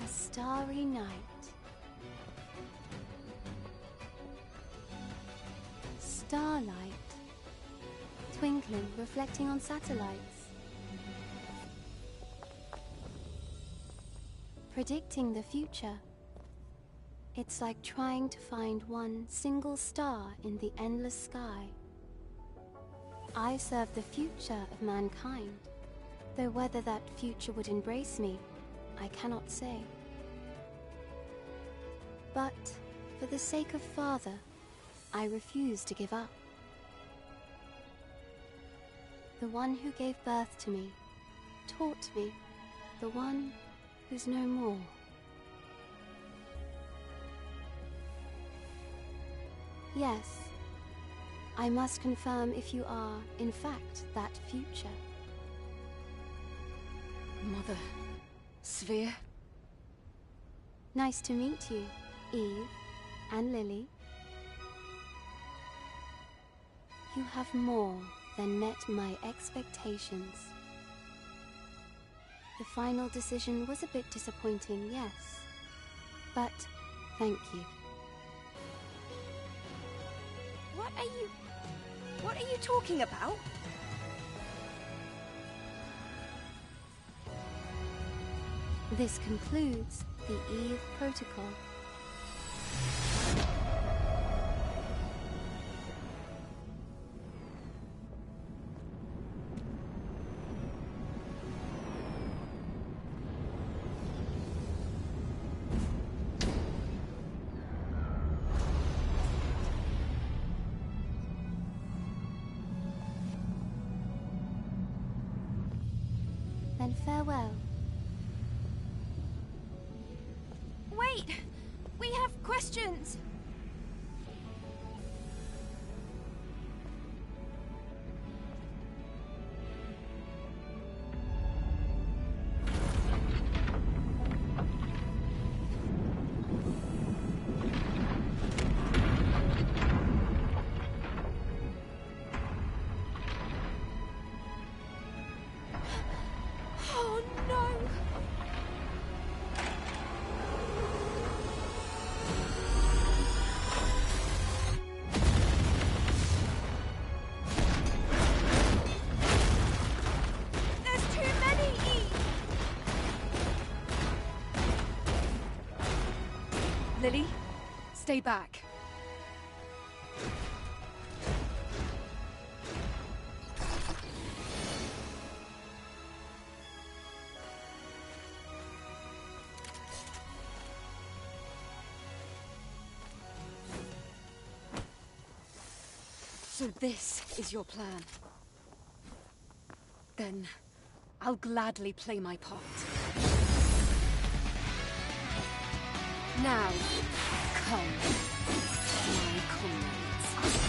A starry night. Starlight. Twinkling, reflecting on satellites. Predicting the future. It's like trying to find one single star in the endless sky. I serve the future of mankind, though whether that future would embrace me, I cannot say. But for the sake of Father, I refuse to give up. The one who gave birth to me, taught me, the one who's no more. Yes, I must confirm if you are, in fact, that future. Mother... Sphere? Nice to meet you, Eve and Lily. You have more than met my expectations. The final decision was a bit disappointing, yes. But thank you. What are you talking about? This concludes the Eve Protocol. Then farewell. Wait! We have questions! Oh no! There's too many Eve! Lily, stay back. So this is your plan. Then I'll gladly play my part. Now, come, my comrades.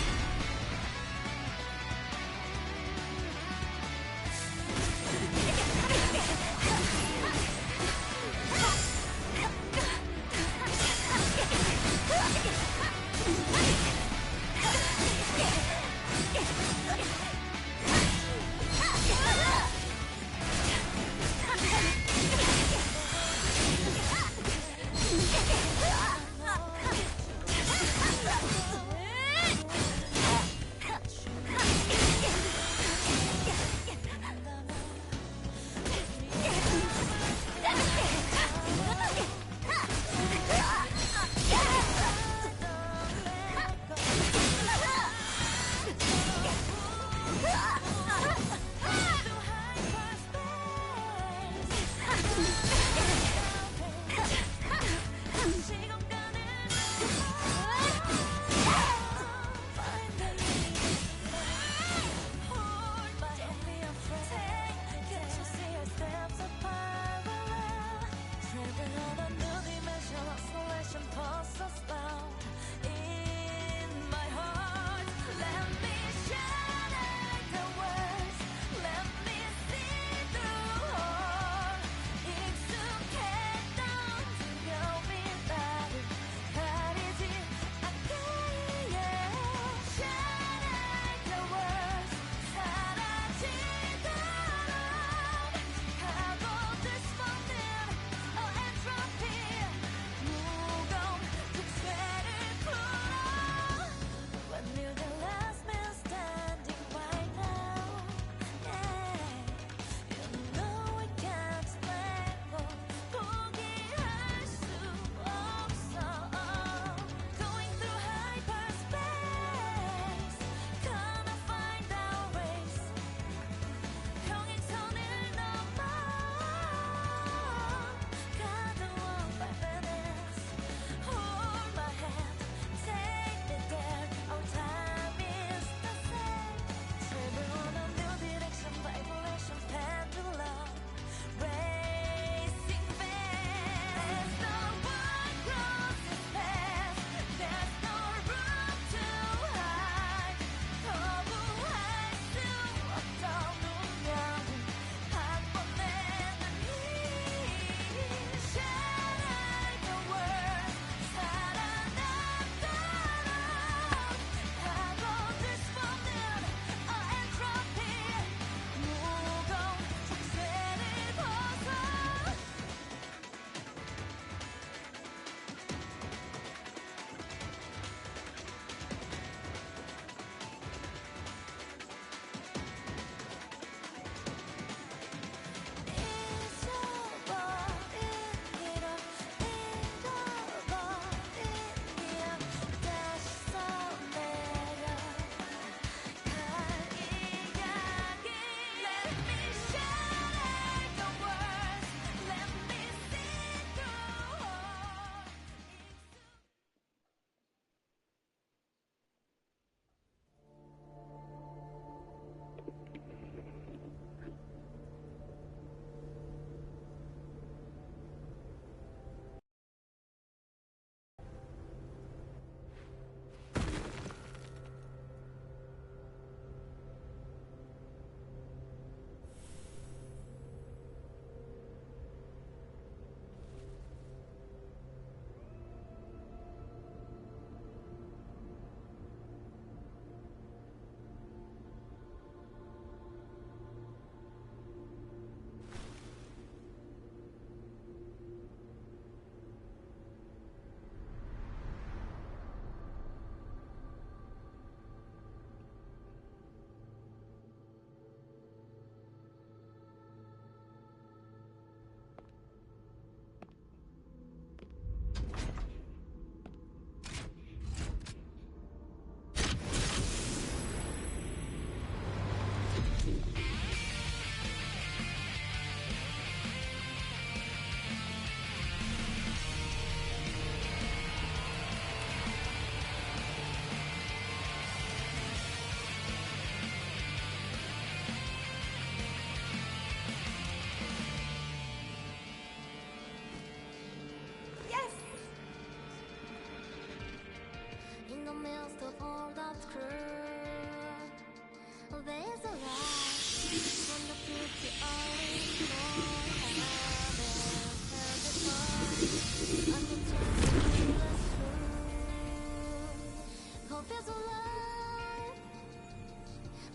Hope is alive.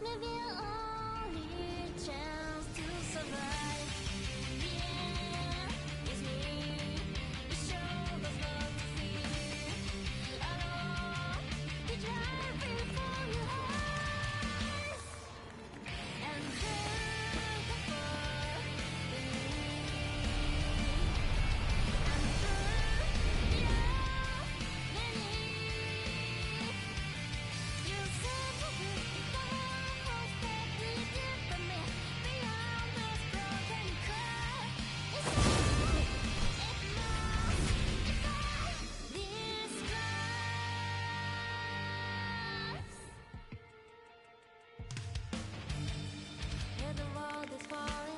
Maybe our only chance to survive. Yeah, it's me. It shows us not to fear. Alone, you drive before your eyes. And then the fire beneath. And burn, yeah, beneath. You said to me the world that we did for me. Beyond this broken car, it's all, it must defy these skies. Yeah, the world is falling.